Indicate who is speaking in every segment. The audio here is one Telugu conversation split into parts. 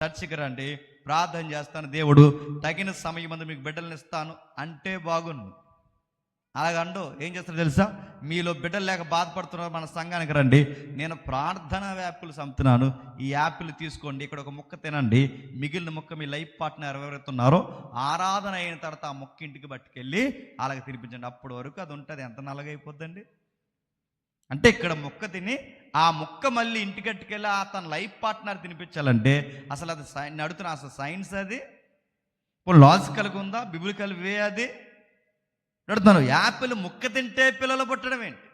Speaker 1: చర్చికి రండి, ప్రార్థన చేస్తాను, దేవుడు తగిన సమయం ముందు మీకు బిడ్డలను ఇస్తాను అంటే బాగుండు. అలాగండు ఏం చేస్తారో తెలుసా, మీలో బిడ్డలు లేక బాధపడుతున్నారు, మన సంఘానికి రండి, నేను ప్రార్థన యాపిల్స్ అమ్ముతున్నాను, ఈ యాపిల్ తీసుకోండి, ఇక్కడ ఒక ముక్క తినండి, మిగిలిన ముక్క మీ లైఫ్ పార్ట్నర్ ఎవరైతే ఉన్నారో ఆరాధన అయిన తర్వాత ఆ ముక్క ఇంటికి పట్టుకెళ్ళి అలాగ తినిపించండి. అప్పటి వరకు అది ఉంటుంది. ఎంత నల్లగైపోద్దండి అంటే, ఇక్కడ ముక్క తిని ఆ ముక్క మళ్ళీ ఇంటికట్టుకెళ్ళి తన లైఫ్ పార్ట్నర్ తినిపించాలంటే అసలు అది అడుగుతున్నా, అసలు సైన్స్ అది ఇప్పుడు లాజికల్గా ఉందా, బిబిలికల్ వే అది అడుగుతున్నాను. యాపిల్ ముక్క తింటే పిల్లలు పుట్టడం ఏంటి?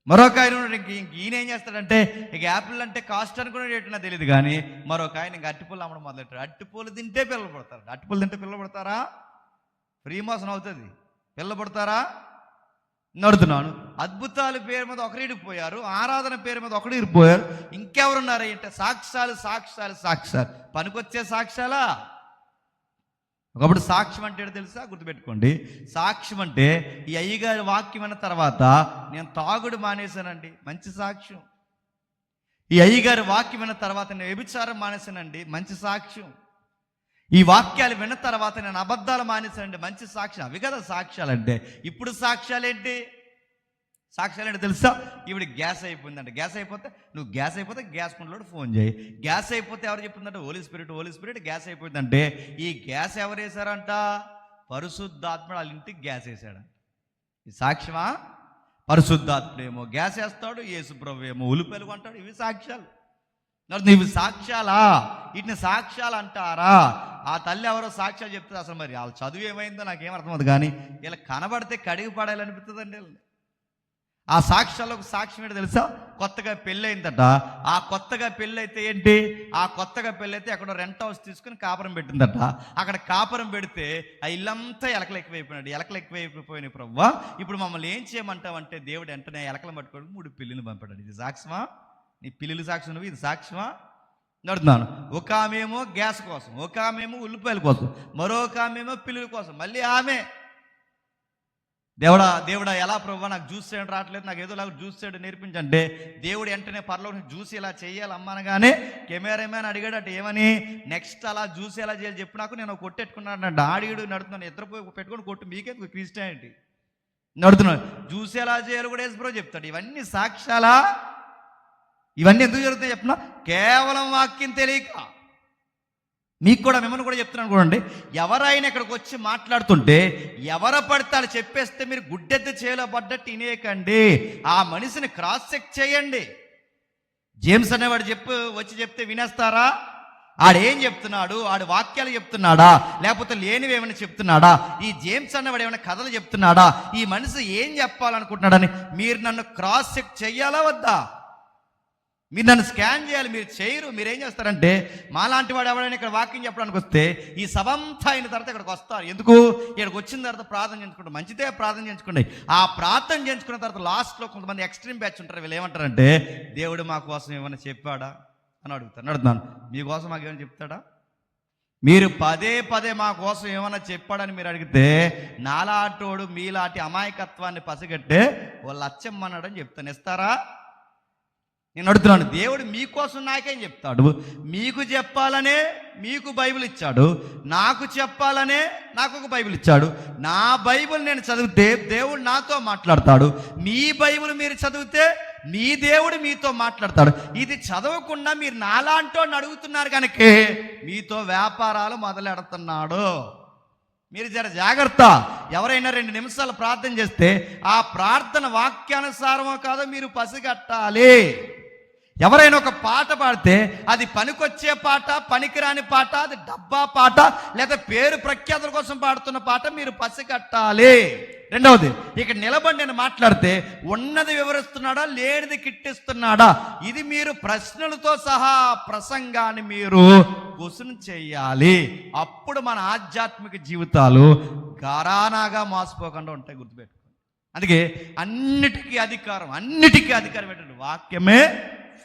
Speaker 1: మరొక ఆయన ఈయన ఏం చేస్తాడంటే, ఇక యాపిల్ అంటే కాస్ట్ అనుకునేటట్టు నాకు తెలియదు, కానీ మరొక ఆయన ఇంక అట్టిపూలు అమ్మడం మొదలెట్టాడు. అట్టిపూలు తింటే పిల్లలు పుడతారు. అట్టిపూలు తింటే పిల్లలు పుడతారా? ఫ్రీ మోషన్ అవుతుంది, పిల్లలు పుడతారా? నడుతున్నాను. అద్భుతాల పేరు మీద ఒకరు ఇడిపోయారు, ఆరాధన పేరు మీద ఒకరు ఇరిపోయారు, ఇంకెవరున్నారు అంటే సాక్ష్యాలు సాక్ష్యాలు సాక్ష్యాలు. పనికొచ్చే సాక్ష్యాలా? ఒకప్పుడు సాక్ష్యం అంటే తెలుసా? గుర్తుపెట్టుకోండి, సాక్ష్యం అంటే ఈ అయ్యగారి వాక్యం అన్న తర్వాత నేను తాగుడు మానేశానండి, మంచి సాక్ష్యం. ఈ అయ్యగారి వాక్యం విన్న తర్వాత నేను వ్యభిచారం మానేశానండి, మంచి సాక్ష్యం. ఈ వాక్యాలు విన్న తర్వాత నేను అబద్ధాలు మానేశానండి, మంచి సాక్ష్యం. అవి కదా సాక్ష్యాలంటే. ఇప్పుడు సాక్ష్యాలేంటి? సాక్ష్యాలేంటి తెలుసా? ఇప్పుడు గ్యాస్ అయిపోయిందంటే, గ్యాస్ అయిపోతే నువ్వు గ్యాస్ అయిపోతే గ్యాస్ కుండలోడు ఫోన్ చేయి. గ్యాస్ అయిపోతే ఎవరు చెప్పిందంటే హోలీ స్పిరిట్ గ్యాస్ అయిపోయిందంటే, ఈ గ్యాస్ ఎవరు వేశారంట? పరిశుద్ధాత్ముడు వాళ్ళ ఇంటికి గ్యాస్ వేసాడంట. ఈ సాక్ష్యమా? పరిశుద్ధాత్ముడేమో గ్యాస్ వేస్తాడు, యేసుప్రభు ఏమో ఉల్లిపాయలు కొంటాడు. ఇవి సాక్ష్యాలు. ఇవి సాక్ష్యాలా? వీటిని సాక్ష్యాలు అంటారా? ఆ తల్లి ఎవరో సాక్ష్యాలు చెప్తుంది. అసలు మరి వాళ్ళ చదువు ఏమైందో నాకేం అర్థమవుతుంది, కానీ ఇలా కనబడితే కడిగి పడాలనిపిస్తుందండి. ఆ సాక్ష్యాల్లో ఒక సాక్ష్యం ఏంటో తెలుసా? కొత్తగా పెళ్ళి అయిందట. ఆ కొత్తగా పెళ్ళి అయితే ఏంటి? ఆ కొత్తగా పెళ్ళి అయితే అక్కడ రెంట్ హౌస్ తీసుకుని కాపురం పెట్టిందట. అక్కడ కాపురం పెడితే ఆ ఇల్లంతా ఎలకలు ఎక్కువైపోయినాడు. ఎలకలు ఎక్కువైపోయినాయి. ప్రభువా, ఇప్పుడు మమ్మల్ని ఏం చేయమంటావంటే దేవుడు వెంటనే ఎలకలు పట్టుకోవడం 3 పిల్లిని పంపాడు. ఇది సాక్ష్యమా? నీ పిల్లలు సాక్ష్యం నువ్వు, ఇది సాక్ష్యమా? నడుతున్నాను. ఒక ఆమెమో గ్యాస్ కోసం, ఒక ఆమెమో ఉల్లిపాయల కోసం, మరొక ఆమెమో పిల్లల కోసం, మళ్ళీ ఆమె దేవుడా ఎలా ప్రభు నాకు జ్యూస్ చేయడం రావట్లేదు, నాకు ఏదో లాగా జ్యూస్ చేయడం నేర్పించంటే దేవుడు వెంటనే పర్లో జ్యూస్ ఇలా చేయాలి అమ్మనగానే కెమెరామ్యాన్ అడిగాడట, ఏమని? నెక్స్ట్ అలా జ్యూస్ ఎలా చేయాలి చెప్పు నాకు, నేను కొట్టెట్టుకున్నాను. డాడీడు నడుతున్నాను, ఇద్దరు పెట్టుకొని కొట్టు, మీకే క్రిస్టియానిటీ నడుతున్నాను. జ్యూస్ ఎలా చేయాలి కూడా యేసుప్రభు చెప్తాడు. ఇవన్నీ సాక్ష్యాలా? ఇవన్నీ ఎందుకు జరుగుతాయి చెప్పినా? కేవలం వాక్యం తెలియక. మీకు కూడా, మిమ్మల్ని కూడా చెప్తున్నాను చూడండి, ఎవరైనా ఇక్కడికి వచ్చి మాట్లాడుతుంటే ఎవరు పడతాడు చెప్పేస్తే మీరు గుడ్డెద్దు చేలో పడ్డట్టు వినేయకండి. ఆ మనిషిని క్రాస్ చెక్ చేయండి. జేమ్స్ అనేవాడు వచ్చి చెప్తే వినేస్తారా? ఆడేం చెప్తున్నాడు? ఆడు వాక్యాలు చెప్తున్నాడా, లేకపోతే లేనివి ఏమైనా చెప్తున్నాడా? ఈ జేమ్స్ అన్నవాడు ఏమైనా కథలు చెప్తున్నాడా? ఈ మనిషి ఏం చెప్పాలనుకుంటున్నాడని మీరు నన్ను క్రాస్ చెక్ చెయ్యాలా వద్దా? మీరు నన్ను స్కాన్ చేయాలి. మీరు చేయరు. మీరేం చేస్తారంటే, మాలాంటి వాడు ఎవరైనా ఇక్కడ వాక్యం చెప్పడానికి వస్తే ఈ సభంతా అయిన తర్వాత ఇక్కడికి వస్తారు. ఎందుకు? ఇక్కడికి వచ్చిన తర్వాత ప్రార్థన చేయించుకుంటాం. మంచిదే, ప్రార్థన చేయించుకోండి. ఆ ప్రార్థన చేయించుకున్న తర్వాత లాస్ట్లో కొంతమంది ఎక్స్ట్రీమ్ బ్యాచ్ ఉంటారు. వీళ్ళు ఏమంటారంటే, దేవుడు మా కోసం ఏమైనా చెప్పాడా అని అడుగుతారు. అడుగుతున్నాను, మీకోసం మాకు ఏమైనా చెప్తాడా? మీరు పదే మా కోసం ఏమైనా చెప్పాడని మీరు అడిగితే, నాలాటోడు మీలాంటి అమాయకత్వాన్ని పసిగట్టే వాళ్ళు అచ్చమ్మన్నాడని చెప్తాను. ఇస్తారా? నేను అడుగుతున్నాను, దేవుడు మీకోసం నాకేం చెప్తాడు? మీకు చెప్పాలనే మీకు బైబిల్ ఇచ్చాడు, నాకు చెప్పాలనే నాకు ఒక బైబిల్ ఇచ్చాడు. నా బైబిల్ నేను చదివితే దేవుడు నాతో మాట్లాడతాడు. మీ బైబిల్ మీరు చదివితే మీ దేవుడు మీతో మాట్లాడతాడు. ఇది చదవకుండా మీరు నాలాంటోని అడుగుతున్నారు కనుకే మీతో వ్యాపారాలు మొదలెడుతున్నాడు. మీరు జర జాగ్రత్త. ఎవరైనా 2 నిమిషాలు ప్రార్థన చేస్తే ఆ ప్రార్థన వాక్యానుసారమో కాదో మీరు పసిగట్టాలి. ఎవరైనా ఒక పాట పాడితే అది పనికొచ్చే పాట, పనికిరాని పాట, అది డబ్బా పాట, లేదా పేరు ప్రఖ్యాతుల కోసం పాడుతున్న పాట మీరు పసిగట్టాలి. రెండవది, ఇక్కడ నిలబడి నేను మాట్లాడితే ఉన్నది వివరిస్తున్నాడా, లేనిది కిట్టిస్తున్నాడా, ఇది మీరు ప్రశ్నలతో సహా ప్రసంగాన్ని మీరు క్వశ్చన్ చేయాలి. అప్పుడు మన ఆధ్యాత్మిక జీవితాలు ఘరానాగా మోసపోకుండా ఉంటాయి. గుర్తుపెట్టుకోండి. అందుకే అన్నిటికీ అధికారం ఏంటంటే వాక్యమే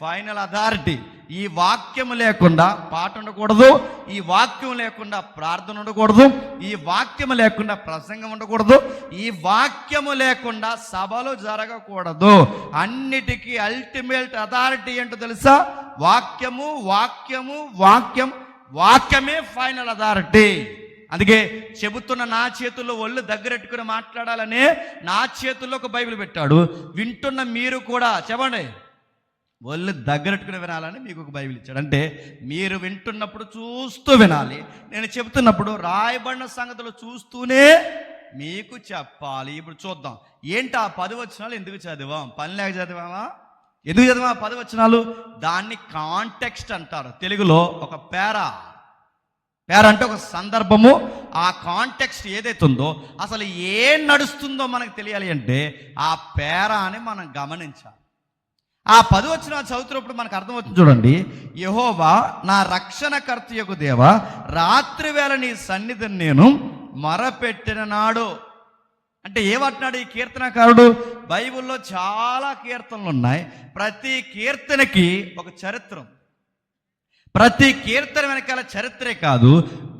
Speaker 1: ఫైనల్ అథారిటీ. ఈ వాక్యము లేకుండా పాట ఉండకూడదు, ఈ వాక్యం లేకుండా ప్రార్థన ఉండకూడదు, ఈ వాక్యము లేకుండా ప్రసంగం ఉండకూడదు, ఈ వాక్యము లేకుండా సభలు జరగకూడదు. అన్నిటికీ అల్టిమేట్ అథారిటీ ఏంటో తెలుసా? వాక్యము, వాక్యము, వాక్యం. వాక్యమే ఫైనల్ అథారిటీ. అందుకే చెబుతున్న నా చేతుల్లో ఒళ్ళు దగ్గరెట్టుకుని మాట్లాడాలనే నా చేతుల్లో ఒక బైబిల్ పెట్టాడు. వింటున్న మీరు కూడా చెప్పండి, ఒళ్ళు దగ్గరెట్టుకుని వినాలని మీకు ఒక బైబిల్ ఇచ్చాడు. అంటే మీరు వింటున్నప్పుడు చూస్తూ వినాలి, నేను చెబుతున్నప్పుడు రాయబడిన సంగతులు చూస్తూనే మీకు చెప్పాలి. ఇప్పుడు చూద్దాం, ఏంటి ఆ 10 వచనాలు ఎందుకు చదివాం? పని లేక చదివామా? ఎందుకు చదివా 10 వచనాలు? దాన్ని కాంటెక్స్ట్ అంటారు. తెలుగులో ఒక పేరా అంటే ఒక సందర్భము. ఆ కాంటెక్స్ట్ ఏదైతే ఉందో, అసలు ఏం నడుస్తుందో మనకు తెలియాలి అంటే ఆ పేరాని మనం గమనించాలి. ఆ 10 వచనాలు చదువుతున్నప్పుడు మనకు అర్థమవుతుంది. చూడండి, యెహోవా నా రక్షణకర్తయగు దేవా, రాత్రి వేళ నీ సన్నిధిని నేను మొరపెట్టిన నాడు. అంటే ఏమంటున్నాడు ఈ కీర్తనకారుడు? బైబిల్లో చాలా కీర్తనలు ఉన్నాయి, ప్రతి కీర్తనకి ఒక చరిత్ర ఉంది. ప్రతి కీర్తన వెనకాల చరిత్రే కాదు,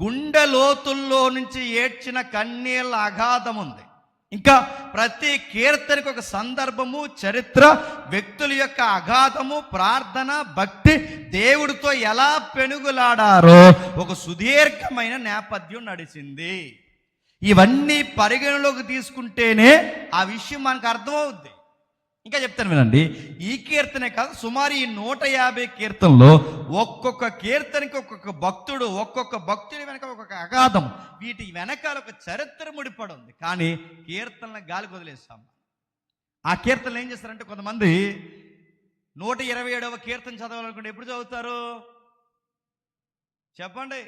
Speaker 1: గుండె లోతుల్లో నుంచి ఏడ్చిన కన్నీళ్ళ అగాధం ఉంది. ఇంకా ప్రతి కీర్తనకు ఒక సందర్భము, చరిత్ర, వ్యక్తుల యొక్క అగాధము, ప్రార్థన, భక్తి, దేవుడితో ఎలా పెనుగులాడారో ఒక సుదీర్ఘమైన నేపథ్యం నడిచింది. ఇవన్నీ పరిగణలోకి తీసుకుంటేనే ఆ విషయం మనకు అర్థమవుద్ది. ఇంకా చెప్తాను వినండి, ఈ కీర్తనే కాదు, సుమారు ఈ 150 కీర్తనలో ఒక్కొక్క కీర్తనకి ఒక్కొక్క భక్తుడు, ఒక్కొక్క భక్తుడి వెనక ఒక్కొక్క అగాధం, వీటి వెనకాల ఒక చరిత్ర ముడిపడి ఉంది. కానీ కీర్తనలు గాలికి వదిలేస్తాం. ఆ కీర్తనలు ఏం చేస్తారంటే, కొంతమంది 127వ కీర్తన చదవాలనుకుంటే ఎప్పుడు చదువుతారు చెప్పండి?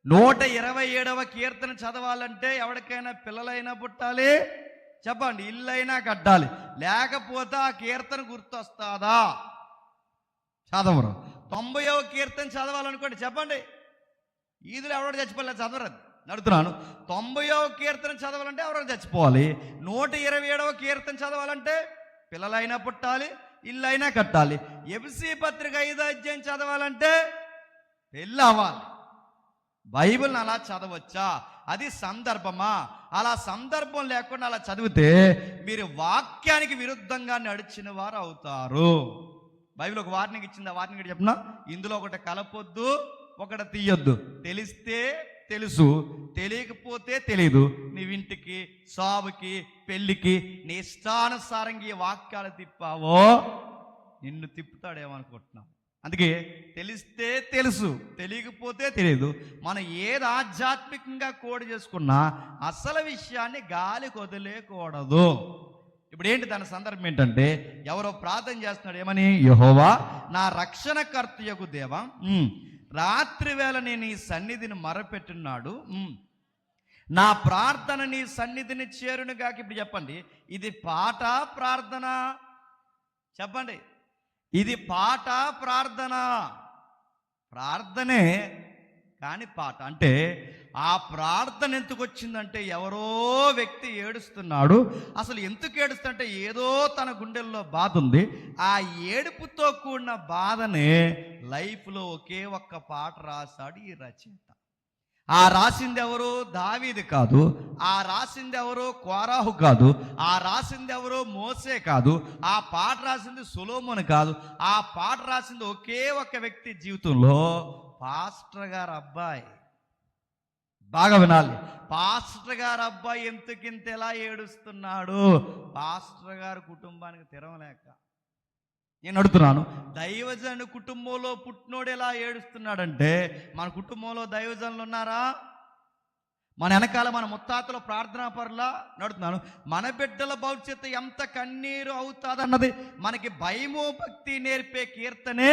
Speaker 1: 127వ కీర్తన చదవాలంటే ఎవరికైనా పిల్లలైనా పుట్టాలి, చెప్పండి, ఇల్లైనా కట్టాలి, లేకపోతే ఆ కీర్తన గుర్తొస్తుందా? చదవరు. 90వ కీర్తన చదవాలనుకోండి, చెప్పండి, ఈదులు ఎవరో చచ్చిపోలేదు, చదవరది నడుతున్నాను. 90వ కీర్తన చదవాలంటే ఎవరో చచ్చిపోవాలి. 127వ కీర్తన చదవాలంటే పిల్లలైనా పుట్టాలి, ఇల్లైనా కట్టాలి. ఎఫెసీ పత్రిక 5వ అధ్యాయం చదవాలంటే పెళ్ళి అవ్వాలి. బైబిల్ని అలా చదవచ్చా? అది సందర్భమా? అలా సందర్భం లేకుండా అలా చదివితే మీరు వాక్యానికి విరుద్ధంగా నడిచిన వారు అవుతారు. బైబిల్ ఒక వార్నింగ్ ఇచ్చింది, ఆ వార్నింగ్ చెప్పిన, ఇందులో ఒకటి కలపొద్దు, ఒకటి తీయొద్దు. తెలిస్తే తెలుసు, తెలియకపోతే తెలియదు. నీవింటికి, సావుకి, పెళ్ళికి నీ ఇష్టానుసారంగా ఈ వాక్యాలు తిప్పావో నిన్ను తిప్పుతాడేమనుకుంటున్నావు. అందుకే తెలిస్తే తెలుసు, తెలియకపోతే తెలియదు. మనం ఏది ఆధ్యాత్మికంగా కోడ్ చేసుకున్నా అసలు విషయాన్ని గాలికి వదిలేయకూడదు. ఇప్పుడు ఏంటి దాని సందర్భం ఏంటంటే, ఎవరో ప్రార్థన చేస్తున్నాడు, ఏమని? యెహోవా నా రక్షణకర్తయగు దేవా, రాత్రి వేళ నేను నీ సన్నిధిని మొరపెట్టున్నాడు, నా ప్రార్థన నీ సన్నిధిని చేరునుగాక. ఇప్పుడు చెప్పండి, ఇది పాట ప్రార్థన? చెప్పండి, ఇది పాట ప్రార్థన? ప్రార్థనే కానీ పాట. అంటే ఆ ప్రార్థన ఎందుకు వచ్చిందంటే, ఎవరో వ్యక్తి ఏడుస్తున్నాడు. అసలు ఎందుకు ఏడుస్తుంటే, ఏదో తన గుండెల్లో బాధ ఉంది. ఆ ఏడుపుతో కూడిన బాధనే లైఫ్లో ఒకే ఒక్క పాట రాశాడు ఈ రచయిత. ఆ రాసింది ఎవరు? దావీదు కాదు. ఆ రాసింది ఎవరు? కోరాహు కాదు. ఆ రాసింది ఎవరు? మోసే కాదు. ఆ పాట రాసింది సొలొమోను కాదు. ఆ పాట రాసింది ఒకే ఒక వ్యక్తి జీవితంలో, పాస్టర్ గారు అబ్బాయి. బాగా వినాలి, పాస్టర్ గారు అబ్బాయి ఎందుకింత ఎలా ఏడుస్తున్నాడు? పాస్టర్ గారు కుటుంబానికి తిరగలేక. నేను అడుగుతున్నాను, దైవజను కుటుంబంలో పుట్టినోడు ఎలా ఏడుస్తున్నాడంటే, మన కుటుంబంలో దైవజనులు ఉన్నారా? మన వెనకాల మన ముత్తాతల ప్రార్థనా పరులా నడుతున్నాను. మన బిడ్డల భవిష్యత్తు ఎంత కన్నీరు అవుతాదన్నది మనకి భయము భక్తి నేర్పే కీర్తనే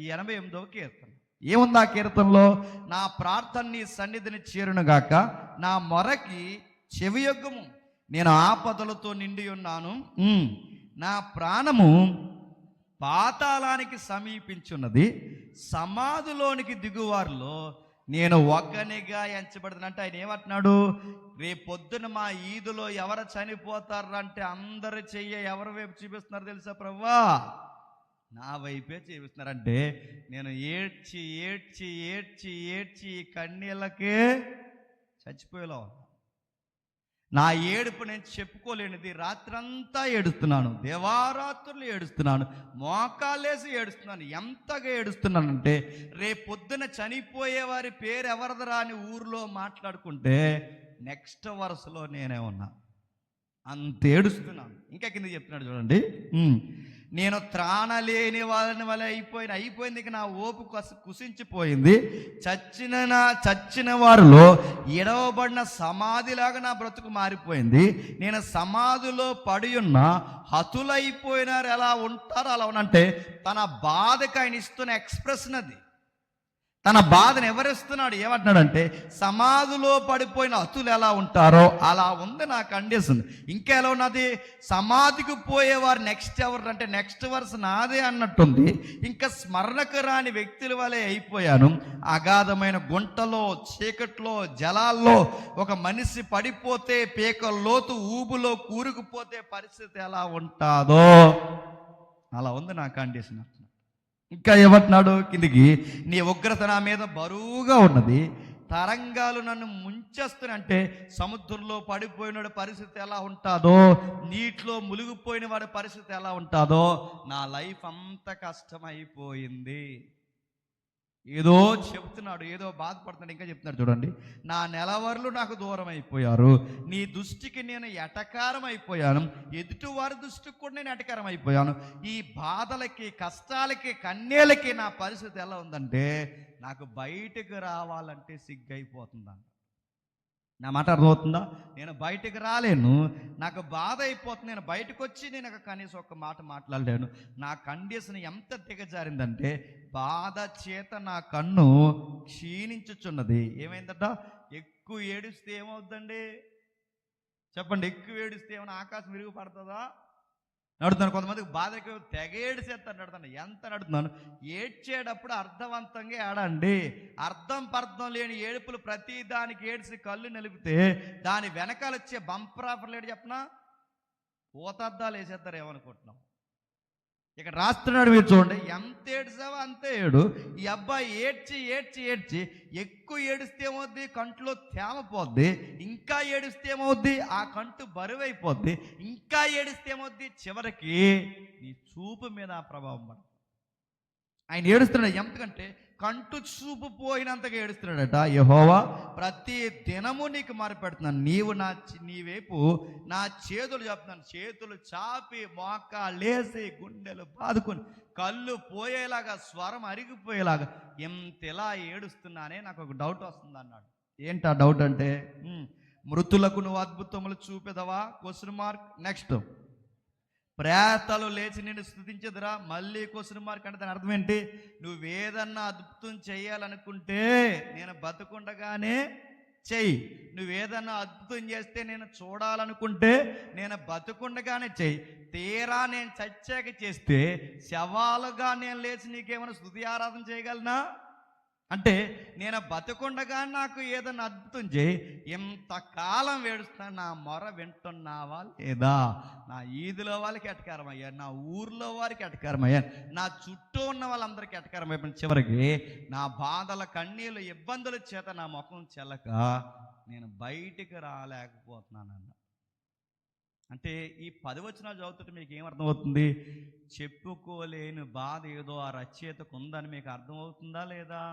Speaker 1: ఈ 88వ కీర్తన. ఏముంది ఆ కీర్తనలో? నా ప్రార్థన నీ సన్నిధిని చేరునుగాక, నా మొరకి చెవియొగ్గుము, నేను ఆపదలతో నిండి ఉన్నాను, నా ప్రాణము పాతాళానికి సమీపించున్నది, సమాధిలోనికి దిగువారిలో నేను ఒక్కనిగా ఎంచబడుతున్నంటే ఆయన ఏమంటున్నాడు? రేపొద్దున మా ఈదులో ఎవరు చనిపోతారు అంటే అందరి చెయ్యి ఎవరి వైపు చూపిస్తున్నారు తెలుసా? ప్రభువా నా వైపే చూపిస్తున్నారంటే నేను ఏడ్చి ఏడ్చి ఏడ్చి ఏడ్చి ఈ కన్నీళ్ళకే చచ్చిపోయేలా ఉన్నా. నా ఏడుపు నేను చెప్పుకోలేనిది. రాత్రంతా ఏడుస్తున్నాను, దేవారాత్రులు ఏడుస్తున్నాను, మోకాళ్ళేసి ఏడుస్తున్నాను. ఎంతగా ఏడుస్తున్నానంటే రేపొద్దున చనిపోయే వారి పేరు ఎవరిదరా అని ఊరిలో మాట్లాడుకుంటే నెక్స్ట్ వరుసలో నేనే ఉన్నా. అంత ఏడుస్తున్నాను. ఇంకా కింద చెప్తున్నాడు చూడండి, నేను త్రాణలేని వాళ్ళని వల్ల అయిపోయింది. ఇక నా ఓపు కుసించిపోయింది. చచ్చిన వారిలో ఎడవబడిన సమాధిలాగా నా బ్రతుకు మారిపోయింది. నేను సమాధిలో పడి ఉన్న హతులైపోయినారు ఎలా ఉంటారో అలా ఉనంటే తన బాధకు ఆయన ఇస్తున్న ఎక్స్ప్రెషన్ అది. తన బాధను ఎవరిస్తున్నాడు? ఏమంటున్నాడంటే సమాధిలో పడిపోయిన హతులు ఎలా ఉంటారో అలా ఉంది నా కండిషన్. ఇంకా ఎలా ఉన్నది? సమాధికి పోయేవారు నెక్స్ట్ ఎవరు అంటే నెక్స్ట్ వర్స్ నాదే అన్నట్టుంది. ఇంకా స్మరణకు రాని వ్యక్తుల వలె అయిపోయాను. అగాధమైన గుంటలో, చీకట్లో, జలాల్లో ఒక మనిషి పడిపోతే పీక లోతు ఊబులో కూరుకుపోతే పరిస్థితి ఎలా ఉంటాదో అలా ఉంది నా కండిషన్. ఇంకా ఏమంటున్నాడు కిందికి, నీ ఉగ్రత నా మీద బరువుగా ఉన్నది, తరంగాలు నన్ను ముంచేస్తున్నాయంటే సముద్రంలో పడిపోయిన పరిస్థితి ఎలా ఉంటుందో, నీటిలో మునిగిపోయిన వాడి పరిస్థితి ఎలా ఉంటుందో నా లైఫ్ అంత కష్టమైపోయింది. ఏదో చెప్తున్నాడు, ఏదో బాధపడుతున్నాడు. ఇంకా చెప్తున్నాడు చూడండి, నా నెలవర్లు నాకు దూరం అయిపోయారు, నీ దృష్టికి నేను ఎటకారం అయిపోయాను, ఎదుటివారి దృష్టికి కూడా నేను ఎటకారం అయిపోయాను. ఈ బాధలకి, కష్టాలకి, కన్నీళ్ళకి నా పరిస్థితి ఎలా ఉందంటే నాకు బయటకు రావాలంటే సిగ్గైపోతుందంట. నా మాట అర్థమవుతుందా? నేను బయటకు రాలేను, నాకు బాధ అయిపోతుంది. నేను బయటకు వచ్చి నేను కనీసం ఒక్క మాట మాట్లాడలేను. నా కండిషన్ ఎంత దిగజారిందంటే బాధ చేత నా కన్ను క్షీణించుచున్నది. ఏమైందట? ఎక్కువ ఏడుస్తే ఏమవుద్దండి చెప్పండి? ఎక్కువ ఏడుస్తే ఏమైనా ఆకాశం విరుగు పడుతుందా? నడుతున్నాను. కొంతమందికి బాధ ఎక్కువ, తెగ ఏడిసేస్తాను. నడుతున్నాను. ఎంత నడుతున్నాను? ఏడ్చేటప్పుడు అర్థవంతంగా ఏడండి. అర్థం పర్థం లేని ఏడుపులు ప్రతి దానికి ఏడిసి కళ్ళు నిలిపితే దాని వెనకాల వచ్చే బంపర్ ఆఫర్ లేడు చెప్పనా? పోతద్దాలు వేసేస్తారు ఏమనుకుంటున్నాం. ఇక్కడ రాస్తున్నాడు, మీరు చూడండి, ఎంత ఏడ్చావో అంతే ఏడు. ఈ అబ్బాయి ఏడ్చి ఏడ్చి ఏడ్చి ఎక్కువ ఏడిస్తే ఏమవుద్ది? కంట్లో తేమ పోద్ది. ఇంకా ఏడిస్తే ఏమవుద్ది? ఆ కంటు బరువైపోద్ది. ఇంకా ఏడిస్తే ఏమవుద్ది? చివరికి నీ చూపు మీద ఆ ప్రభావం పడుతుంది. ఆయన ఏడుస్తున్నాడు ఎంతకంటే కంటు చూపు పోయినంతగా ఏడుస్తున్నాడట. యెహోవా, ప్రతి దినము నీకు మారిపెడుతున్నాను. నీ వైపు నా చేతులు చెప్తున్నాను, చేతులు చాపి మోకాళ్ళేసి గుండెలు బాదుకొని కళ్ళు పోయేలాగా, స్వరం అరిగిపోయేలాగా ఎంతలా ఏడుస్తున్నానే నాకు ఒక డౌట్ వస్తుంది అన్నాడు. ఏంటి ఆ డౌట్ అంటే, మృతులకు నువ్వు అద్భుతములు చూపెదవా? Question mark. నెక్స్ట్, ప్రేతలు లేచి నిన్ను స్తుతించదురా? మళ్ళీ క్వశ్చన్ మార్క్. అంటే దాని అర్థం ఏంటి? నువ్వేదన్నా అద్భుతం చేయాలనుకుంటే నేను బతుకుండగానే చెయ్యి. నువ్వేదన్నా అద్భుతం చేస్తే నేను చూడాలనుకుంటే నేను బతుకుండగానే చెయ్యి. తీరా నేను చచ్చాక చేస్తే శవాలుగా నేను లేచి నీకేమైనా స్తుతి ఆరాధన చేయగలనా? అంటే నేను బతుకుండగా నాకు ఏదైనా అద్భుతం చేయి. ఎంతకాలం వేడుస్తున్నాను, నా మొర వింటున్నావా లేదా? నా ఈదులో వాళ్ళకి ఎటకారం అయ్యాను, నా ఊర్లో వారికి ఎటకారం అయ్యాను, నా చుట్టూ ఉన్న వాళ్ళందరికీ ఎటకారం అయిపోయిన చివరికి నా బాధల, కన్నీళ్ళు, ఇబ్బందుల చేత నా ముఖం చెల్లక నేను బయటికి రాలేకపోతున్నానన్న. అంటే ఈ 10 వచనాలు చదువుతుంటే మీకు ఏమర్థమవుతుంది? చెప్పుకోలేని బాధ ఏదో ఆ రచయితకు ఉందని మీకు అర్థమవుతుందా లేదా?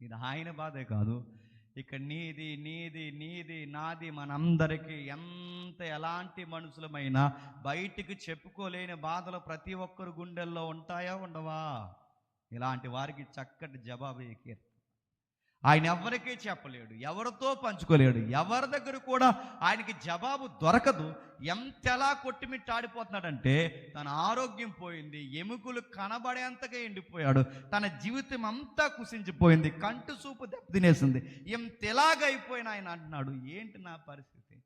Speaker 1: ఇది ఆయన బాధే కాదు, ఇక నీది నీది నీది నాది, మనందరికీ ఎలాంటి మనుషులమైనా బయటికి చెప్పుకోలేని బాధలు ప్రతి ఒక్కరు గుండెల్లో ఉంటాయా ఉండవా? ఇలాంటి వారికి చక్కటి జవాబు కీర్తన. ఆయన ఎవరికీ చెప్పలేడు, ఎవరితో పంచుకోలేడు, ఎవరి దగ్గర కూడా ఆయనకి జవాబు దొరకదు. ఎంతలా కొట్టుమిట్టాడిపోతున్నాడంటే తన ఆరోగ్యం పోయింది, ఎముకలు కనబడేంతగా ఎండిపోయాడు, తన జీవితం అంతా కుసించిపోయింది, కంటి చూపు దెబ్బతినేసింది. ఎంతెలాగైపోయిన ఆయన అంటున్నాడు, ఏంటి నా పరిస్థితి?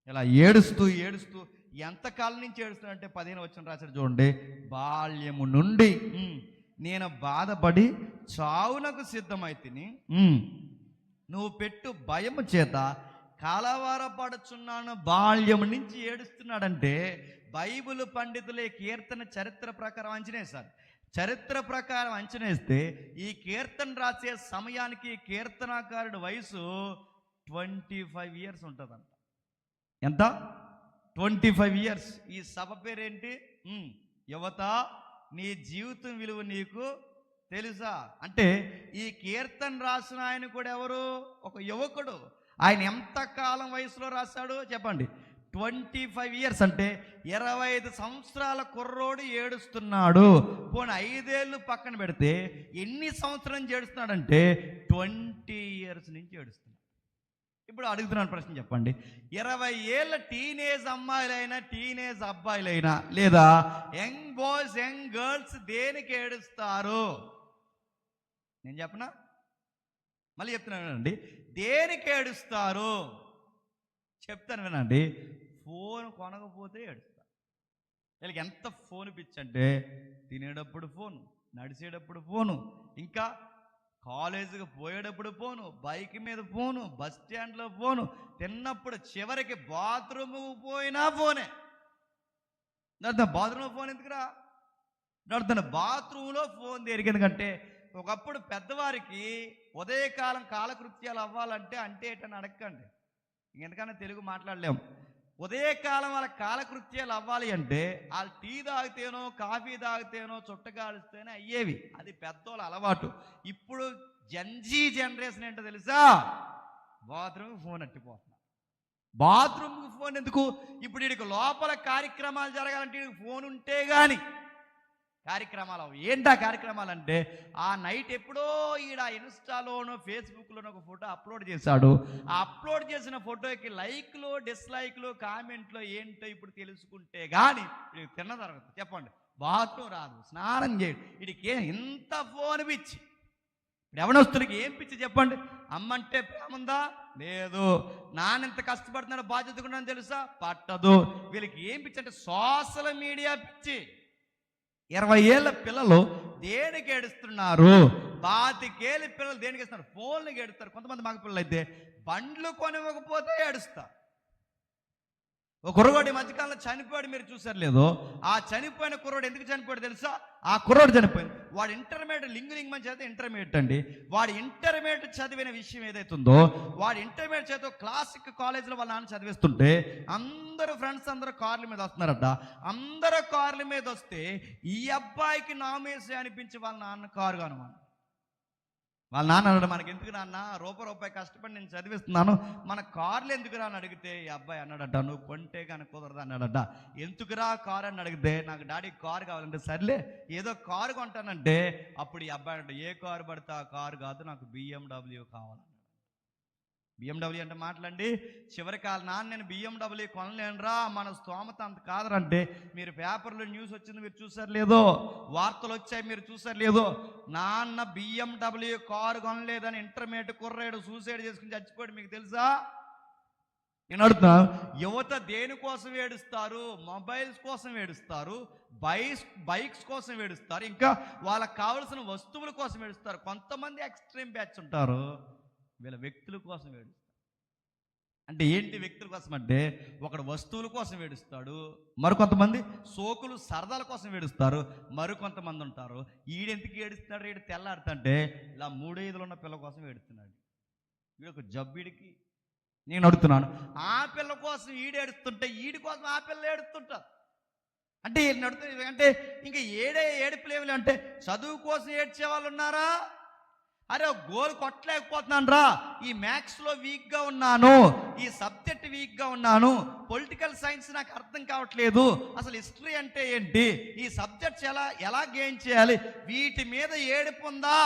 Speaker 1: ఇలా ఏడుస్తూ ఏడుస్తూ ఎంతకాలం నుంచి ఏడుస్తున్నాడంటే 15 వచనం రాశాడు చూడండి, బాల్యము నుండి నేను బాధపడి చావునకు సిద్ధమైతిని, నువ్వు పెట్టు భయము చేత కలవరపడుచున్నాను. బాల్యం నుంచి ఏడుస్తున్నాడంటే బైబిల్ పండితులే కీర్తన చరిత్ర ప్రకారం అంచనేశారు. చరిత్ర ప్రకారం అంచనేస్తే ఈ కీర్తన రాసే సమయానికి కీర్తనాకారుడి వయసు 25 ఇయర్స్ ఉంటుందంట. ఎంత? 25 ఇయర్స్. ఈ సభ పేరేంటి? యువత, నీ జీవితం విలువ నీకు తెలుసా? అంటే ఈ కీర్తన రాసిన ఆయన కూడా ఎవరు? ఒక యువకుడు. ఆయన ఎంత కాలం వయసులో రాశాడు చెప్పండి? 25 ఇయర్స్. అంటే 25 సంవత్సరాల కుర్రోడు ఏడుస్తున్నాడు. పోనీ 5 ఏళ్ళు పక్కన పెడితే ఎన్ని సంవత్సరం నుంచి ఏడుస్తున్నాడంటే 20 ఇయర్స్ నుంచి ఏడుస్తున్నాడు. ఇప్పుడు అడుగుతున్నాను ప్రశ్న, చెప్పండి. 20 ఏళ్ళ టీనేజ్ అమ్మాయిలైనా టీనేజ్ అబ్బాయిలైనా లేదా యంగ్ బాయ్స్ యంగ్ గర్ల్స్ దేనికి ఏడుస్తారు? నేను చెప్పనా? మళ్ళీ చెప్తున్నాను వినండి. దేనికి ఏడుస్తారు చెప్తాను వినండి. ఫోన్ కొనకపోతే ఏడుస్తారు. వీళ్ళకి ఎంత ఫోన్ పిచ్చి అంటే తినేటప్పుడు ఫోను, నడిచేటప్పుడు ఫోను, ఇంకా కాలేజీకి పోయేటప్పుడు ఫోను, బైక్ మీద ఫోను, బస్ స్టాండ్లో ఫోను, తిన్నప్పుడు చివరికి బాత్రూమ్ పోయినా ఫోనే. బాత్రూంలో ఫోన్ ఎందుకురా? నడుతున్నా బాత్రూంలో ఫోన్ దేనికి? ఎందుకంటే ఒకప్పుడు పెద్దవారికి ఉదయకాలం కాలకృత్యాలు అవ్వాలంటే అంటే ఏంటని అడగండి, ఎందుకన్నా తెలుగు మాట్లాడలేము. ఉదయకాలం వాళ్ళ కాలకృత్యాలు అవ్వాలి అంటే వాళ్ళు టీ తాగితేనో కాఫీ తాగితేనో చుట్టగాలిస్తేనే అయ్యేవి. అది పెద్దోళ్ళ అలవాటు. ఇప్పుడు జెన్జీ జనరేషన్ ఏంటో తెలుసా? బాత్రూమ్కి ఫోన్ అట్టిపోతున్నారు. బాత్రూమ్కి ఫోన్ ఎందుకు? ఇప్పుడు వీడికి లోపల కార్యక్రమాలు జరగాలంటే వీడికి ఫోన్ ఉంటే కానీ కార్యక్రమాలు. ఏంటా కార్యక్రమాలు అంటే ఆ నైట్ ఎప్పుడో ఈడ ఇన్స్టాలోనో ఫేస్బుక్లోనో ఒక ఫోటో అప్లోడ్ చేశాడు. ఆ అప్లోడ్ చేసిన ఫోటోకి లైక్లు డిస్లైక్లు కామెంట్లు ఏంటో ఇప్పుడు తెలుసుకుంటే కానీ వీడికి తిన్న జరగదు. చెప్పండి, బాత్రూమ్ రాదు, స్నానం చేయడు. వీడికి ఇంత ఫోన్ పిచ్చి. ఇప్పుడు ఎవనొస్తుడికి ఏం పిచ్చి చెప్పండి? అమ్మంటే ప్రేమ ఉందా? లేదు. నాన్న ఎంత కష్టపడుతున్నాడో బాధ్యత కూడా తెలుసా? పట్టదు. వీళ్ళకి ఏం పిచ్చి అంటే సోషల్ మీడియా పిచ్చి. 20 ఏళ్ళ పిల్లలు దేనికి ఏడుస్తున్నారు? 25 ఏళ్ళ పిల్లలు దేనికి ఇస్తున్నారు? ఫోన్లకి ఏడుస్తారు. కొంతమంది మగ పిల్లలు అయితే బండ్లు కొనివ్వకపోతే ఏడుస్తారు. ఒక కుర్రవాడు ఈ మధ్యకాలంలో చనిపోయాడు, మీరు చూసారు లేదో? ఆ చనిపోయిన కుర్రోడు ఎందుకు చనిపోయాడు తెలుసా? ఆ కుర్రోడు చనిపోయింది. వాడు ఇంటర్మీడియట్ లింగ్ మంచి చదివి ఇంటర్మీడియట్ అండి. వాడు ఇంటర్మీడియట్ చదివిన విషయం ఏదైతుందో, వాడు ఇంటర్మీడియట్ చదివి క్లాసిక్ కాలేజీలో వాళ్ళ నాన్న చదివిస్తుంటే అందరూ ఫ్రెండ్స్ అందరూ కార్ల మీద వస్తున్నారట. అందరూ కార్ల మీద వస్తే ఈ అబ్బాయికి నామేసి అనిపించి వాళ్ళ నాన్న కారు కానమని. వాళ్ళ నాన్న అన్నాడు, మనకి ఎందుకు నాన్న, రూపాయి కష్టపడి నేను చదివిస్తున్నాను, మన కార్లు ఎందుకురా అని అడిగితే ఈ అబ్బాయి అన్నాడట, నువ్వు కొంటే కానీ కుదరదు అన్నాడట. ఎందుకురా కారు అని అడిగితే నాకు డాడీ కారు కావాలంటే, సర్లే ఏదో కారు కొంటానంటే అప్పుడు ఈ అబ్బాయి అంటే ఏ కారు పడితే ఆ కారు కాదు, నాకు BMW కావాలన్నాడు. BMW అంటే మాట్లాడండి. చివరికి వాళ్ళ నాన్న నేను BMW కొనలేనురా, మన స్తోమత అంత కాదరంటే, మీరు పేపర్లో న్యూస్ వచ్చింది మీరు చూసారు లేదో, వార్తలు వచ్చాయి మీరు చూసారు లేదో, నాన్న BMW కారు కొనలేదని ఇంటర్మీడియట్ కుర్రాడు సూసైడ్ చేసుకుని చచ్చిపోయాడు. మీకు తెలుసా? నేను అడుగుతున్నా, యువత దేనికోసం ఏడుస్తారు? మొబైల్స్ కోసం ఏడుస్తారు, బైక్స్ కోసం ఏడుస్తారు, ఇంకా వాళ్ళకి కావలసిన వస్తువుల కోసం ఏడుస్తారు. కొంతమంది ఎక్స్ట్రీమ్ బ్యాచ్ ఉంటారు, వీళ్ళ వ్యక్తుల కోసం ఏడుస్తారు. అంటే ఏంటి వ్యక్తుల కోసం అంటే, ఒకడు వస్తువుల కోసం ఏడుస్తాడు, మరికొంతమంది సోకులు సరదాల కోసం ఏడుస్తారు, మరికొంతమంది ఉంటారు ఈడెందుకు ఏడుస్తున్నాడు, ఈడు తెల్లాడుతుంటే ఇలా 3-5 ఉన్న పిల్ల కోసం ఏడుస్తున్నాడు. వీడొక జబ్బిడికి. నేను అడుగుతున్నాను, ఆ పిల్ల కోసం ఈడు ఏడుస్తుంటే ఈడి కోసం ఆ పిల్ల ఏడుస్తుంటారు. అంటే వీళ్ళని అడుగుతుంది అంటే ఇంకా ఏడుపులేవులు అంటే చదువు కోసం ఏడ్చే వాళ్ళు ఉన్నారా? అరే గోల్ కొట్టలేకపోతున్నాను రా, ఈ మ్యాథ్స్లో వీక్గా ఉన్నాను, ఈ సబ్జెక్ట్ వీక్గా ఉన్నాను, పొలిటికల్ సైన్స్ నాకు అర్థం కావట్లేదు, అసలు హిస్టరీ అంటే ఏంటి, ఈ సబ్జెక్ట్స్ ఎలా గెయిన్ చేయాలి, వీటి మీద ఏడుపు ఉందా?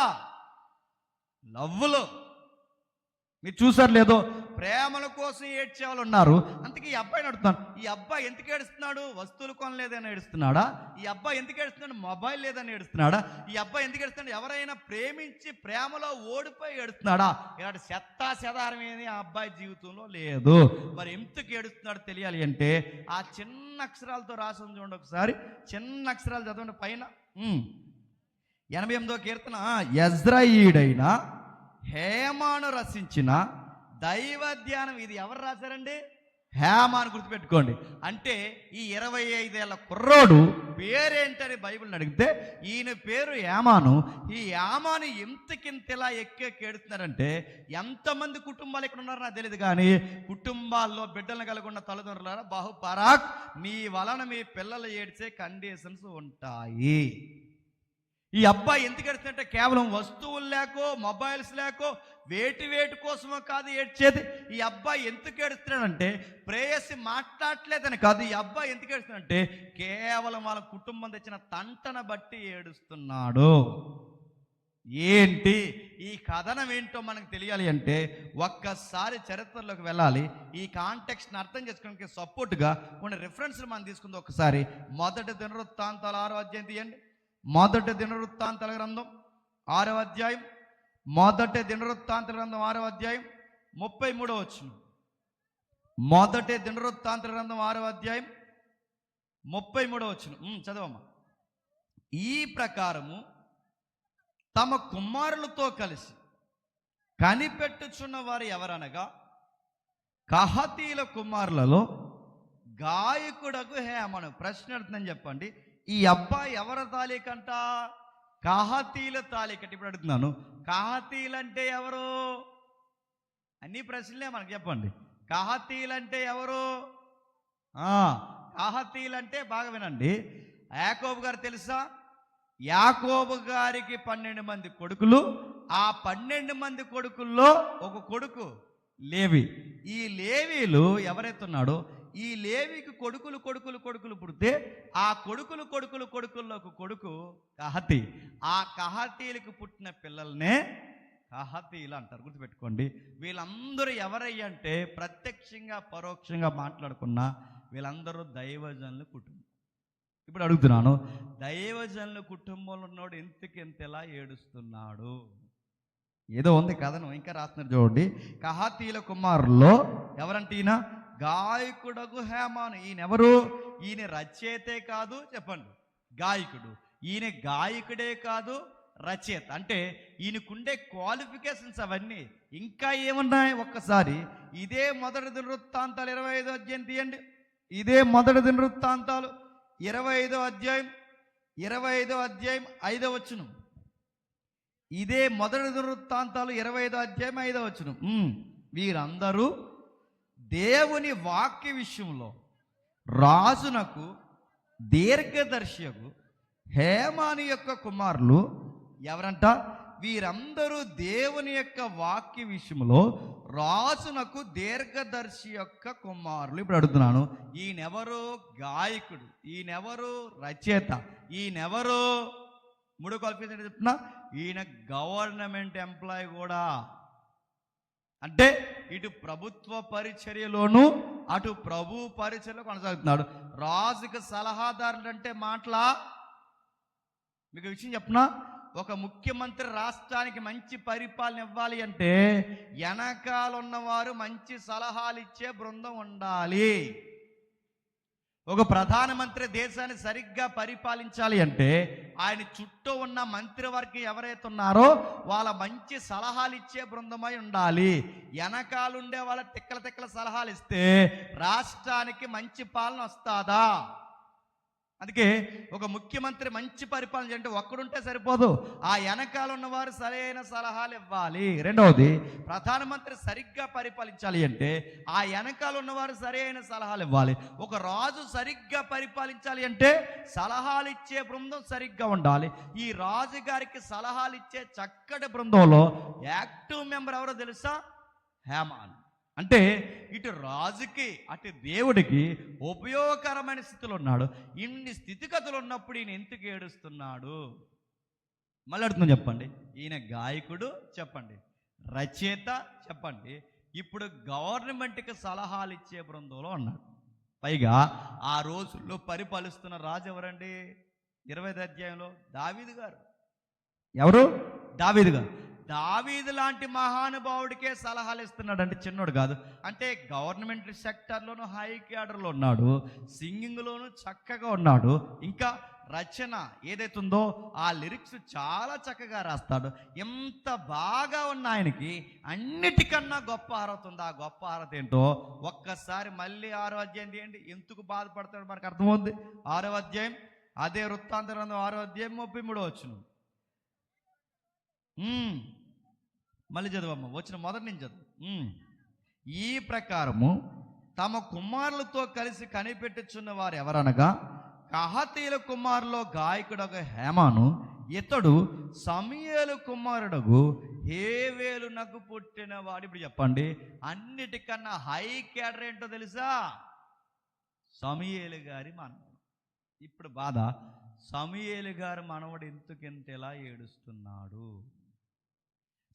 Speaker 1: లవ్వులు మీరు చూసారు లేదో, ప్రేమల కోసం ఏడ్చేవాళ్ళు ఉన్నారు. అందుకే ఈ అబ్బాయిని అడుగుతాను, ఈ అబ్బాయి ఎందుకు ఏడుస్తున్నాడు? వస్తువులు కొనలేదని ఏడుస్తున్నాడా? ఈ అబ్బాయి ఎందుకు ఏడుస్తున్నాడు? మొబైల్ లేదని ఏడుస్తున్నాడా? ఈ అబ్బాయి ఎందుకు ఏడుస్తున్నాడు? ఎవరైనా ప్రేమించి ప్రేమలో ఓడిపోయి ఏడుస్తున్నాడా? ఇలాంటి చెత్తాచెదారం ఏది ఆ అబ్బాయి జీవితంలో లేదు. మరి ఎందుకు ఏడుస్తున్నాడు తెలియాలి అంటే ఆ చిన్న అక్షరాలతో రాసి ఉంది చూడండి ఒకసారి, చిన్న అక్షరాలు చదవండి పైన. 88వ కీర్తన, యెజ్రెయీయుడైన హేమాను రచించిన దైవ ధ్యానం. ఇది ఎవరు రాశారండి? హేమాను గుర్తుపెట్టుకోండి. అంటే ఈ 25 ఏళ్ల కుర్రోడు పేరేంటని బైబిల్ని అడిగితే ఈయన పేరు యామాను. ఈ యామాను ఎంతకింతలా ఎక్కేడుతున్నారంటే ఎంతమంది కుటుంబాలు ఇక్కడ ఉన్నారో నాకు తెలియదు, కానీ కుటుంబాల్లో బిడ్డలను కలిగి ఉన్న తల్లిదండ్రులారా బహుపరాక్ మీ వలన మీ పిల్లలు ఏడ్చే కండిషన్స్ ఉంటాయి. ఈ అబ్బాయి ఎందుకు ఏడుస్తుందంటే కేవలం వస్తువులు లేకో మొబైల్స్ లేకో వేటి కోసమో కాదు ఏడ్చేది. ఈ అబ్బాయి ఎందుకు ఏడుస్తున్నాడంటే ప్రేయసి మాట్లాడలేదని కాదు. ఈ అబ్బాయి ఎందుకు ఏడుస్తున్నాడంటే కేవలం వాళ్ళ కుటుంబం తెచ్చిన తంటన బట్టి ఏడుస్తున్నాడు. ఏంటి ఈ కథనం ఏంటో మనకు తెలియాలి అంటే ఒక్కసారి చరిత్రలోకి వెళ్ళాలి. ఈ కాంటెక్స్ట్ని అర్థం చేసుకోవడానికి సపోర్ట్గా కొన్ని రిఫరెన్స్లు మనం తీసుకుందాం. ఒకసారి మొదటి దినవృత్తాంతాలు 6వ అధ్యాయం తీయండి. మొదటి దినవృత్తాంతాల గ్రంథం 6వ అధ్యాయం, మొదటి దినవృత్తాంతాల గ్రంథం 6వ అధ్యాయం 33వ వచనం. మొదటి దినవృత్తాంతాల గ్రంథం 6వ అధ్యాయం 33వ వచనం చదవమ్మా. ఈ ప్రకారము తమ కుమారులతో కలిసి కనిపెట్టుచున్న వారు ఎవరనగా కహాతీల కుమారులలో గాయకుడకు హేమను. ప్రశ్న అడుగుతుందని చెప్పండి. ఈ అబ్బాయి ఎవరి తాలికంట? కహాతీల తాలికట. ఇప్పుడు అడుగుతున్నాను, కహాతీలంటే ఎవరు? అన్ని ప్రశ్నలే మనకు చెప్పండి. కహాతీలంటే ఎవరు? కహాతీలంటే బాగా వినండి. యాకోబు గారు తెలుసా? యాకోబు గారికి 12 మంది కొడుకులు. ఆ 12 మంది కొడుకుల్లో ఒక కొడుకు లేవి. ఈ లేవీలు ఎవరైతున్నాడో ఈ లేవికి కొడుకులు కొడుకులు కొడుకులు పుడితే ఆ కొడుకుల్లో ఒక కొడుకు కహతి. ఆ కహతీలకు పుట్టిన పిల్లల్నే కహతీలు అంటారు. గుర్తుపెట్టుకోండి. వీళ్ళందరూ ఎవరయ్యంటే ప్రత్యక్షంగా పరోక్షంగా మాట్లాడుకున్న వీళ్ళందరూ దైవజనుల కుటుంబం. ఇప్పుడు అడుగుతున్నాను, దైవజనుల కుటుంబంలో ఉన్నవాడు ఎంతలా ఏడుస్తున్నాడు? ఏదో ఉంది కథను ఇంకా రాస్తున్నారు చూడండి. కహాతీల కుమారుల్లో ఎవరంటే ఈయన గాయకుడకు హేమాను. ఈయన ఎవరు? ఈయన రచయితే కాదు, చెప్పండి, గాయకుడు. ఈయన గాయకుడే కాదు, రచయిత. అంటే ఈయనకుండే క్వాలిఫికేషన్స్ అవన్నీ ఇంకా ఏమున్నాయి? ఒక్కసారి ఇదే మొదటి దినవృత్తాంతాలు 25వ అధ్యాయం తీయండి. ఇదే మొదటి దినవృత్తాంతాలు 25వ అధ్యాయం 5వ వచనం. ఇదే మొదటి దినవృత్తాంతాలు 25వ అధ్యాయం 5వ వచనం. వీరందరూ దేవుని వాక్య విషయంలో రాజునకు దీర్ఘదర్శియకు హేమాను యొక్క కుమారులు ఎవరంట? వీరందరూ దేవుని యొక్క వాక్య విషయంలో రాజునకు దీర్ఘదర్శి యొక్క కుమారులు. ఇప్పుడు అడుగుతున్నాను, ఈయనెవరు? గాయకుడు. ఈయనెవరు? రచయిత. ఈయనెవరు? 3 క్వాలిఫికేషన్ చెప్తున్నా, ఈయన గవర్నమెంట్ ఎంప్లాయీ కూడా. అంటే ఇటు ప్రభుత్వ పరిచర్యలోను అటు ప్రభు పరిచర్యలో కొనసాగుతున్నాడు. రాజుకు సలహాదారుడు అంటే మాటలా? మీకు విషయం చెప్పనా? ఒక ముఖ్యమంత్రి రాష్ట్రానికి మంచి పరిపాలన ఇవ్వాలి అంటే వెనకాల ఉన్నవారు మంచి సలహాలు ఇచ్చే బృందం ఉండాలి. ఒక ప్రధానమంత్రి దేశాన్ని సరిగ్గా పరిపాలించాలి అంటే ఆయన చుట్టూ ఉన్న మంత్రివర్గం ఎవరైతే ఉన్నారో వాళ్ళ మంచి సలహాలు ఇచ్చే బృందమై ఉండాలి. వెనకాలుండే వాళ్ళ తిక్కల సలహాలు ఇస్తే రాష్ట్రానికి మంచి పాలన వస్తుందా? అందుకే ఒక ముఖ్యమంత్రి మంచి పరిపాలన అంటే ఒక్కడుంటే సరిపోదు, ఆ వెనకాల ఉన్నవారు సరైన సలహాలు ఇవ్వాలి. రెండవది, ప్రధానమంత్రి సరిగ్గా పరిపాలించాలి అంటే ఆ వెనకాల ఉన్నవారు సరైన సలహాలు ఇవ్వాలి. ఒక రాజు సరిగ్గా పరిపాలించాలి అంటే సలహాలు ఇచ్చే బృందం సరిగ్గా ఉండాలి. ఈ రాజు గారికి సలహాలు ఇచ్చే చక్కటి బృందంలో యాక్టివ్ మెంబర్ ఎవరో తెలుసా? హేమాన్. అంటే ఇటు రాజుకి అటు దేవుడికి ఉపయోగకరమైన స్థితిలో ఉన్నాడు. ఇన్ని స్థితిగతులు ఉన్నప్పుడు ఈయన ఎందుకు ఏడుస్తున్నాడు? మళ్ళీ అడుగుతున్నాం, చెప్పండి. ఈయన గాయకుడు, చెప్పండి, రచయిత, చెప్పండి, ఇప్పుడు గవర్నమెంట్కి సలహాలు ఇచ్చే బృందంలో ఉన్నాడు. పైగా ఆ రోజుల్లో పరిపాలిస్తున్న రాజు ఎవరండి? 20వ అధ్యాయంలో దావీదు గారు. ఎవరు? దావీదు గారు. దావీదు లాంటి మహానుభావుడికే సలహాలు ఇస్తున్నాడు అంటే చిన్నోడు కాదు. అంటే గవర్నమెంట్ సెక్టర్లోను హై క్యాడర్లో ఉన్నాడు, సింగింగ్లోను చక్కగా ఉన్నాడు, ఇంకా రచన ఏదైతే ఉందో ఆ లిరిక్స్ చాలా చక్కగా రాస్తాడు. ఎంత బాగా ఉన్న ఆయనకి అన్నిటికన్నా గొప్ప అర్హత ఉంది. ఆ గొప్ప అర్హత ఏంటో ఒక్కసారి మళ్ళీ 6వ అధ్యాయం తీయండి. ఎందుకు బాధపడతాడు మనకు అర్థమవుద్ది. 6వ అధ్యాయం, అదే వృత్తాంత గ్రంథం 6వ అధ్యాయం 33వ వచనం. మళ్ళీ చదువమ్మ, వచ్చిన మొదటి నుంచి చదువు. ఈ ప్రకారము తమ కుమారులతో కలిసి కనిపెట్టుచున్న వారు ఎవరనగా కహాతీయుల కుమారులో గాయకుడగు హేమాను, ఇతడు సమూయేలు కుమారుడగు హేవేలునకు పుట్టినవాడు. ఇప్పుడు చెప్పండి, అన్నిటికన్నా హై క్యాడర్ ఏంటో తెలుసా? సమూయేలు గారి మనవడు. ఇప్పుడు బాధ, సమూయేలు గారి మనవడు ఎందుకింతలా ఏడుస్తున్నాడు?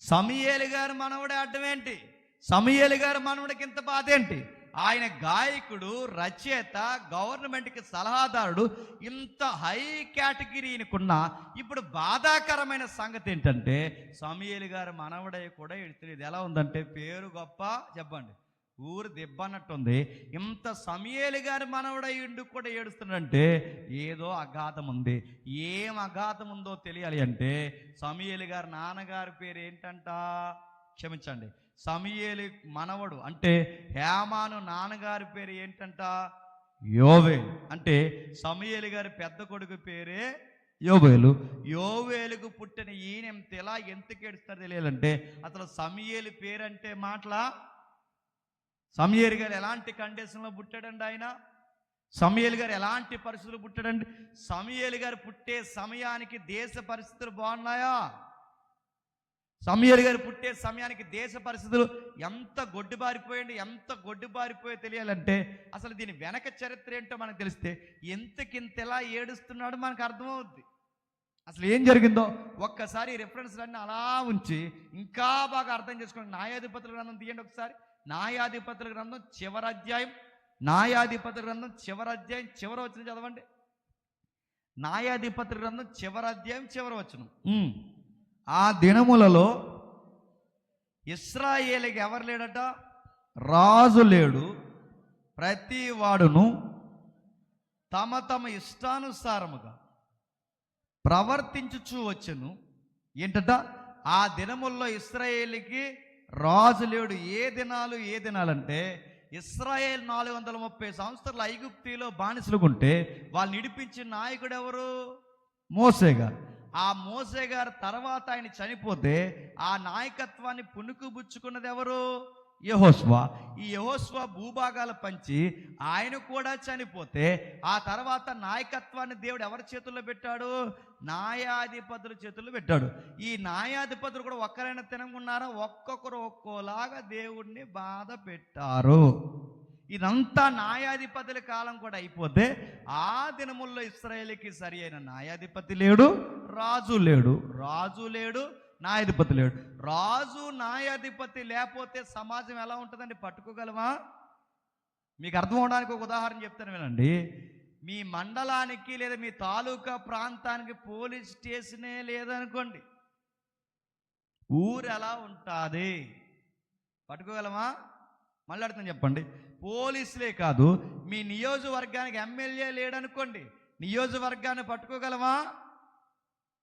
Speaker 1: సమూయేలు గారి మనవడే అడ్డం ఏంటి? సమూయేలు గారి మనవడికి ఇంత బాధ ఏంటి? ఆయన గాయకుడు, రచయిత, గవర్నమెంట్కి సలహాదారుడు, ఇంత హై కేటగిరీనికున్న ఇప్పుడు బాధాకరమైన సంగతి ఏంటంటే సమూయేలు గారి మనవడే కూడా ఎడుతుంది. ఎలా ఉందంటే పేరు గొప్ప, చెప్పండి, ఊరు దిబ్బన్నట్టుంది. ఇంత సమూయేలు గారి మనవడై ఉండి కూడా ఏడుస్తున్నాడంటే ఏదో అగాధం ఉంది. ఏం అగాధం ఉందో తెలియాలి అంటే సమూయేలు గారి నాన్నగారి పేరు ఏంటంట? క్షమించండి, సమూయేలు మనవడు అంటే హేమాను నాన్నగారి పేరు ఏంటంట? యోవేలు. అంటే సమూయేలు గారి పెద్ద కొడుకు పేరే యోవేలు. యోవేలుకు పుట్టిన ఈయన ఎలా ఎందుకు ఏడుస్తారో తెలియాలంటే అసలు సమూయేలు పేరంటే మాటలా? సమూయేలు గారు ఎలాంటి కండిషన్లో పుట్టాడండి? ఆయన సమూయేలు గారు ఎలాంటి పరిస్థితులు పుట్టాడండి? సమూయేలు గారు పుట్టే సమయానికి దేశ పరిస్థితులు బాగున్నాయా? సమూయేలు గారు పుట్టే సమయానికి దేశ పరిస్థితులు ఎంత గొడ్డుబారిపోయండి, ఎంత గొడ్డుబారిపోయో తెలియాలంటే అసలు దీని వెనక చరిత్ర ఏంటో మనకు తెలిస్తే ఎంతకింతలా ఏడుస్తున్నాడు మనకు అర్థమవుద్ది. అసలు ఏం జరిగిందో ఒక్కసారి రిఫరెన్స్లన్నీ అలా ఉంచి ఇంకా బాగా అర్థం చేసుకోండి. న్యాయాధిపతుల గ్రంథం తీయండి ఒకసారి. న్యాయాధిపతుల గ్రంథం చివరి అధ్యాయం, న్యాయాధిపతుల గ్రంథం చివరి అధ్యాయం చివరి వచనం చదవండి. న్యాయాధిపతుల గ్రంథం చివరి అధ్యాయం చివరి వచనం. ఆ దినములలో ఇశ్రాయేలుకి ఎవరు లేడట? రాజు లేడు. ప్రతి వాడును తమ తమ ఇష్టానుసారముగా ప్రవర్తించుచూ వచ్చెను. ఏంటట? ఆ దినముల్లో ఇశ్రాయేలుకి రాజు లేడు. ఏ దినాలంటే ఇశ్రాయేల్ 430 సంవత్సరాలు ఐగుప్తిలో బానిసలుకుంటే వాళ్ళు నడిపించిన నాయకుడు ఎవరు? మోసే గారు. ఆ మోసే గారు తర్వాత ఆయన చనిపోతే ఆ నాయకత్వాన్ని పుణుకుబుచ్చుకున్నది ఎవరు? యెహోషువ. ఈ యెహోషువ భూభాగాలు పంచి ఆయన కూడా చనిపోతే ఆ తర్వాత నాయకత్వాన్ని దేవుడు ఎవరి చేతుల్లో పెట్టాడు? న్యాయాధిపతుల చేతుల్లో పెట్టాడు. ఈ న్యాయాధిపతులు కూడా ఒక్కరైనా తినకున్నారా? ఒక్కొక్కరు ఒక్కోలాగా దేవుడిని బాధ పెట్టారు. ఇదంతా న్యాయాధిపతుల కాలం కూడా అయిపోతే ఆ దినముల్లో ఇశ్రాయేలుకి సరి అయిన న్యాయాధిపతి లేడు, రాజు లేడు. రాజు లేడు, న్యాయాధిపతి లేడు. రాజు న్యాయాధిపతి లేకపోతే సమాజం ఎలా ఉంటుందండి? పట్టుకోగలమా? మీకు అర్థం అవడానికి ఒక ఉదాహరణ చెప్తాను వినండి. మీ మండలానికి లేదా మీ తాలూకా ప్రాంతానికి పోలీస్ స్టేషనే లేదనుకోండి, ఊరు ఎలా ఉంటుంది? పట్టుకోగలమా? మళ్ళీ అడుగుతాను చెప్పండి. పోలీసులే కాదు, మీ నియోజకవర్గానికి ఎమ్మెల్యే లేడనుకోండి, నియోజకవర్గాన్ని పట్టుకోగలమా?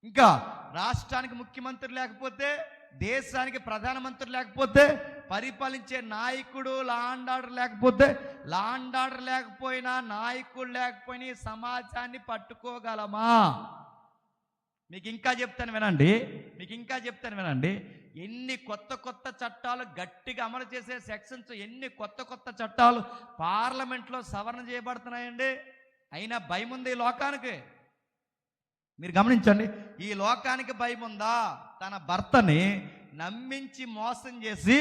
Speaker 1: ఇంకా రాష్ట్రానికి ముఖ్యమంత్రి లేకపోతే, దేశానికి ప్రధానమంత్రి లేకపోతే, పరిపాలించే నాయకుడు లా అండ్ ఆర్డర్ లేకపోతే, లా అండ్ ఆర్డర్ లేకపోయినా నాయకుడు లేకపోయినా సమాజాన్ని పట్టుకోగలమా? మీకు ఇంకా చెప్తాను వినండి. ఎన్ని కొత్త చట్టాలు గట్టిగా అమలు చేసే సెక్షన్స్, ఎన్ని కొత్త చట్టాలు పార్లమెంట్లో సవరణ చేయబడుతున్నాయండి. అయినా భయం ఉంది ఈ లోకానికి. మీరు గమనించండి, ఈ లోకానికి భయం ఉందా? తన భర్తని నమ్మించి మోసం చేసి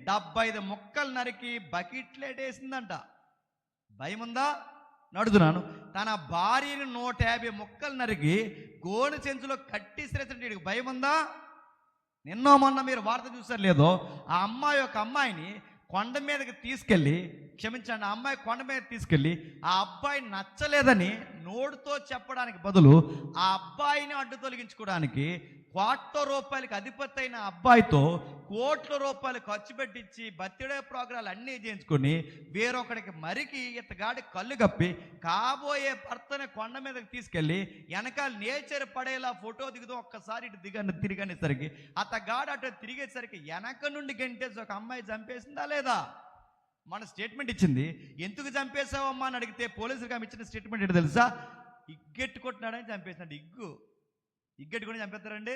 Speaker 1: 75 ముక్కలు నరికి బకెట్లేటేసిందంట. భయం ఉందా? నడుతున్నాను. తన భార్యని 150 ముక్కలు నరికి గోను చెంచులో కట్టి శ్రేష్ఠ భయం ఉందా? నిన్నో మొన్న మీరు వార్త చూసారు లేదో, ఆ అమ్మాయి ఒక అమ్మాయిని కొండ మీదకి తీసుకెళ్ళి, క్షమించండి, ఆ అమ్మాయి కొండ మీద తీసుకెళ్ళి ఆ అబ్బాయి నచ్చలేదని నోడుతో చెప్పడానికి బదులు ఆ అబ్బాయిని అడ్డు తొలగించుకోవడానికి ₹1,00,00,000 అధిపతి అయిన అబ్బాయితో ₹1,00,00,000 ఖర్చు పెట్టించి బర్త్డే ప్రోగ్రాలు అన్నీ చేయించుకొని వేరొకడికి మరికి ఇతగాడి కళ్ళు కప్పి కాబోయే భర్తని కొండ మీదకి తీసుకెళ్ళి వెనకాల నేచర్ పడేలా ఫోటో దిగుతూ ఒక్కసారి ఇటు తిరిగనేసరికి అతగాడు అటు తిరిగేసరికి వెనక నుండి గంటేసి ఒక అమ్మాయి చంపేసిందా లేదా? మన స్టేట్మెంట్ ఇచ్చింది. ఎందుకు చంపేశావమ్మా అని అడిగితే పోలీసులకు ఆమె ఇచ్చిన స్టేట్మెంట్ ఏంటో తెలుసా? ఇగ్గెట్టుకుంటున్నాడని చంపేసినాడు. ఇగ్గెట్టుకుంటే చంపేస్తారండి?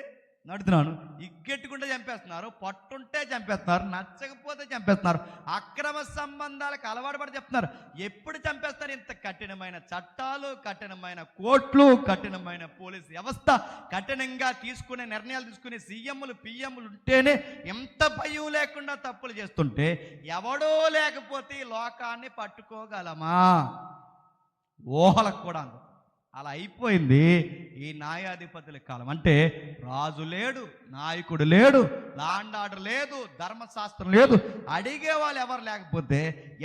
Speaker 1: నడుతున్నాను. ఇగ్గెట్టుకుంటే చంపేస్తున్నారు, పట్టుంటే చంపేస్తున్నారు, నచ్చకపోతే చంపేస్తున్నారు, అక్రమ సంబంధాలకు అలవాటు పడి చెప్తున్నారు. ఎప్పుడు చంపేస్తారు? ఇంత కఠినమైన చట్టాలు, కఠినమైన కోర్టులు, కఠినమైన పోలీసు వ్యవస్థ, కఠినంగా తీసుకునే నిర్ణయాలు తీసుకునే సీఎంలు పిఎంలు ఉంటేనే ఎంత భయం లేకుండా తప్పులు చేస్తుంటే ఎవడో లేకపోతే ఈ లోకాన్ని పట్టుకోగలమా? ఊహలకు కూడా అలా అయిపోయింది ఈ న్యాయాధిపతుల కాలం. అంటే రాజు లేడు, నాయకుడు లేడు, లాండ్ ఆర్డర్ లేదు, ధర్మశాస్త్రం లేదు, అడిగే వాళ్ళు ఎవరు లేకపోతే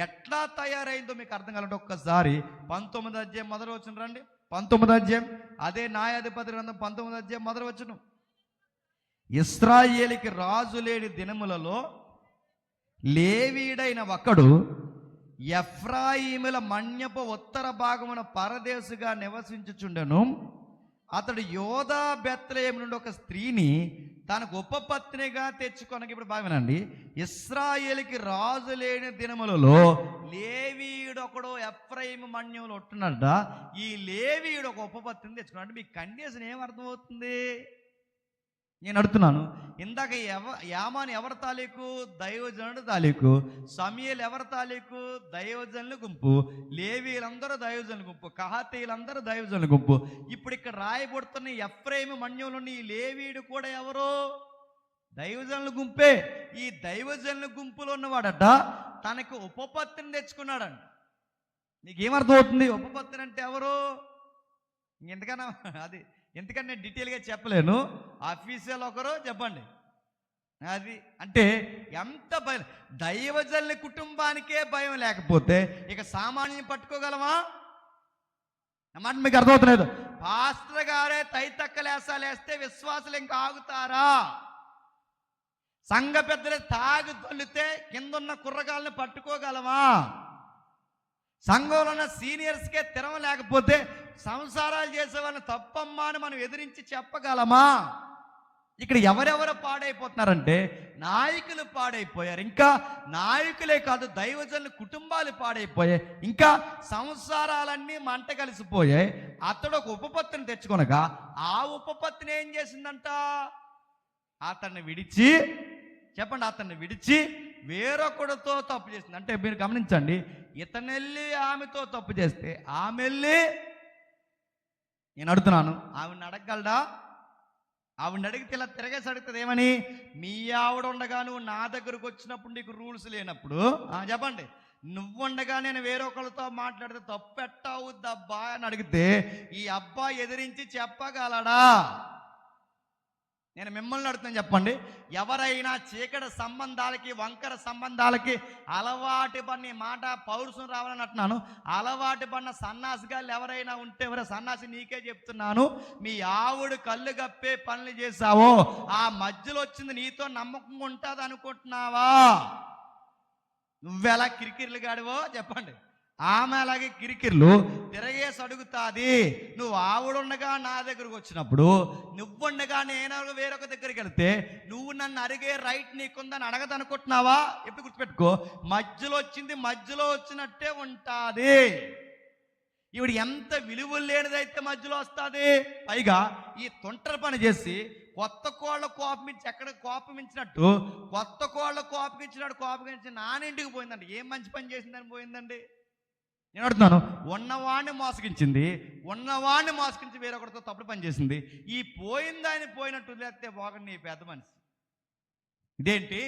Speaker 1: ఎట్లా తయారైందో మీకు అర్థం కావాలంటే ఒక్కసారి 19వ అధ్యాయం మొదటి వచనం రండి. 19వ అధ్యాయం అదే న్యాయాధిపతి గ్రంథం 19వ అధ్యాయం మొదటి వచనం. ఇశ్రాయేలుకి రాజు లేని దినములలో లేవీయుడైన ఒకడు ఎఫ్రాయిముల మన్యపు ఉత్తర భాగమున పరదేశుగా నివసించుచుండెను. అతడు యోధా బెత్లెహేము నుండి ఒక స్త్రీని తనకు ఉపపత్నిగా తెచ్చుకొనక. ఇప్పుడు బాగునండి, ఇశ్రాయేలుకి రాజు లేని దినములలో లేవీయుడు ఒకడు ఎఫ్రాయిము మన్యంలో ఉంటున్నట. ఈ లేవీయుడు ఒక ఉపపత్నిని తెచ్చుకున్నాడు. మీ కండిషన్ ఏమర్థమవుతుంది? నేను అడుగుతున్నాను. ఇందాక యామాను ఎవరి తాలూకు? దైవజనుడు తాలూకు. సమూయేలు ఎవరి తాలూకు? దైవజనుల గుంపు. లేవీలందరూ దైవజనుల గుంపు, కహాతీయులందరూ దైవజనుల గుంపు. ఇప్పుడు ఇక్కడ రాయబడుతున్న ఎఫ్రాయిము మన్యంలోని ఈ లేవీయుడు కూడా ఎవరు? దైవజనుల గుంపే. ఈ దైవజనుల గుంపులో ఉన్నవాడట తనకు ఉపపత్తిని తెచ్చుకున్నాడంట. నీకేమర్థం అవుతుంది? ఉపపత్తిని అంటే ఎవరు? ఇంకెంతకన్నా అది ఎందుకంటే నేను డీటెయిల్గా చెప్పలేను. అఫీషియల్ ఒకరు చెప్పండి. అది అంటే ఎంత భయం! దైవజనుల కుటుంబానికే భయం లేకపోతే ఇక సామాన్యం పట్టుకోగలమా? అన్నమాట మీకు అర్థమవుతులేదు. పాస్టర్ గారే తైతక్కలేస్తే విశ్వాసులు ఇంకా ఆగుతారా? సంఘ పెద్దలే తాగి తొల్లితే కిందున్న కుర్రగాళ్ళని పట్టుకోగలమా? సంఘంలో ఉన్న సీనియర్స్కే తిరమ లేకపోతే సంసారాలు చేసే వాళ్ళని తప్పమ్మా అని మనం ఎదిరించి చెప్పగలమా? ఇక్కడ ఎవరెవరు పాడైపోతున్నారంటే నాయకులు పాడైపోయారు. ఇంకా నాయకులే కాదు, దైవజనుల కుటుంబాలు పాడైపోయాయి. ఇంకా సంసారాలన్నీ మంట కలిసిపోయాయి. అతడు ఒక ఉపపత్తిని తెచ్చుకొనగా ఆ ఉపపత్తిని ఏం చేసిందంట? అతన్ని విడిచి, చెప్పండి, అతన్ని విడిచి వేరొకడితో తప్పు చేసింది. అంటే మీరు గమనించండి, ఇతనెళ్ళి ఆమెతో తప్పు చేస్తే ఆమె వెళ్ళి, నేను అడుగుతున్నాను, ఆవిడని అడగగలడా? ఆవిడని అడిగితే ఇలా తిరగేసి అడుగుతుంది ఏమని? మీ ఆవిడ ఉండగా నువ్వు నా దగ్గరకు వచ్చినప్పుడు నీకు రూల్స్ లేనప్పుడు చెప్పండి, నువ్వుండగా నేను వేరొకరితో మాట్లాడితే తప్పు ఎట్టా అవుద్దబ్బా అని అడిగితే ఈ అబ్బాయి ఎదిరించి చెప్పగలడా? నేను మిమ్మల్ని అడుగుతాను, చెప్పండి. ఎవరైనా చీకటి సంబంధాలకి, వంకర సంబంధాలకి అలవాటు పడిన మాట పౌరుషం రావాలని అంటున్నాను. అలవాటు పడిన సన్నాసిగాళ్ళు ఎవరైనా ఉంటే, ఎవరైనా సన్నాసి నీకే చెప్తున్నాను, మీ ఆవిడ కళ్ళు కప్పే పనులు చేశావో ఆ మధ్యలో వచ్చింది నీతో నమ్మకంగా ఉంటుంది అనుకుంటున్నావా? నువ్వెలా కిరికిర్లు గాడివో చెప్పండి. ఆమె అలాగే కిరికిర్లు తిరగేసి అడుగుతాది. నువ్వు ఆవిడుండగా నా దగ్గరకు వచ్చినప్పుడు, నువ్వుండగా నేను వేరొక దగ్గరికి వెళ్తే నువ్వు నన్ను అడిగే రైట్ నీకుందని అడగదనుకుంటున్నావా? ఎప్పుడు గుర్తుపెట్టుకో, మధ్యలో వచ్చింది మధ్యలో వచ్చినట్టే ఉంటుంది. ఈవిడ ఎంత విలువ లేనిదైతే మధ్యలో వస్తుంది. పైగా ఈ తొంటరి పని చేసి కొత్త కోళ్ళ కోపమించి, ఎక్కడ కోపమించినట్టు కొత్త కోళ్ళ కోపమించి నానింటికి పోయిందండి. ఏం మంచి పని చేసిందని పోయిందండి? నేను అడుగుతున్నాను. ఉన్నవాడిని మోసగించి వేరొకరితో తప్పుడు పని చేసింది. ఈ పోయిందాన్ని పోయినట్టు లేకపోతే ఒకటి నీ పెద్ద మనిషి. ఇదేంటి,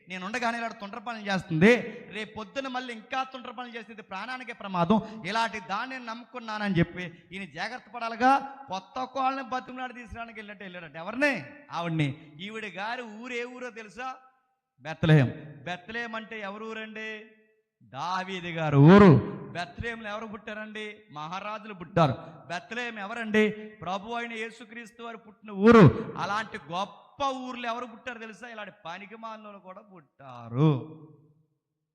Speaker 1: నేను ఉండగానే ఇలాంటి తొంటర పనులు చేస్తుంది, రేపు పొద్దున మళ్ళీ ఇంకా తొంటర పనులు చేస్తుంది, ప్రాణానికే ప్రమాదం, ఇలాంటి దాన్ని నేను నమ్ముకున్నానని చెప్పి ఈయన జాగ్రత్త పడాలిగా. కొత్త కోళ్ళని బతుకునాడు తీసుకురావడానికి వెళ్ళాడంట. ఎవరిని? ఆవిడ్ని. ఈవిడ గారి ఊరు ఏ ఊరో తెలుసా? బెత్లెహేం. బెత్లెహేం అంటే ఎవరు ఊరండి? దావీదు గారు ఊరు. బెత్లెహేంలో ఎవరు పుట్టారండి? మహారాజులు పుట్టారు. బెత్లెహేం ఎవరండి? ప్రభు అయిన యేసుక్రీస్తు వారు పుట్టిన ఊరు. అలాంటి గొప్ప ఊర్లో ఎవరు పుట్టారు తెలుసా? ఇలాంటి పనికిమాలినోళ్ళు కూడా పుట్టారు.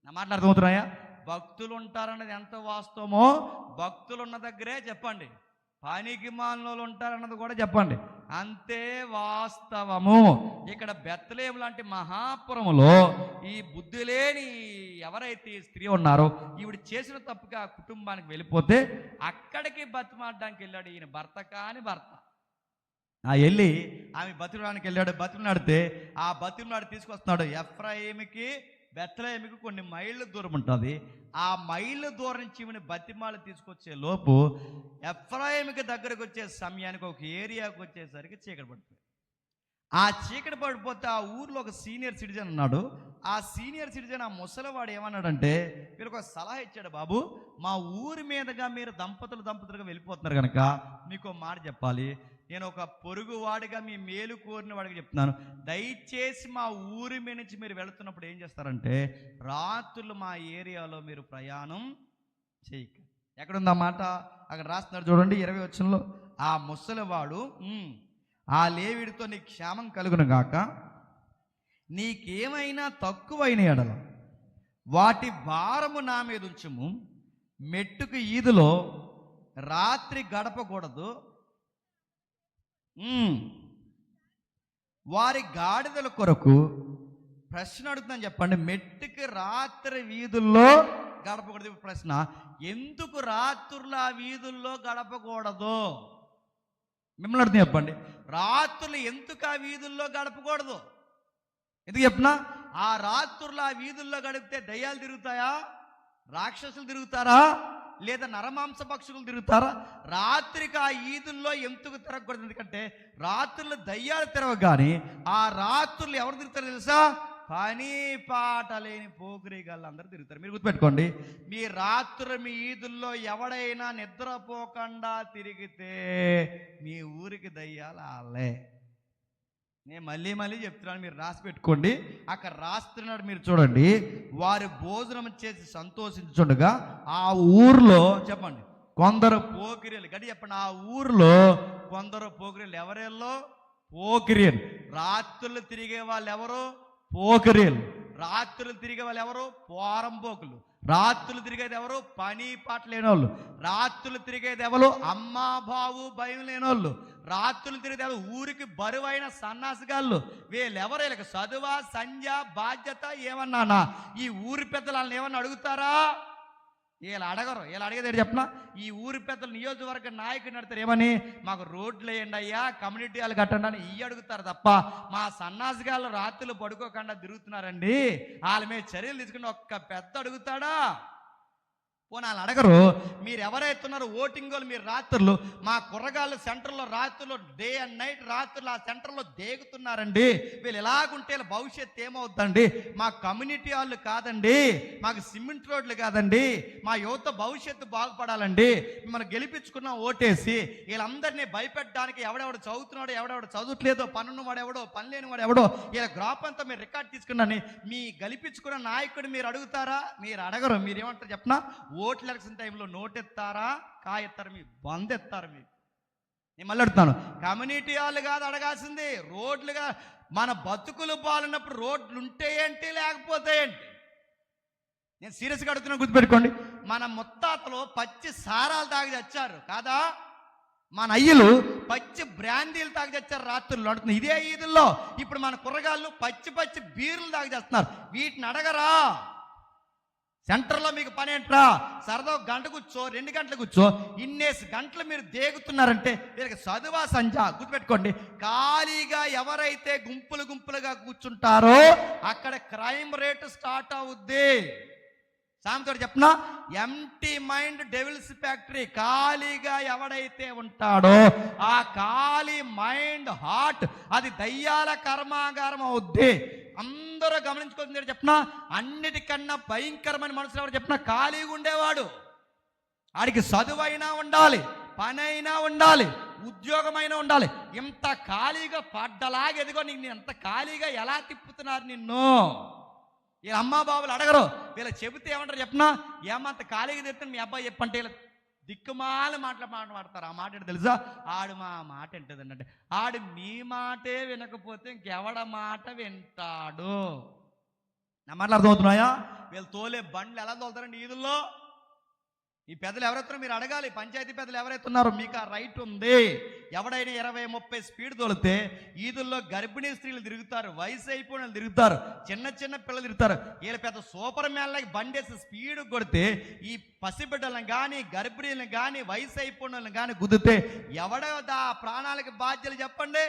Speaker 1: నా మాటలు అర్థమవుతున్నాయా? భక్తులు ఉంటారన్నది ఎంత వాస్తవమో భక్తులు ఉన్న దగ్గరే చెప్పండి, పనికిమాలినోళ్ళు ఉంటారన్నది కూడా చెప్పండి, అంతే వాస్తవము. ఇక్కడ బెత్లెహేం లాంటి మహాపురములో ఈ బుద్ధి లేని ఎవరైతే ఈ స్త్రీ ఉన్నారో ఈవిడ చేసిన తప్పుగా ఆ కుటుంబానికి వెళ్ళిపోతే అక్కడికి బతిమాడడానికి వెళ్ళాడు ఈయన భర్త కాని భర్త. వెళ్ళి ఆమె బతిమలాడానికి వెళ్ళాడు. బతిమలాడితే ఆ బతిమలాడి తీసుకొస్తున్నాడు. ఎఫ్రాయిముకి బెత్లెహేముకి కొన్ని మైళ్ళ దూరం ఉంటుంది. ఆ మైళ్ళ దూరం నుంచి ఈమెను బతిమాలు తీసుకొచ్చే లోపు ఎఫ్రాయిముకి దగ్గరకు వచ్చే సమయానికి ఒక ఏరియాకి వచ్చేసరికి చీకటి పడిపోయింది. ఆ చీకటి పడిపోతే ఆ ఊర్లో ఒక సీనియర్ సిటిజన్ ఉన్నాడు. ఆ సీనియర్ సిటిజన్, ఆ ముసలివాడు ఏమన్నాడంటే వీళ్ళకి ఒక సలహా ఇచ్చాడు. బాబు, మా ఊరి మీదుగా మీరు దంపతులుగా వెళ్ళిపోతున్నారు కనుక మీకు మాట చెప్పాలి. నేను ఒక పొరుగు వాడిగా మీ మేలు కోరిన వాడికి చెప్తున్నాను. దయచేసి మా ఊరి మీద నుంచి మీరు వెళుతున్నప్పుడు ఏం చేస్తారంటే రాత్రులు మా ఏరియాలో మీరు ప్రయాణం చేయక. ఎక్కడుంది ఆ మాట? అక్కడ రాస్తున్నారు చూడండి 20వ వచనంలో. ఆ ముసలివాడు ఆ లేవిడితో నీకు క్షేమం కలుగును గాక, నీకేమైనా తక్కువైన ఎడల వాటి భారము నా మీద ఉంచుము, మెట్టుకు ఈదులో రాత్రి గడపకూడదు, వారి గాడిదల కొరకు ప్రశ్న అడుగుతుందని చెప్పండి. మెట్టుకి రాత్రి వీధుల్లో గడపకూడదు. ప్రశ్న, ఎందుకు రాత్రులు ఆ వీధుల్లో గడపకూడదు? మిమ్మల్ని అడుగుతుంది చెప్పండి. రాత్రులు ఎందుకు ఆ వీధుల్లో గడపకూడదు? ఎందుకు చెప్పినా, ఆ రాత్రులు ఆ వీధుల్లో గడిపితే దయ్యాలు తిరుగుతాయా? రాక్షసులు తిరుగుతారా? లేదా నరమాంస పక్షులు తిరుగుతారా? రాత్రికి ఆ ఈదుల్లో ఎందుకు తిరగకూడదు? ఎందుకంటే రాత్రులు దయ్యాలు తిరగ, కానీ ఆ రాత్రులు ఎవరు తిరుగుతారో తెలుసా? పని పాట లేని పోకిరీగాళ్ళు అందరూ తిరుగుతారు. మీరు గుర్తుపెట్టుకోండి, మీ రాత్రులు మీ ఈదుల్లో ఎవడైనా నిద్రపోకుండా తిరిగితే మీ ఊరికి దయ్యాలు ఆలే. నేను మళ్ళీ చెప్తున్నాను, మీరు రాసి పెట్టుకోండి. అక్కడ రాస్తున్నాడు, మీరు చూడండి. వారు భోజనం చేసి సంతోషించుండగా ఆ ఊర్లో చెప్పండి కొందరు పోకిరీలు, గడి చెప్పండి, ఆ ఊర్లో కొందరు పోకిరీలు. ఎవరెల్లో? పోకిరీలు. రాత్రులు తిరిగే వాళ్ళు ఎవరు? పోకిరీలు. రాత్రులు తిరిగే వాళ్ళు ఎవరు? పోరంపోకులు. రాత్రులు తిరిగేది ఎవరు? పని పాట లేని వాళ్ళు. రాత్రులు తిరిగేది ఎవరు? అమ్మా బావు భయం లేని వాళ్ళు. రాత్రులు తిరిగేది ఎవరు? ఊరికి బరువైన సన్నాసిగాళ్ళు. వీళ్ళెవరు? వీళ్ళకి చదువా సంధ్య బాధ్యత ఏమన్నానా? ఈ ఊరి పెద్దలు వాళ్ళని ఏమన్నా అడుగుతారా? వీళ్ళు అడగరు. వీళ్ళు అడిగేది చెప్పిన, ఈ ఊరి పెద్దలు నియోజకవర్గ నాయకుడిని అడుగుతారు, ఏమని? మాకు రోడ్లు వేయండి అయ్యా, కమ్యూనిటీ వాళ్ళు కట్టండి అని అడుగుతారు తప్ప మా సన్నాసిగాళ్ళు రాత్రులు పడుకోకుండా తిరుగుతున్నారండి, వాళ్ళ మీద చర్యలు తీసుకుని ఒక్క పెద్ద అడుగుతాడా? పోనీ వాళ్ళు అడగరు. మీరు ఎవరైతే ఉన్నారో ఓటింగ్ వాళ్ళు, మీరు రాత్రులు మా కుర్రగాళ్ళు సెంటర్లో రాత్రులు డే అండ్ నైట్ రాత్రులు ఆ సెంటర్లో దేగుతున్నారండి, వీళ్ళు ఎలాగుంటే వీళ్ళ భవిష్యత్తు ఏమవుద్దండి? మా కమ్యూనిటీ వాళ్ళు కాదండి, మాకు సిమెంట్ రోడ్లు కాదండి, మా యువత భవిష్యత్తు బాగుపడాలండి, మిమ్మల్ని గెలిపించుకున్న ఓటేసి వీళ్ళందరినీ భయపెట్టడానికి ఎవడెవడు చదువుతున్నాడో ఎవడెవడు చదువుట్లేదో, పనున్నవాడు ఎవడో పని లేనివాడు ఎవడో వీళ్ళ గ్రాప్ అంతా మీరు రికార్డ్ తీసుకున్నాని మీ గెలిపించుకున్న నాయకుడు మీరు అడుగుతారా? మీరు అడగరు. మీరు ఏమంటారు చెప్పినా, ఓట్ల ఎలక్షన్ టైంలో నోటెత్తారా కాయెత్తారు, మీ బందెత్తారు. మీకు నేను మళ్ళీ అడుగుతాను, కమ్యూనిటీ వాళ్ళు కాదు అడగాల్సింది, రోడ్లుగా. మన బతుకులు బాగున్నప్పుడు రోడ్లు ఉంటే ఏంటి లేకపోతే ఏంటి? నేను సీరియస్గా అడుగుతున్నా, గుర్తుపెట్టుకోండి. మన ముత్తాతలు పచ్చి సారాలు తాగి తెచ్చారు కాదా? మన అయ్యలు పచ్చి బ్రాందీలు తాగి తెచ్చారు రాత్రులు అడుగుతున్నారు. ఇదే ఈదుల్లో ఇప్పుడు మన కుర్రగాళ్ళు పచ్చి బీర్లు తాగి తెస్తున్నారు. వీటిని అడగరా? సెంటర్లో మీకు పని ఏంట్రా? సరదా గంట కూర్చో, 2 గంటలు కూర్చో, ఇన్నేసి గంటలు మీరు దేగుతున్నారంటే వీళ్ళకి చదువా సంజ? గుర్తుపెట్టుకోండి, ఖాళీగా ఎవరైతే గుంపులుగా కూర్చుంటారో అక్కడ క్రైమ్ రేటు స్టార్ట్ అవుద్ది. సామెతోడు చెప్పనా, ఎంటీ మైండ్ డెవిల్స్ ఫ్యాక్టరీ. ఖాళీగా ఎవడైతే ఉంటాడో ఆ ఖాళీ మైండ్ హార్ట్ అది దయ్యాల కర్మాగారం అవుద్ది. అందరూ గమనించుకోవచ్చు చెప్పనా, అన్నిటికన్నా భయంకరమైన మనుషులు ఎవరు చెప్పినా ఖాళీగా ఉండేవాడు. ఆడికి చదువైనా ఉండాలి, పని అయినా ఉండాలి, ఉద్యోగమైనా ఉండాలి. ఇంత ఖాళీగా పడ్డలాగా ఎదిగో, నీకు ఎంత ఖాళీగా ఎలా తిప్పుతున్నారు నిన్ను? ఈ అమ్మా బాబులు అడగరు. వీళ్ళకి చెబితే ఏమంటారు చెప్పనా, ఏమంత ఖాళీగా చెప్తాను మీ అబ్బాయి చెప్పంటే ఇలా దిక్కుమాల మాట్లాడతారు. ఆ మాట ఏంటో తెలుసా, ఆడు మా మాట ఏంటదండి అంటే, ఆడు మీ మాటే వినకపోతే ఇంకెవడ మాట వింటాడు. నా మాటలు అర్థమవుతున్నాయా? వీళ్ళు తోలే బండ్లు ఎలా తోలుతారండి ఈదుల్లో? ఈ పెద్దలు ఎవరైతున్నారో మీరు అడగాలి. పంచాయతీ పెద్దలు ఎవరైతున్నారో మీకు ఆ రైట్ ఉంది. ఎవడైనా 20-30 స్పీడ్ తోలితే ఈదుల్లో గర్భిణీ స్త్రీలు తిరుగుతారు, వయసు అయిపోయిన వాళ్ళు తిరుగుతారు, చిన్న చిన్న పిల్లలు తిరుగుతారు. వీళ్ళు పెద్ద సూపర్ మ్యాన్లకి బండేసి స్పీడ్ కొడితే ఈ పసిబిడ్డలను కానీ గర్భిణీలను కానీ వయసు అయిపోయిన వాళ్ళని కానీ గుద్దితే ఎవడ ప్రాణాలకి బాధ్యతలు చెప్పండి?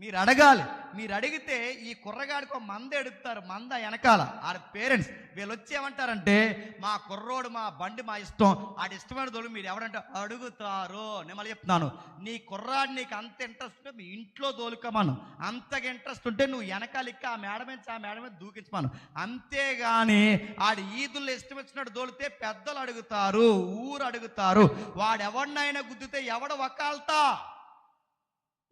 Speaker 1: మీరు అడగాలి. మీరు అడిగితే ఈ కుర్రగాడికి ఒక మంద ఎడుగుతారు, మంద వెనకాల ఆడ పేరెంట్స్ వీళ్ళు వచ్చి ఏమంటారంటే, మా కుర్రోడు మా బండి మా ఇష్టం, ఆడి ఇష్టమైన తోడు మీరు ఎవరంటే అడుగుతారు. నేను మళ్ళీ చెప్తున్నాను, నీ కుర్రాడు నీకు అంత ఇంట్రెస్ట్ ఉంటే మీ ఇంట్లో తోలుకోమను, అంతగా ఇంట్రెస్ట్ ఉంటే నువ్వు వెనకాలిక్క ఆ మేడ మీద దూకించమను. అంతేగాని ఆడి ఈదుల్లో ఇష్టం వచ్చినట్టు తోలితే పెద్దలు అడుగుతారు, ఊరు అడుగుతారు. వాడెవడినైనా గుద్దితే ఎవడ వకాల్తా.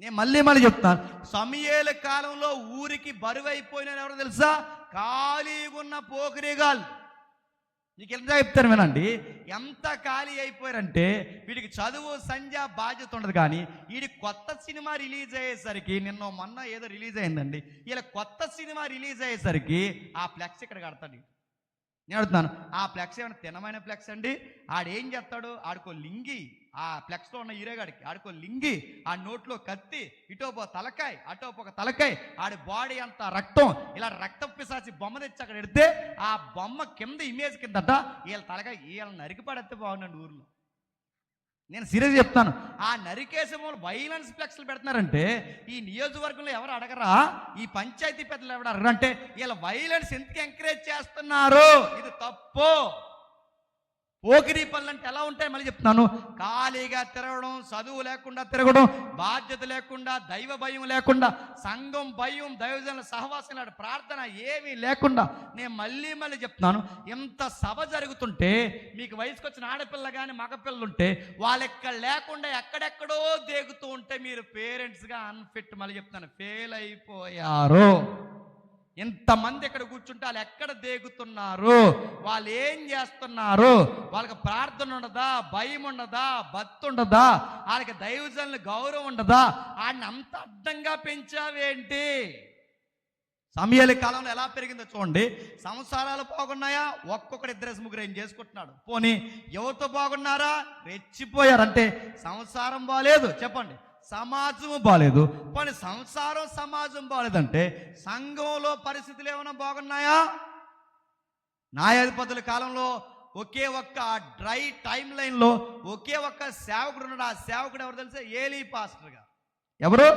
Speaker 1: నేను మళ్ళీ చెప్తాను, సమూయేలు కాలంలో ఊరికి బరువు అయిపోయిన ఎవరో తెలుసా? ఖాళీగా ఉన్న పోకిరిగాళ్ళు. నీకు ఎంత చెప్తాను వినండి, ఎంత ఖాళీ అయిపోయారంటే వీడికి చదువు సంధ్య బాధ్యత ఉండదు. కానీ వీడి కొత్త సినిమా రిలీజ్ అయ్యేసరికి, మొన్న ఏదో రిలీజ్ అయిందండి, ఇలా కొత్త సినిమా రిలీజ్ అయ్యేసరికి ఆ ఫ్లెక్స్ ఇక్కడ కడతాడు. నేను అడుగుతున్నాను, ఆ ఫ్లెక్స్ ఏమైనా తినమైన ఫ్లెక్స్ అండి? ఆడేం చేస్తాడు, ఆడుకో లింగి, ఆ ఫ్లెక్స్లో ఉన్న హీరోగాడికి ఆడుకో లింగి, ఆ నోట్లో కత్తి, ఇటోపో తలకాయ అటోపో తలకాయ, ఆడి బాడీ అంతా రక్తం, ఇలా రక్తం పిశాచి బొమ్మ తెచ్చి అక్కడ పెడితే ఆ బొమ్మ కింద ఇమేజ్ కిందట వీళ్ళ తలకాయ వీళ్ళని నరికి పడేస్తే బాగుండండి ఊర్లో. నేను సీరియస్ చెప్తాను. ఆ నరికేసే వాళ్ళు వైలెన్స్ ఫ్లెక్స్లు పెడుతున్నారంటే ఈ నియోజకవర్గంలో ఎవరు అడగరా? ఈ పంచాయతీ పెద్దలు ఎవరు అడగరా? అంటే వీళ్ళ వైలెన్స్ ఎందుకు ఎంకరేజ్ చేస్తున్నారు? ఇది తప్పు. పోకిరీ పనులు అంటే ఎలా ఉంటాయి మళ్ళీ చెప్తున్నాను. ఖాళీగా తిరగడం, చదువు లేకుండా తిరగడం, బాధ్యత లేకుండా, దైవ భయం లేకుండా, సంఘం భయం, దైవజనుల సహవాసం, ప్రార్థన ఏమీ లేకుండా. నేను మళ్ళీ చెప్తున్నాను, ఇంత సభ జరుగుతుంటే మీకు వయసుకు వచ్చిన ఆడపిల్ల కానీ మగపిల్లలు ఉంటే వాళ్ళు ఎక్కడ లేకుండా ఎక్కడెక్కడో దేగుతూ ఉంటే మీరు పేరెంట్స్గా అన్ఫిట్, మళ్ళీ చెప్తున్నాను, ఫెయిల్ అయిపోయారు. ఇంతమంది ఇక్కడ కూర్చుంటే వాళ్ళు ఎక్కడ దేగుతున్నారు, వాళ్ళు ఏం చేస్తున్నారు, వాళ్ళకి ప్రార్థన ఉండదా, భయం ఉండదా, భక్తి ఉండదా, వాళ్ళకి దైవజనుల గౌరవం ఉండదా? వాడిని అంత అడ్డంగా పెంచావేంటి? సమూయేలు కాలంలో ఎలా పెరిగిందో చూడండి. సంసారాలు బాగున్నాయా? ఒక్కొక్కడు 2-3 ఏం చేసుకుంటున్నాడు. పోనీ ఎవరితో బాగున్నారా? రెచ్చిపోయారంటే సంసారం బాగాలేదు చెప్పండి, సమాజము బాగాలేదు. పోనీ సంసారం సమాజం బాగాలేదంటే సంఘంలో పరిస్థితులు ఏమైనా బాగున్నాయా? న్యాయాధిపతుల కాలంలో ఒకే ఒక్క డ్రై టైం లైన్లో ఒకే ఒక్క సేవకుడు ఉన్నాడు. ఆ సేవకుడు ఎవరు తెలుసా? ఏలీ పాస్టర్ గారు. ఎవరు?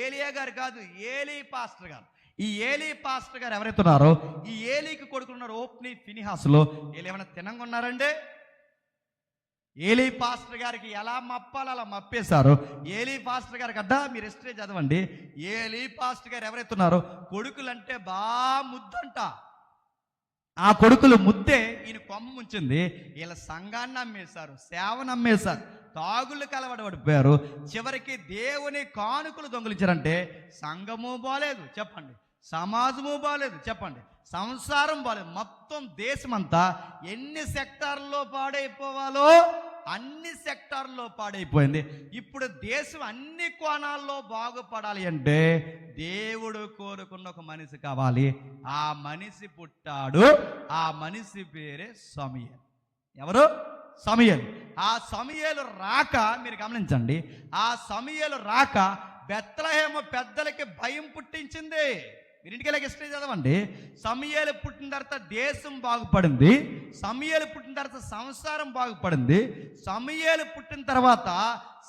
Speaker 1: ఏలియా గారు కాదు, ఏలీ పాస్టర్ గారు. ఈ ఏలీ పాస్టర్ గారు ఎవరైతే ఉన్నారో, ఈ ఏలీకి కొడుకున్నారు ఓప్ని ఫినిహాసులో. వీళ్ళు ఏమైనా తినంగా ఉన్నారండి? ఏలీ పాస్టర్ గారికి ఎలా మప్పాలో అలా మప్పేశారు. ఏలీ పాస్టర్ గారికి అడ్డా మీరు హిస్టరీ చదవండి. ఏలీ పాస్టర్ గారు ఎవరైతే ఉన్నారో కొడుకులంటే ముద్దంట. ఆ కొడుకులు ముద్దే ఈయన కొమ్మ ఉంచింది. వీళ్ళ సంఘాన్ని అమ్మేశారు, సేవను అమ్మేశారు, తాగుళ్ళు కలవడబడిపోయారు. చివరికి దేవుని కానుకలు దొంగిలించారంటే సంఘము బాలేదు చెప్పండి, సమాజము బాలేదు చెప్పండి, సంసారం బాలేదు. మొత్తం దేశమంతా ఎన్ని సెక్టార్లో పాడైపోవాలో అన్ని సెక్టార్లో పాడైపోయింది. ఇప్పుడు దేశం అన్ని కోణాల్లో బాగుపడాలి అంటే దేవుడు కోరుకున్న ఒక మనిషి కావాలి. ఆ మనిషి పుట్టాడు. ఆ మనిషి పేరే సమూయేలు. ఎవరు? సమూయేలు. ఆ సమూయేలు రాక మీరు గమనించండి, ఆ సమూయేలు రాక బెత్లెహేము పెద్దలకి భయం పుట్టించింది. మీరు ఇంటికి హిస్టరీ చదవండి. సమూయేలు పుట్టిన తర్వాత దేశం బాగుపడింది, సమూయేలు పుట్టిన తర్వాత సంసారం బాగుపడింది, సమూయేలు పుట్టిన తర్వాత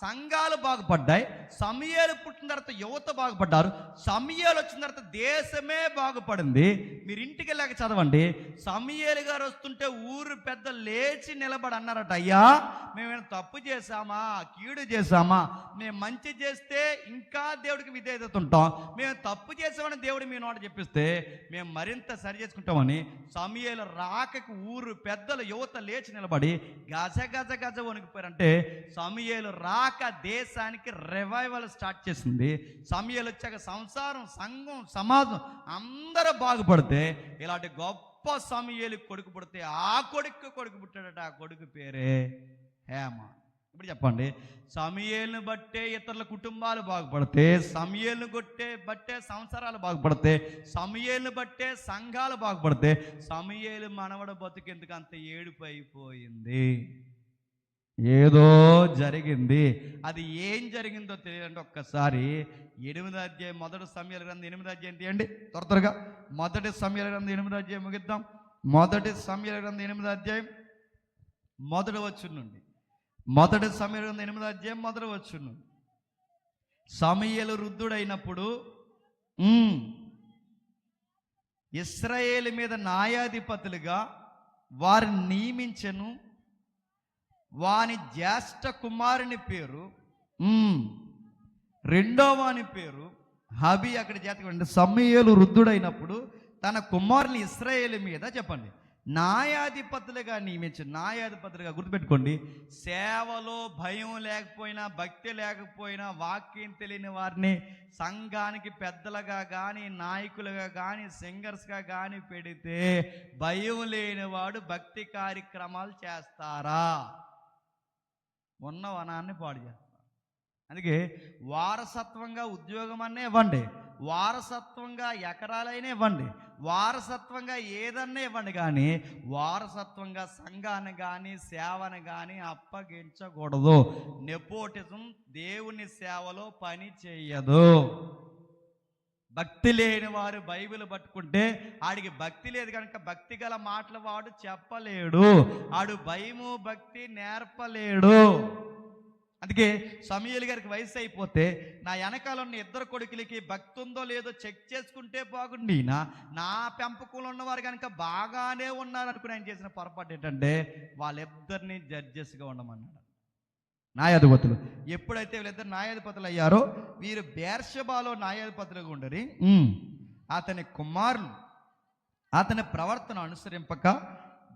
Speaker 1: సంఘాలు బాగుపడ్డాయి, సమూయేలు పుట్టిన తర్వాత యువత బాగుపడ్డారు, సమూయేలు వచ్చిన తర్వాత దేశమే బాగుపడింది. మీరు ఇంటికి వెళ్ళాక చదవండి. సమూయేలు గారు వస్తుంటే ఊరు పెద్ద లేచి నిలబడి అన్నారట, అయ్యా మేమేమైనా తప్పు చేశామా, కీడు చేశామా? మేము మంచి చేస్తే ఇంకా దేవుడికి విధేయత ఉంటాం, మేము తప్పు చేసామని దేవుడు మీ నోట చెప్పిస్తే మేము మరింత సరి చేసుకుంటామని సమూయేలు రాకకు ఊరు పెద్దలు యువత లేచి నిలబడి గజ గజ గజ వణికిపోయారంటే సమూయేలు రాక దేశానికి రివైవల్ స్టార్ట్ చేసింది. సమూయేలు వచ్చాక సంసారం, సంఘం, సమాజం అందరూ బాగుపడితే ఇలాంటి గొప్ప గొప్ప సమూయేలు కొడుకు పుడితే ఆ కొడుకు పుట్టాడట. ఆ కొడుకు పేరే హేమ. ఇప్పుడు చెప్పండి, సమూయేలును బట్టే ఇతరుల కుటుంబాలు బాగుపడితే, సమూయేలును బట్టే సంసారాలు బాగుపడితే, సమూయేలును బట్టే సంఘాలు బాగుపడితే, సమూయేలు మనవడ బతుకెందుకు అంత ఏడుపు అయిపోయింది? ఏదో జరిగింది. అది ఏం జరిగిందో తెలియాలంటే ఒక్కసారి 8వ అధ్యాయం, మొదటి సమూయేలు గ్రంథం 8వ అధ్యాయం తీయండి త్వరగా. మొదటి సమూయేలు గ్రంథం 8వ అధ్యాయం ముగిద్దాం. మొదటి సమూయేలు గ్రంథం 8వ అధ్యాయం మొదటి వచనం నుండి. మొదటి సమూయేలు గ్రంథం 8వ అధ్యాయం మొదటి వచనం నుండి. సమూయేలు వృద్ధుడైనప్పుడు ఇశ్రాయేలు మీద న్యాయాధిపతులుగా వారిని నియమించెను. వాని జ్యేష్ఠ కుమారుని పేరు రెండో వాని పేరు హబి. అక్కడ జాతకండి, సమూయేలు వృద్ధుడైనప్పుడు తన కుమారుని ఇశ్రాయేలు మీద చెప్పండి న్యాయాధిపతులుగా నియమించారు. న్యాయాధిపతులుగా గుర్తుపెట్టుకోండి, సేవలో భయం లేకపోయినా, భక్తి లేకపోయినా, వాక్యం తెలియని వారిని సంఘానికి పెద్దలుగా కానీ, నాయకులుగా కానీ, సింగర్స్గా కానీ పెడితే భయం లేనివాడు భక్తి కార్యక్రమాలు చేస్తారా? ఉన్న వనాన్ని పాడు చేస్తారు. అందుకే వారసత్వంగా ఉద్యోగం అనే ఇవ్వండి, వారసత్వంగా ఎకరాలైనా ఇవ్వండి, వారసత్వంగా ఏదన్నా ఇవ్వండి, కానీ వారసత్వంగా సంఘాన్ని కానీ సేవను కానీ అప్పగించకూడదు. నెపోటిజం దేవుని సేవలో పని చేయదు. భక్తి లేని వారు బైబిల్ పట్టుకుంటే ఆడికి భక్తి లేదు కనుక భక్తి గల మాటలు వాడు చెప్పలేడు, ఆడు భయము భక్తి నేర్పలేడు. అందుకే సమూయేలు గారికి వయసు అయిపోతే నా వెనకాల ఉన్న ఇద్దరు కొడుకులకి భక్తి ఉందో లేదో చెక్ చేసుకుంటే బాగుండి, నా పెంపకంలో ఉన్నవారు కనుక బాగానే ఉన్నారు అనుకుని ఆయన చేసిన పొరపాటు ఏంటంటే వాళ్ళిద్దరిని జడ్జెస్గా ఉండమన్నాడు. న్యాయాధిపతులు ఎప్పుడైతే వీళ్ళిద్దరు న్యాయాధిపతులు అయ్యారో వీరు బేర్షెబాలో న్యాయాధిపతులుగా ఉండరి. అతని కుమారులు అతని ప్రవర్తన అనుసరింపక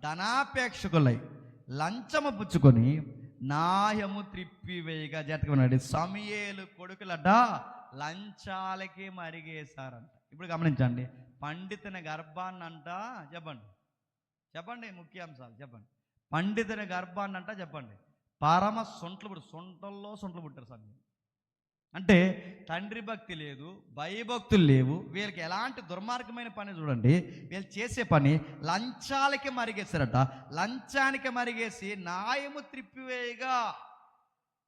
Speaker 1: ధనాపేక్షకులై లంచము పుచ్చుకొని న్యాయము త్రిప్పివేయగా జతకమన్నాడు. సమూయేలు కొడుకులట లంచాలకి మరిగేశారంట. ఇప్పుడు గమనించండి, పండితుని గర్భాన్నంట చెప్పండి ముఖ్యాంశాలు చెప్పండి. పండితుని గర్భాన్నంట చెప్పండి పరమ సొంటల్లో పుట్టారు సమూయేలు. అంటే తండ్రి భక్తి లేదు, భయభక్తులు లేవు, వీళ్ళకి ఎలాంటి దుర్మార్గమైన పని చూడండి. వీళ్ళు చేసే పని లంచాలకి మరిగేశారట. లంచానికి మరిగేసి న్యాయము త్రిప్పివేయగా.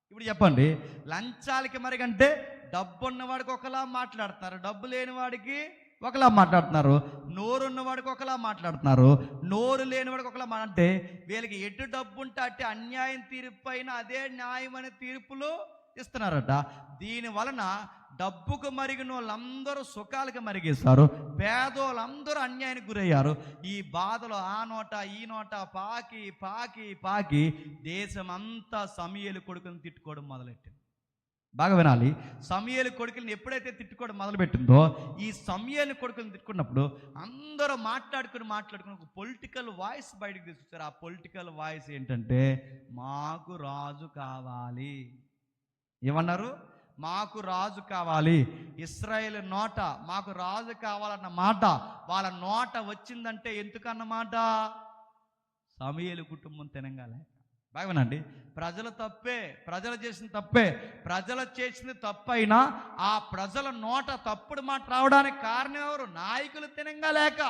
Speaker 1: ఇప్పుడు చెప్పండి, లంచాలకి మరిగంటే డబ్బు ఉన్నవాడికి ఒకలా మాట్లాడుతున్నారు, డబ్బు లేని వాడికి ఒకలా మాట్లాడుతున్నారు, నోరు ఉన్నవాడికి ఒకలా మాట్లాడుతున్నారు, నోరు లేనివాడికి ఒకలా అంటే వీళ్ళకి ఎటు డబ్బు ఉంటే అట్టి అన్యాయం తీర్పు అయినా అదే న్యాయం అనే తీర్పులు ఇస్తున్నారట. దీని వలన డబ్బుకు మరిగిన వాళ్ళందరూ సుఖాలకు మరిగేస్తారు, పేదోళ్ళందరూ అన్యాయానికి గురయ్యారు. ఈ బాధలు ఆ నోట ఈ నోట పాకి పాకి పాకి దేశమంతా సమూయేలు కొడుకుని తిట్టుకోవడం మొదలెట్టింది. బాగా వినాలి, సమూయేలు కొడుకుని ఎప్పుడైతే తిట్టుకోవడం మొదలుపెట్టిందో ఈ సమూయేలు కొడుకుని తిట్టుకున్నప్పుడు అందరూ మాట్లాడుకుని ఒక పొలిటికల్ వాయిస్ బయటకు తీసుకొచ్చారు. ఆ పొలిటికల్ వాయిస్ ఏంటంటే మాకు రాజు కావాలి. ఏమన్నారు? మాకు రాజు కావాలి. ఇశ్రాయేలు నోట మాకు రాజు కావాలన్న మాట వాళ్ళ నోట వచ్చిందంటే ఎందుకన్నమాట సమూయేలు కుటుంబం తినంగాలే. బాగానండి, ప్రజలు తప్పే, ప్రజలు చేసిన తప్పే, ప్రజలు చేసింది తప్పైనా ఆ ప్రజల నోట తప్పుడు మాట రావడానికి కారణం ఎవరు? నాయకులు తినంగా లేక.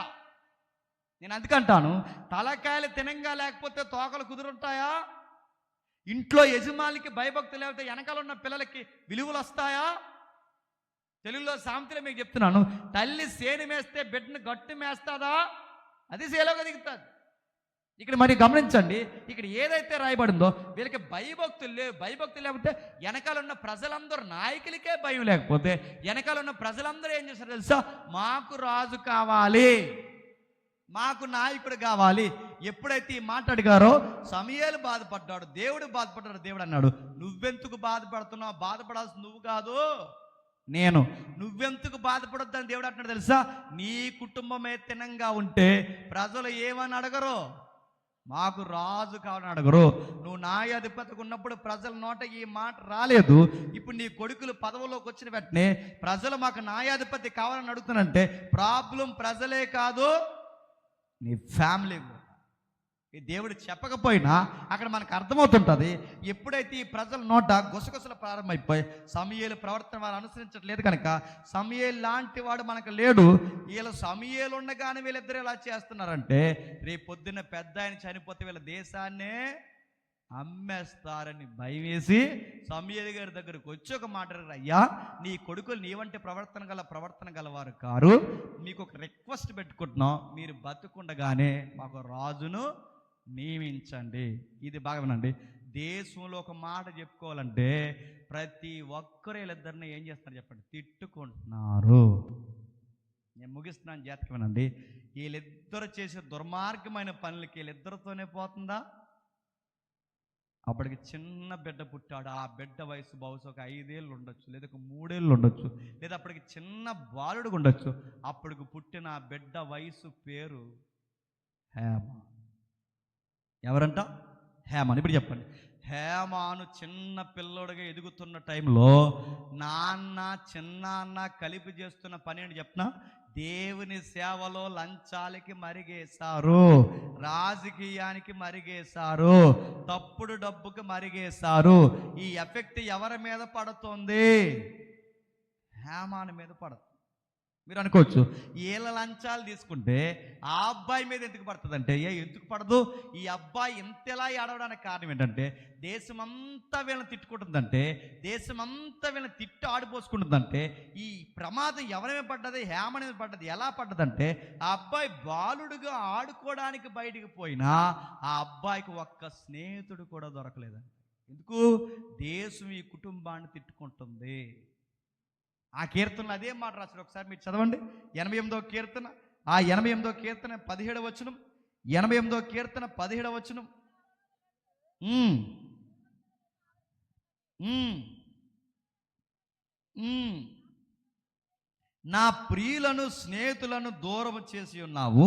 Speaker 1: నేను అందుకంటాను, తలకాయలు తినంగా లేకపోతే తోకలు కుదురుంటాయా? ఇంట్లో యజమానికి భయభక్తులు లేకపోతే వెనకాల ఉన్న పిల్లలకి విలువలు వస్తాయా? తెలుగులో సామెతలో మీకు చెప్తున్నాను, తల్లి సేను మేస్తే బిడ్డను గట్టు మేస్తాదా? అది సేలోగా దిగుతుంది. ఇక్కడ మరి గమనించండి, ఇక్కడ ఏదైతే రాయబడిందో వీళ్ళకి భయభక్తులు లేకపోతే వెనకాల ఉన్న ప్రజలందరూ, నాయకులకే భయం లేకపోతే వెనకాల ఉన్న ప్రజలందరూ ఏం చేస్తారు తెలుసా? మాకు రాజు కావాలి, మాకు నాయకుడు కావాలి. ఎప్పుడైతే ఈ మాట అడిగారో సమూయేలు బాధపడ్డాడు, దేవుడు బాధపడ్డాడు. దేవుడు అన్నాడు, నువ్వెందుకు బాధపడుతున్నావు? బాధపడాల్సి నువ్వు కాదు, నేను. నువ్వెందుకు బాధపడొద్దని దేవుడు అంటున్నాడు తెలుసా? నీ కుటుంబమే తినంగా ఉంటే ప్రజలు ఏమని అడగరు? మాకు రాజు కావాలని అడగరు. నువ్వు న్యాయాధిపతిగా ఉన్నప్పుడు ప్రజల నోట ఈ మాట రాలేదు. ఇప్పుడు నీ కొడుకులు పదవిలోకి వచ్చిన వెంటనే ప్రజలు మాకు న్యాయాధిపతి కావాలని అడుగుతానంటే ప్రాబ్లం ప్రజలే కాదు, నీ ఫ్యామిలీ కూడా. ఈ దేవుడు చెప్పకపోయినా అక్కడ మనకు అర్థమవుతుంటుంది. ఎప్పుడైతే ఈ ప్రజల నోట గుసగుసలు ప్రారంభమైపోయి సమూయేలు ప్రవర్తన వారు అనుసరించట్లేదు కనుక సమూయేలు లాంటి వాడు మనకు లేడు, వీళ్ళ సమూయేలు ఉండగానే వీళ్ళిద్దరు ఎలా చేస్తున్నారంటే రేపు పొద్దున్న పెద్ద ఆయన చనిపోతే వీళ్ళ దేశాన్నే అమ్మేస్తారని భయం వేసి సమూయేలు గారి దగ్గరకు వచ్చి ఒక మాట, అయ్యా నీ కొడుకులు నీవంటి ప్రవర్తన గలవారు కారు, మీకు ఒక రిక్వెస్ట్ పెట్టుకుంటున్నాం, మీరు బతుకుండగానే మాకు రాజును నియమించండి. ఇది బాగా వినండి. దేశంలో ఒక మాట చెప్పుకోవాలంటే ప్రతి ఒక్కరు వీళ్ళిద్దరిని ఏం చేస్తున్నారు చెప్పండి, తిట్టుకుంటున్నారు. నేను ముగిస్తున్నాను, జాతకి వినండి. వీళ్ళిద్దరు చేసే దుర్మార్గమైన పనులకి వీళ్ళిద్దరితోనే పోతుందా? అప్పటికి చిన్న బిడ్డ పుట్టాడు, ఆ బిడ్డ వయసు బహుశా ఒక 5 ఏళ్ళు ఉండొచ్చు, లేదా ఒక 3 ఏళ్ళు ఉండొచ్చు, లేదా అప్పటికి చిన్న బాలుడు ఉండొచ్చు. అప్పటికి పుట్టిన ఆ బిడ్డ వయసు పేరు హేమ. ఎవరంట? హేమాను. ఇప్పుడు చెప్పండి, హేమాను చిన్న పిల్లోడుగా ఎదుగుతున్న టైంలో నాన్న చిన్నాన్న కలిపి చేస్తున్న పని ఏంటి చెప్పనా? దేవుని సేవలో లంచాలకి మరిగేశారు, రాజకీయానికి మరిగేశారు, తప్పుడు డబ్బుకి మరిగేశారు. ఈ ఎఫెక్ట్ ఎవరి మీద పడుతుంది? హేమాను మీద పడుతుంది. మీరు అనుకోవచ్చు, వీళ్ళ లంచాలు తీసుకుంటే ఆ అబ్బాయి మీద ఎందుకు పడుతుందంటే, ఎందుకు పడదు? ఈ అబ్బాయి ఇంతలా ఏడవడానికి కారణం ఏంటంటే దేశమంతా వీళ్ళని తిట్టుకుంటుందంటే, దేశమంతా వీళ్ళని తిట్టి ఆడిపోసుకుంటుందంటే ఈ ప్రమాదం ఎవరి మీద పడ్డది? హేమ మీద పడ్డది. ఎలా పడ్డదంటే ఆ అబ్బాయి బాలుడుగా ఆడుకోవడానికి బయటికి పోయినా ఆ అబ్బాయికి ఒక్క స్నేహితుడు కూడా దొరకలేదండి. ఎందుకు? దేశం ఈ కుటుంబాన్ని తిట్టుకుంటుంది. ఆ కీర్తనలు అదే మాట రాశారు. ఒకసారి మీరు చదవండి 88వ కీర్తన, ఆ 88వ కీర్తన 17వ వచనం, 88వ కీర్తన 17వ వచనం. నా ప్రియులను స్నేహితులను దూరం చేసి ఉన్నావు,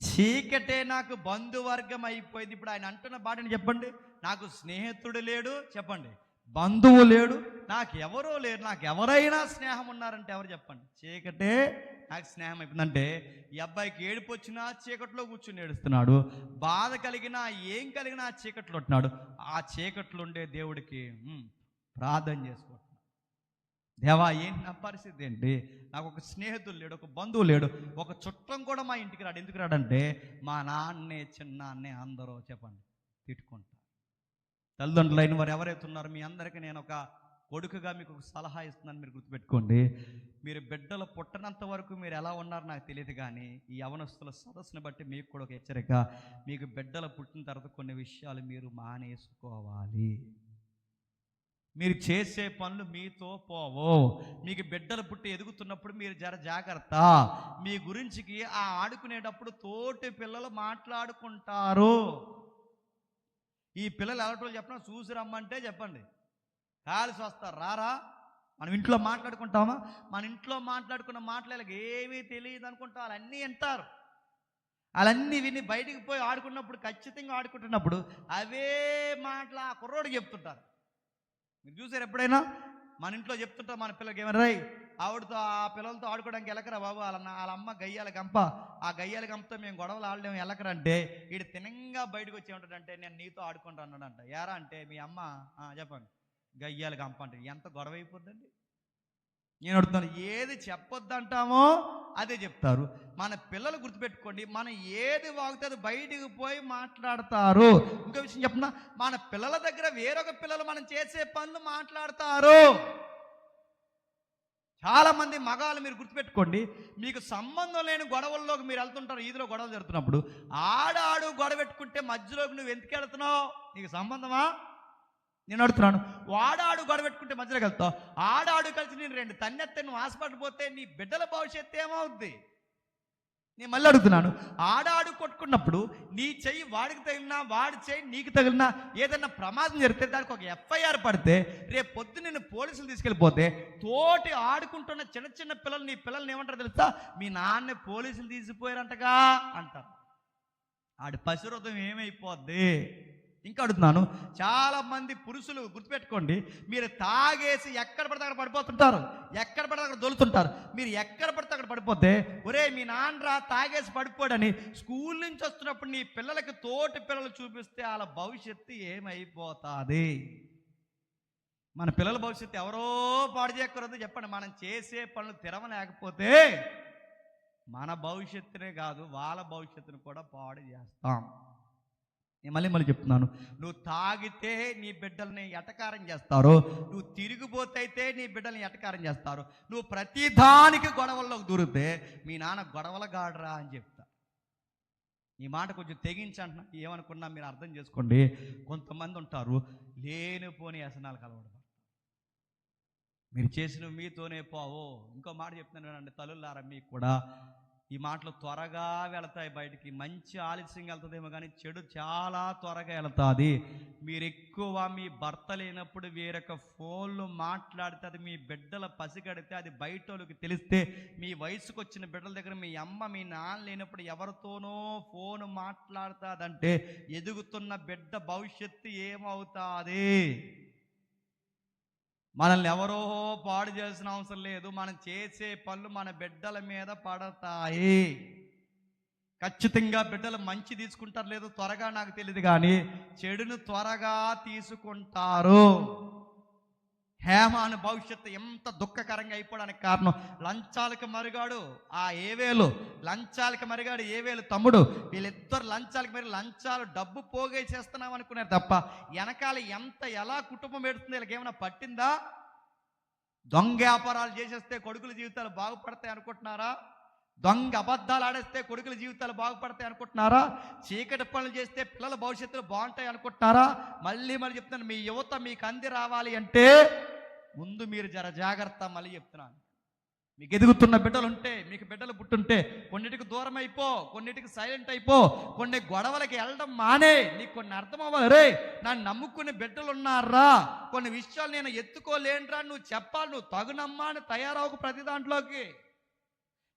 Speaker 1: చీకటే నాకు బంధువర్గం అయిపోయింది. ఇప్పుడు ఆయన అంటున్న బాటని చెప్పండి, నాకు స్నేహితుడు లేడు, చెప్పండి బంధువు లేడు, నాకు ఎవరో లేరు, నాకు ఎవరైనా స్నేహం ఉన్నారంటే ఎవరు చెప్పండి? చీకటే నాకు స్నేహం అయిపోయిందంటే ఈ అబ్బాయికి ఏడుపు వచ్చినా చీకట్లో కూర్చుని ఏడుస్తున్నాడు, బాధ కలిగినా ఏం కలిగినా ఆ చీకట్లో ఉంటున్నాడు. ఆ చీకట్లో ఉండే దేవుడికి ప్రార్థన చేసుకుంటున్నాడు. దేవా ఏంటి నా పరిస్థితి ఏంటి? నాకు ఒక స్నేహితుడు లేడు, ఒక బంధువు లేడు, ఒక చుట్టం కూడా మా ఇంటికి రాడు. ఎందుకు రాడంటే మా నాన్నే చిన్నాన్నే అందరూ చెప్పండి తిట్టుకుంటారు. తల్లిదండ్రులైన వారు ఎవరైతే ఉన్నారో మీ అందరికీ నేను ఒక కొడుకుగా మీకు ఒక సలహా ఇస్తున్నాను, మీరు గుర్తుపెట్టుకోండి. మీరు బిడ్డలు పుట్టనంత వరకు మీరు ఎలా ఉన్నారో నాకు తెలియదు, కానీ ఈ యవనస్తుల సదస్సును బట్టి మీకు కూడా ఒక హెచ్చరిక, మీకు బిడ్డలు పుట్టిన తర్వాత కొన్ని విషయాలు మీరు మానేసుకోవాలి. మీరు చేసే పనులు మీతో పోవు. మీకు బిడ్డలు పుట్టి ఎదుగుతున్నప్పుడు మీరు జాగ్రత్త. మీ గురించికి ఆ ఆడుకునేటప్పుడు తోటి పిల్లలు మాట్లాడుకుంటారు. ఈ పిల్లలు ఎలాంటి చెప్పినా చూసి రమ్మంటే చెప్పండి కాల్సి వస్తారు, రారా. మనం ఇంట్లో మాట్లాడుకుంటామా? మన ఇంట్లో మాట్లాడుకున్న మాటలకి ఏమీ తెలియదు అనుకుంటా వాళ్ళన్నీ వింటారు. వాళ్ళన్నీ విని బయటికి పోయి ఆడుకున్నప్పుడు, ఖచ్చితంగా ఆడుకుంటున్నప్పుడు అవే మాటలు ఆ కుర్రోడు చెప్తుంటారు. మీరు చూసారు ఎప్పుడైనా? మన ఇంట్లో చెప్తుంటాం మన పిల్లలకి, ఏమన్నా రై ఆవిడతో ఆ పిల్లలతో ఆడుకోవడానికి వెళ్ళకరా బాబు, వాళ్ళ అమ్మ గయ్యాల గంప, ఆ గయ్యాల గంపతో మేము గొడవలు ఆడలేము వెళ్ళకరంటే వీడు తినంగా బయటకు వచ్చి ఉంటాడంటే నేను నీతో ఆడుకుంటా అన్నాడంట. ఎరా అంటే మీ అమ్మ చెప్పండి గయ్యాల గంప అంటే ఎంత గొడవ అయిపోద్దండి. నేను అడుగుతాను, ఏది చెప్పొద్దంటామో అదే చెప్తారు. మన పిల్లలు గుర్తుపెట్టుకోండి, మనం ఏది వాగితే అది బయటికి పోయి మాట్లాడతారు. ఇంకో విషయం చెప్పనా, మన పిల్లల దగ్గర వేరొక పిల్లలు మనం చేసే పనులు మాట్లాడతారు. చాలామంది మగాళ్ళు మీరు గుర్తుపెట్టుకోండి, మీకు సంబంధం లేని గొడవల్లోకి మీరు వెళ్తుంటారు. ఈదిలో గొడవలు జరుగుతున్నప్పుడు ఆడాడు గొడవ పెట్టుకుంటే మధ్యలోకి నువ్వు ఎందుకు వెళ్తున్నావు? నీకు సంబంధమా? నేను అడుగుతున్నాను. వాడాడు గొడవ పెట్టుకుంటే మధ్యలోకి వెళ్తావు, ఆడాడు కలిసి నేను 2 తన్నెత్తే నువ్వు హాస్పిటల్ పోతే నీ బిడ్డల భవిష్యత్తు ఏమవుద్ది? నేను మళ్ళీ అడుగుతున్నాను, ఆడాడు కొట్టుకున్నప్పుడు నీ చెయ్యి వాడికి తగిలినా, వాడి చెయ్యి నీకు తగిలినా, ఏదైనా ప్రమాదం జరిగితే దానికి ఒక ఎఫ్ఐఆర్ పడితే రేపు పొద్దున్న నిన్ను పోలీసులు తీసుకెళ్ళిపోతే తోటి ఆడుకుంటున్న చిన్న చిన్న పిల్లలు నీ పిల్లల్ని ఏమంటారు తెలుసా? మీ నాన్న పోలీసులు తీసిపోయారంటగా అంటారు. ఆడి పశురథం ఏమైపోద్ది? ఇంకా అడుగుతున్నాను, చాలా మంది పురుషులు గుర్తుపెట్టుకోండి, మీరు తాగేసి ఎక్కడ పడితే అక్కడ పడిపోతుంటారు, ఎక్కడ పడితే అక్కడ దొలుతుంటారు. మీరు ఎక్కడ పడితే అక్కడ పడిపోతే, ఒరే మీ నాన్నరా తాగేసి పడిపోడని స్కూల్ నుంచి వస్తున్నప్పుడు నీ పిల్లలకి తోటి పిల్లలు చూపిస్తే వాళ్ళ భవిష్యత్తు ఏమైపోతుంది? మన పిల్లల భవిష్యత్తు ఎవరో పాడు చేయకూడదు చెప్పండి. మనం చేసే పనులు తెరవలేకపోతే మన భవిష్యత్తునే కాదు, వాళ్ళ భవిష్యత్తును కూడా పాడు చేస్తాం. నేను మళ్ళీ చెప్తున్నాను, నువ్వు తాగితే నీ బిడ్డల్ని ఎటకారం చేస్తారు, నువ్వు తిరిగిపోతే నీ బిడ్డల్ని ఎటకారం చేస్తారు, నువ్వు ప్రతిదానికి గొడవల్లోకి దూరితే మీ నాన్న గొడవల గాడరా అని చెప్తా. ఈ మాట కొంచెం తెగించంటున్నా, ఏమనుకున్నా మీరు అర్థం చేసుకోండి. కొంతమంది ఉంటారు లేనిపోని వ్యసనాలు కలవడం, మీరు చేసిన మీతోనే పోవో. ఇంకో మాట చెప్తున్నాను వినండి తల్లులారా, మీకు కూడా ఈ మాటలు త్వరగా వెళతాయి బయటికి. మంచి ఆలస్యంగా వెళ్తుందేమో కానీ చెడు చాలా త్వరగా వెళుతుంది. మీరు ఎక్కువ మీ భర్త లేనప్పుడు వేరొక ఫోన్లు మాట్లాడితే, అది మీ బిడ్డల పసిగడితే, అది బయట వాళ్ళకి తెలిస్తే, మీ వయసుకు వచ్చిన బిడ్డల దగ్గర మీ అమ్మ మీ నాన్న లేనప్పుడు ఎవరితోనో ఫోన్ మాట్లాడుతుందంటే ఎదుగుతున్న బిడ్డ భవిష్యత్తు ఏమవుతుంది? మనల్ని ఎవరో పాడు చేసిన అవసరం లేదు, మనం చేసే పనులు మన బిడ్డల మీద పడతాయి. ఖచ్చితంగా బిడ్డలు మంచి తీసుకుంటారు లేదో త్వరగా నాకు తెలియదు, కానీ చెడును త్వరగా తీసుకుంటారు. హేమాను భవిష్యత్తు ఎంత దుఃఖకరంగా అయిపోవడానికి కారణం, లంచాలకు మరిగాడు ఆ ఏవేలు, లంచాలకు మరిగాడు ఏవేలు తమ్ముడు, వీళ్ళిద్దరు లంచాలకు మరి లంచాలు డబ్బు పోగే చేస్తున్నాం అనుకున్నారు తప్ప వెనకాల ఎలా కుటుంబం పెడుతుంది వీళ్ళకి ఏమైనా పట్టిందా? దొంగ వ్యాపారాలు చేసేస్తే కొడుకుల జీవితాలు బాగుపడతాయి అనుకుంటున్నారా? దొంగ అబద్ధాలు ఆడేస్తే కొడుకుల జీవితాలు బాగుపడతాయి అనుకుంటున్నారా? చీకటి పనులు చేస్తే పిల్లల భవిష్యత్తులు బాగుంటాయి అనుకుంటున్నారా? మళ్ళీ చెప్తున్నాను, మీ యువత మీకు అంది రావాలి అంటే ముందు మీరు జాగ్రత్త. మళ్ళీ చెప్తున్నాను, మీకు ఎదుగుతున్న బిడ్డలు ఉంటే, మీకు బిడ్డలు పుట్టుంటే కొన్నిటికి దూరం అయిపో, కొన్నిటికి సైలెంట్ అయిపో, కొన్ని గొడవలకి వెళ్ళడం మానే. నీకు కొన్ని అర్థం అవ్వాలి, రే నన్ను నమ్ముకునే బిడ్డలు ఉన్నారా, కొన్ని విషయాలు నేను ఎత్తుకోలేనురా నువ్వు చెప్పాలి, నువ్వు తగునమ్మా అని తయారవకు. ప్రతి దాంట్లోకి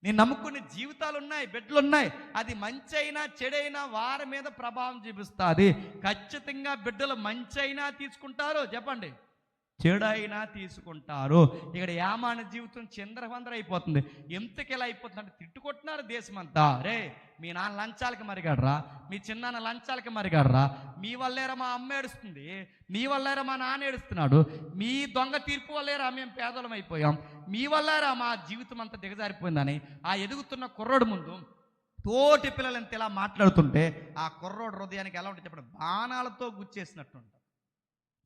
Speaker 1: నేను నమ్ముకునే జీవితాలు ఉన్నాయి, బిడ్డలు ఉన్నాయి, అది మంచి అయినా చెడైనా వారి మీద ప్రభావం చూపిస్తుంది. ఖచ్చితంగా బిడ్డలు మంచి అయినా తీసుకుంటారు చెప్పండి, చెడైనా తీసుకుంటారు. ఇక్కడ యామాన జీవితం చిందరవందర అయిపోతుంది. ఎంతకి ఎలా అయిపోతుంది అంటే, తిట్టుకుంటున్నారు దేశమంతా, రే మీ నాన్న లంచాలకి మరిగాడరా, మీ చిన్నాన్న లంచాలకి మరిగాడరా, మీ వల్లేరా మా అమ్మ ఏడుస్తుంది, మీ వల్లేరా మా నాన్న ఏడుస్తున్నాడు, మీ దొంగ తీర్పు వల్లేరా మేము పేదలం అయిపోయాం, మీ వల్లేరా మా జీవితం అంతా దిగజారిపోయిందని ఆ ఎదుగుతున్న కుర్రోడు ముందు తోటి పిల్లలు ఎంత ఇలా మాట్లాడుతుంటే ఆ కుర్రోడు హృదయానికి ఎలా ఉంటుంది చెప్పండి, బాణాలతో గుచ్చేసినట్టు ఉంటుంది.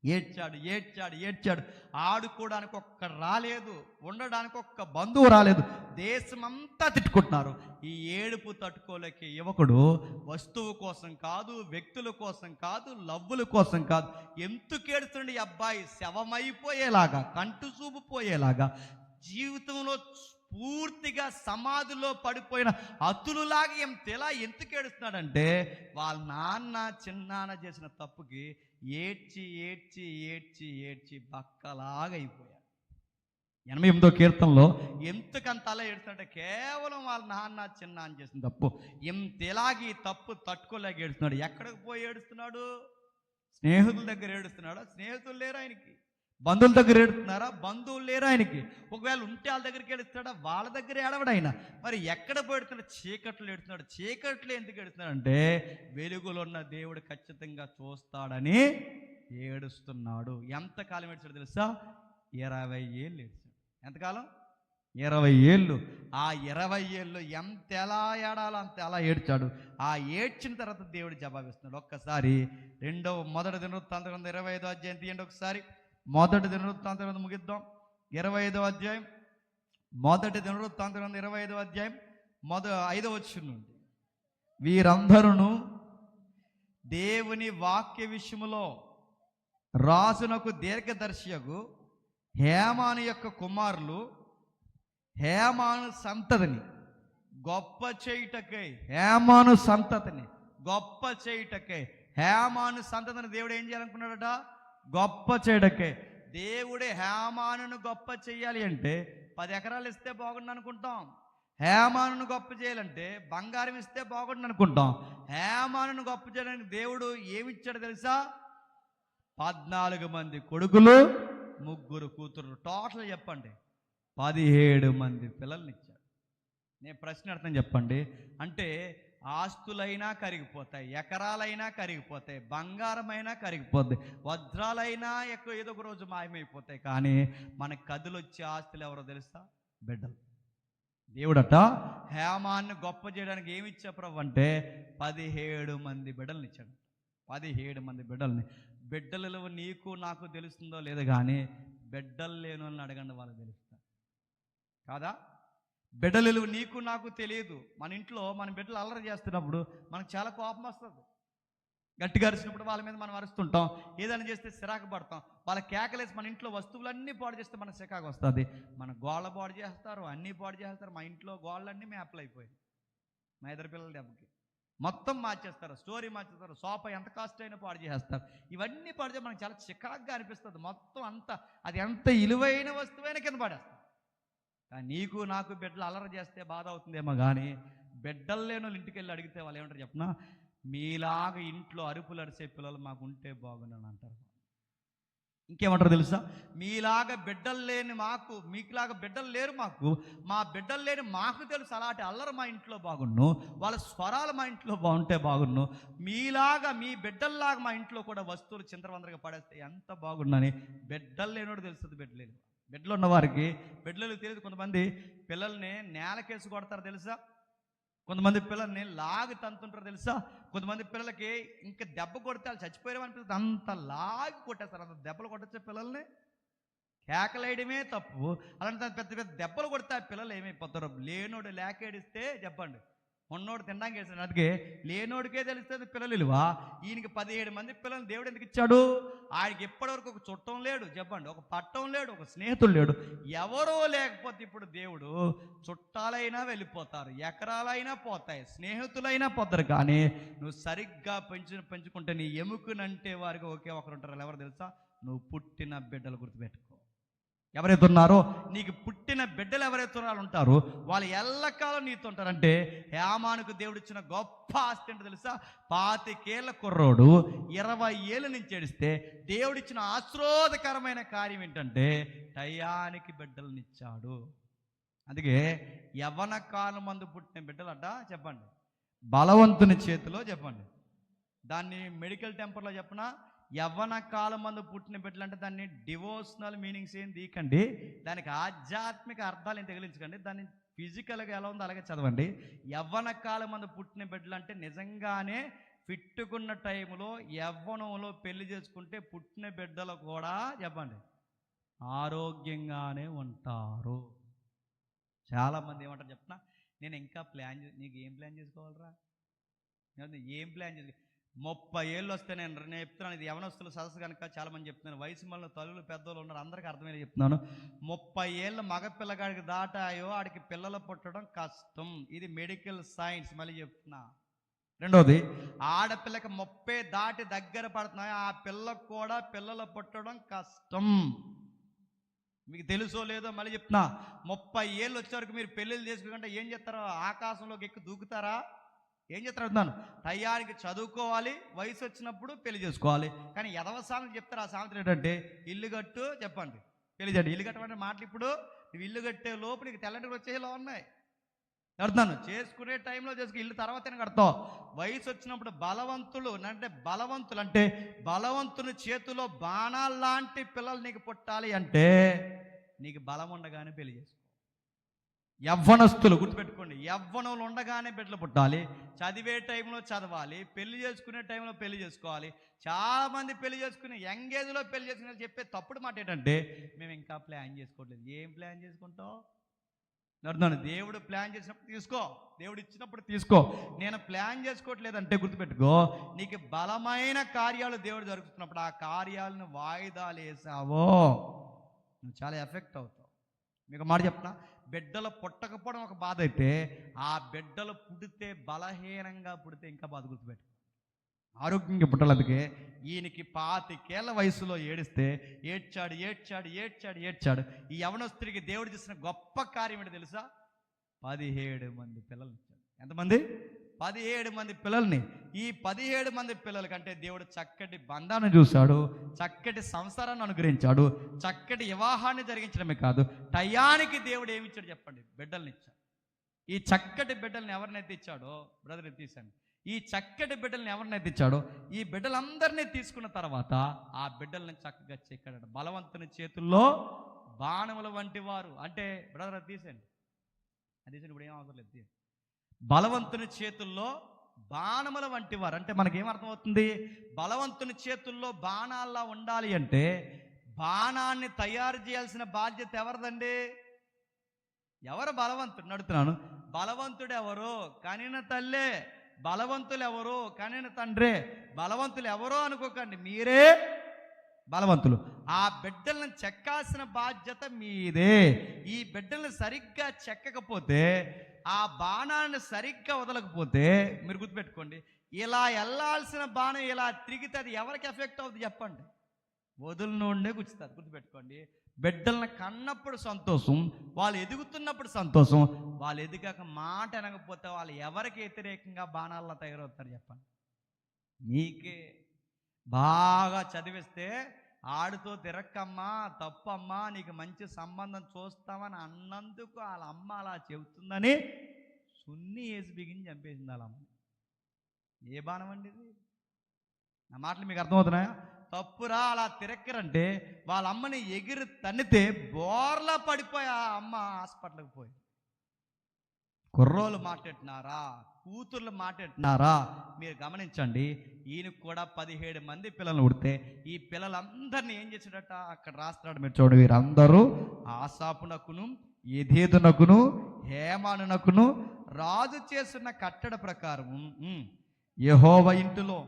Speaker 1: ఏడ్చాడు ఏడ్చాడు ఏడ్చాడు. ఆడుకోవడానికి ఒక్క రాలేదు, ఉండడానికి ఒక్క బంధువు రాలేదు, దేశమంతా తిట్టుకుంటున్నారు. ఈ ఏడుపు తట్టుకోలేక యువకుడు వస్తువు కోసం కాదు, వ్యక్తుల కోసం కాదు, లవ్వుల కోసం కాదు, ఎందుకు ఏడుస్తుండే ఈ అబ్బాయి శవమైపోయేలాగా, కంటు చూపు పోయేలాగా, జీవితంలో పూర్తిగా సమాధిలో పడిపోయిన అతులులాగా ఎందుకు ఏడుస్తున్నాడంటే, వాళ్ళ నాన్న చిన్నాన్న చేసిన తప్పుకి ఏడ్చి ఏడ్చి ఏడ్చి ఏడ్చి బక్కలాగా అయిపోయాడు. 88వ కీర్తనలో ఎందుకంత అలా ఏడుస్తున్నాడంటే, కేవలం వాళ్ళ నాన్న చిన్నాన్న చేసిన తప్పు. ఎలాగే తప్పు తట్టుకోలేక ఏడుస్తున్నాడు. ఎక్కడికి పోయి ఏడుస్తున్నాడు? స్నేహితుల దగ్గర ఏడుస్తున్నాడా? స్నేహితులు లేరు ఆయనకి. బంధువుల దగ్గర ఏడుస్తున్నారా? బంధువులు లేరు ఆయనకి. ఒకవేళ ఉంటే వాళ్ళ దగ్గరికి ఏడుస్తాడా? వాళ్ళ దగ్గర ఏడవడు ఆయన. మరి ఎక్కడ పోడుతున్నాడు? చీకట్లో ఏడుస్తున్నాడు. చీకట్లో ఎందుకు ఏడుస్తున్నాడు అంటే, వెలుగులో ఉన్న దేవుడు ఖచ్చితంగా చూస్తాడని ఏడుస్తున్నాడు. ఎంతకాలం ఏడ్చాడు తెలుసా? 20 ఏళ్ళు ఏడ్చాడు. ఎంతకాలం? 20 ఏళ్ళు. ఆ 20 ఏళ్ళు ఎలా ఏడాలో అంత అలా ఏడ్చాడు. ఆ ఏడ్చిన తర్వాత దేవుడు జవాబిస్తున్నాడు. ఒక్కసారి మొదటి దినవృత్తాంతం 25వ అధ్యాయం తీయండి ఒకసారి. మొదటి దినవృత్తాంతం ముగిద్దాం. 25వ అధ్యాయం, మొదటి దినవృత్తాంతం 25వ అధ్యాయం 5వ వచనం నుండి, వీరందరూ దేవుని వాక్య విషయములో రాజునకు దీర్ఘదర్శియగు హేమాను యొక్క కుమారులు హేమాను సంతతిని గొప్ప చేయుటకై, హేమాను సంతతిని గొప్ప చేయుటకై, హేమాను సంతతిని దేవుడు ఏం చేయాలనుకున్నాడట? గొప్ప చేయడకే. దేవుడే హేమానును గొప్ప చెయ్యాలి అంటే 10 ఎకరాలు ఇస్తే బాగుండు అనుకుంటాం. హేమానును గొప్ప చేయాలంటే బంగారం ఇస్తే బాగుండు అనుకుంటాం. హేమానును గొప్ప చేయడానికి దేవుడు ఏమిచ్చాడు తెలుసా? 14 మంది కొడుకులు, 3 కూతురు, టోటల్ చెప్పండి 17 మంది పిల్లల్ని ఇచ్చాడు. నేను ప్రశ్న అర్థం చెప్పండి. అంటే ఆస్తులైనా కరిగిపోతాయి, ఎకరాలైనా కరిగిపోతాయి, బంగారమైనా కరిగిపోద్ది, వజ్రాలైనా ఏదో ఒక రోజు మాయమైపోతాయి. కానీ మన కదులు వచ్చే ఆస్తులు ఎవరో తెలుసా? బిడ్డలు. దేవుడట హేమాన్ని గొప్ప చేయడానికి ఏమి ఇచ్చా ప్రభు అంటే 17 మంది బిడ్డల్ని ఇచ్చాడు. 17 మంది బిడ్డల్ని. బిడ్డలలో నీకు నాకు తెలుస్తుందో లేదో కానీ బిడ్డలు లేని వాళ్ళని అడగండి, వాళ్ళకి తెలుస్తారు కాదా? బిడ్డలు నీకు నాకు తెలియదు. మన ఇంట్లో మన బిడ్డలు అల్లరి చేస్తున్నప్పుడు మనకు చాలా కోపం వస్తుంది. గట్టిగా అరిచినప్పుడు వాళ్ళ మీద మనం అరుస్తుంటాం, ఏదైనా చేస్తే సిరాకు పడతాం. వాళ్ళ కేకలేసి మన ఇంట్లో వస్తువులన్నీ పాడు చేస్తే మన సిరాకు వస్తుంది. మన గోళ్ళ పాడు చేస్తారు, అన్నీ పాడు చేస్తారు. మా ఇంట్లో గోళ్ళన్నీ మేపలు అయిపోయాయి మా ఇద్దరు పిల్లల దెబ్బకి. మొత్తం మార్చేస్తారు, స్టోరీ మార్చేస్తారు, సోఫా ఎంత కాస్ట్ అయినా పాడు చేస్తారు. ఇవన్నీ పాడు చేస్తే మనకు చాలా చికాకుగా అనిపిస్తుంది. మొత్తం అంతా అది ఎంత విలువైన వస్తువైనా కింద పడేస్తాం. కానీ నీకు నాకు బిడ్డలు అల్లరి చేస్తే బాధ అవుతుందేమో కానీ బిడ్డలు లేని వాళ్ళు ఇంటికి వెళ్ళి అడిగితే వాళ్ళు ఏమంటారు చెప్పినా? మీలాగా ఇంట్లో అరుపులు అరిసే పిల్లలు మాకు ఉంటే బాగున్నాను అంటారు. ఇంకేమంటారు తెలుసా? మీలాగా బిడ్డలు లేని మాకు, మీకులాగా బిడ్డలు లేరు మాకు, మా బిడ్డలు లేని మాకు తెలుసు అలాంటి అల్లరి మా ఇంట్లో బాగున్ను, వాళ్ళ స్వరాలు మా ఇంట్లో బాగుంటే బాగున్ను, మీలాగా మీ బిడ్డల్లాగా మా ఇంట్లో కూడా వస్తువులు చిందరవందరగా పడేస్తే ఎంత బాగున్నాని బిడ్డలు లేనోడు తెలుస్తుంది. బిడ్డలు ఉన్నవారికి బిడ్డలు తెలియదు. కొంతమంది పిల్లల్ని నేలకేసి కొడతారు తెలుసా? కొంతమంది పిల్లల్ని లాగి తంతుంటారు తెలుసా? కొంతమంది పిల్లలకి ఇంకా దెబ్బ కొడితే వాళ్ళు చచ్చిపోయారు అనిపిస్తుంది, అంత లాగి కొట్టేస్తారు. అంత దెబ్బలు కొట్టచ్చే పిల్లల్ని కేకలేయడమే తప్పు. అలాంటి పెద్ద పెద్ద దెబ్బలు కొడితే ఆ పిల్లలు ఏమైపోతారు? లేనోడు లేకేడిస్తే చెప్పండి, ఉన్నోడు తినడానికి వేసాడు. అందుకే లేనోడికే తెలుస్తుంది పిల్లలు విలువ. ఈయనకి 17 మంది పిల్లల్ని దేవుడు ఎందుకు ఇచ్చాడు? ఆయనకి ఎప్పటివరకు ఒక చుట్టం లేడు చెప్పండి, ఒక పట్టం లేడు, ఒక స్నేహితుడు లేడు, ఎవరో లేకపోతే ఇప్పుడు దేవుడు చుట్టాలైనా వెళ్ళిపోతారు, ఎకరాలైనా పోతాయి, స్నేహితులైనా పోతారు. కానీ నువ్వు సరిగ్గా పెంచుకుంటే నీ ఎముకనంటే వారికి ఒకే ఒకరు ఉంటారు. ఎవరు తెలుసా? నువ్వు పుట్టిన బిడ్డలు. గుర్తుపెట్టుకో, ఎవరైతే ఉన్నారో నీకు పుట్టిన బిడ్డలు ఎవరైతే ఉంటారో వాళ్ళు ఎల్లకాలం నీతో ఉంటారంటే హేమానుకు దేవుడు ఇచ్చిన గొప్ప ఆస్తి ఏంటో తెలుసా? 25 ఏళ్ల కుర్రోడు 20 ఏళ్ళ నుంచి ఏడిస్తే దేవుడిచ్చిన ఆశ్రోదకరమైన కార్యం ఏంటంటే టయానికి బిడ్డలనిచ్చాడు. అందుకే యవ్వన కాలం మందు పుట్టిన బిడ్డలట చెప్పండి బలవంతుని చేతిలో, చెప్పండి దాన్ని మెడికల్ టెంపర్లో చెప్పనా, యవ్వన కాలం మందు పుట్టిన బిడ్డలు అంటే దాన్ని డివోషనల్ మీనింగ్స్ ఏం తీయకండి, దానికి ఆధ్యాత్మిక అర్థాలు ఏం తగిలించకండి, దాన్ని ఫిజికల్గా ఎలా ఉందో అలాగే చదవండి. యవ్వన కాలం మందు పుట్టిన బిడ్డలు అంటే నిజంగానే ఫిట్టుకున్న టైంలో యవ్వనంలో పెళ్లి చేసుకుంటే పుట్టిన బిడ్డలు కూడా చెప్పండి ఆరోగ్యంగానే ఉంటారు. చాలామంది ఏమంటారు చెప్తున్నా, నేను ఇంకా నీకు ఏం ప్లాన్ చేసుకోవాలరా? ఏం ప్లాన్ చేసి 30 ఏళ్ళు వస్తే నేను చెప్తున్నాను, ఇది యవనస్తుల సదస్సు కనుక చాలామంది చెప్తున్నాను, వయసు మళ్ళీ తల్లులు పెద్దోళ్ళు ఉన్నారు, అందరికీ అర్థమైనా చెప్తున్నాను. 30 ఏళ్ళు మగ పిల్లగాడికి దాటాయో ఆడికి పిల్లలు పుట్టడం కష్టం. ఇది మెడికల్ సైన్స్. మళ్ళీ చెప్తున్నా. రెండోది, ఆడపిల్లకి 30 దాటి దగ్గర పడుతున్నాయో ఆ పిల్లకు కూడా పిల్లలు పుట్టడం కష్టం. మీకు తెలుసో లేదో మళ్ళీ చెప్తున్నా, 30 ఏళ్ళు వచ్చే వరకు మీరు పెళ్ళిళ్ళు చేసుకోకుండా ఏం చేస్తారో? ఆకాశంలోకి ఎక్కి దూకుతారా? ఏం చేస్తారు అడుగుతాను? టయానికి చదువుకోవాలి, వయసు వచ్చినప్పుడు పెళ్లి చేసుకోవాలి. కానీ ఎదవ సామెత చెప్తారు. ఆ సామెత ఏంటంటే ఇల్లు కట్టు, చెప్పండి పెళ్లి చేయండి. ఇల్లు కట్టమంటే మాటలు ఇప్పుడు నువ్వు ఇల్లు కట్టే లోపు నీకు తెల్లటికి వచ్చేలా ఉన్నాయి. కడతాను చేసుకునే టైంలో చేసుకుని ఇల్లు తర్వాత కడతావు. వయసు వచ్చినప్పుడు బలవంతులు అంటే బలవంతుని చేతిలో బాణాలు లాంటి పిల్లలు నీకు పుట్టాలి అంటే నీకు బలం ఉండగానే పెళ్లి చేసుకో. యవ్వనస్తులు గుర్తుపెట్టుకోండి, యవ్వనంలో ఉండగానే బిడ్డలు పుట్టాలి, చదివే టైంలో చదవాలి, పెళ్లి చేసుకునే టైంలో పెళ్లి చేసుకోవాలి. చాలామంది పెళ్లి చేసుకుని యంగ్ ఏజ్లో పెళ్లి చేసుకునే చెప్పే తప్పుడు మాట ఏంటంటే మేము ఇంకా ప్లాన్ చేసుకోవట్లేదు. ఏం ప్లాన్ చేసుకుంటావు? అర్థం, దేవుడు ప్లాన్ చేసినప్పుడు తీసుకో, దేవుడు ఇచ్చినప్పుడు తీసుకో. నేను ప్లాన్ చేసుకోవట్లేదంటే గుర్తుపెట్టుకో, నీకు బలమైన కార్యాలు దేవుడు జరుగుతున్నప్పుడు ఆ కార్యాలను వాయిదాలు వేసావో నువ్వు చాలా ఎఫెక్ట్ అవుతావు. మీకు మాట చెప్తా, బిడ్డలు పుట్టకపోవడం ఒక బాధ అయితే ఆ బిడ్డలు పుడితే బలహీనంగా పుడితే ఇంకా బాధ. గుర్తుపెట్టు, ఆరోగ్యంగా పుట్టాలి. అందుకే ఈయనకి 25 ఏళ్ల వయసులో ఏడిస్తే ఏడ్చాడు. ఈ యవనస్తుడికి దేవుడు చేసిన గొప్ప కార్యం ఏంటో తెలుసా? 17 మంది పిల్లల్ని ఇచ్చాడు. ఎంతమంది? 17 మంది పిల్లల్ని. ఈ 17 మంది పిల్లల కంటే దేవుడు చక్కటి బంధాన్ని చూశాడు, చక్కటి సంసారాన్ని అనుగ్రహించాడు, చక్కటి వివాహాన్ని జరిగించడమే కాదు, టయానికి దేవుడు ఏమి ఇచ్చాడు చెప్పండి? బిడ్డల్ని ఇచ్చాడు. ఈ చక్కటి బిడ్డల్ని ఎవరినైతే ఇచ్చాడో, బ్రదర్ తీశాను, ఈ చక్కటి బిడ్డల్ని ఎవరినైతే ఇచ్చాడో, ఈ బిడ్డలందరినీ తీసుకున్న తర్వాత ఆ బిడ్డల్ని చక్కగా చెక్కాడు. బలవంతుని చేతుల్లో బాణముల వంటి వారు అంటే, బ్రదర్ తీసండి, అది తీసండి, ఇప్పుడు ఏం అవసరం లేదు. బలవంతుని చేతుల్లో బాణముల వంటి వారు అంటే మనకేమర్థమవుతుంది? బలవంతుని చేతుల్లో బాణాల్లా ఉండాలి అంటే బాణాన్ని తయారు చేయాల్సిన బాధ్యత ఎవరిదండి? ఎవరు బలవంతుడు? నడుతున్నాను. బలవంతుడు ఎవరు? కనిన తల్లే. బలవంతులు ఎవరు? కనిన తండ్రే. బలవంతులు ఎవరో అనుకోకండి, మీరే బలవంతులు. ఆ బిడ్డలను చెక్కాల్సిన బాధ్యత మీదే. ఈ బిడ్డలను సరిగ్గా చెక్కకపోతే, ఆ బాణాన్ని సరిగ్గా వదలకపోతే, మీరు గుర్తుపెట్టుకోండి, ఇలా వెళ్ళాల్సిన బాణం ఇలా తిరిగితే అది ఎవరికి ఎఫెక్ట్ అవుతుంది చెప్పండి? వదులునోడే గుచ్చుతుంది. గుర్తుపెట్టుకోండి, బిడ్డలను కన్నప్పుడు సంతోషం, వాళ్ళు ఎదుగుతున్నప్పుడు సంతోషం, వాళ్ళు ఎదిగాక మాట అనకపోతే వాళ్ళు ఎవరికి వ్యతిరేకంగా బాణాల్లో తయారవుతారు చెప్పండి? మీకే. బాగా చదివిస్తే ఆడితో తిరక్కమ్మా, తప్పమ్మా, నీకు మంచి సంబంధం చూస్తామని అన్నందుకు వాళ్ళ అమ్మ అలా చెబుతుందని సున్ని వేసి బిగించి చంపేసింది వాళ్ళ అమ్మ. ఏ బాణం అండి ఇది? నా మాటలు మీకు అర్థమవుతున్నాయా? తప్పురా, అలా తిరక్కరంటే వాళ్ళ అమ్మని ఎగిరి తన్నితే బోర్లా పడిపోయి ఆ అమ్మ హాస్పిటల్కి పోయి. కుర్రోళ్ళు మాట్లాడినారా, కూతుర్లు మాట్లాడినారా? మీరు గమనించండి, ఈయనకు కూడా 17 మంది పిల్లలు ఉడితే ఈ పిల్లలందరినీ ఏం చేశాడట అక్కడ రాస్తున్నాడు. మీరు చూడండి, వీరందరూ ఆసాపునకును, ఎదేదునకును, హేమానునకును రాజు చేస్తున్న కట్టడ ప్రకారం యెహోవా ఇంటిలో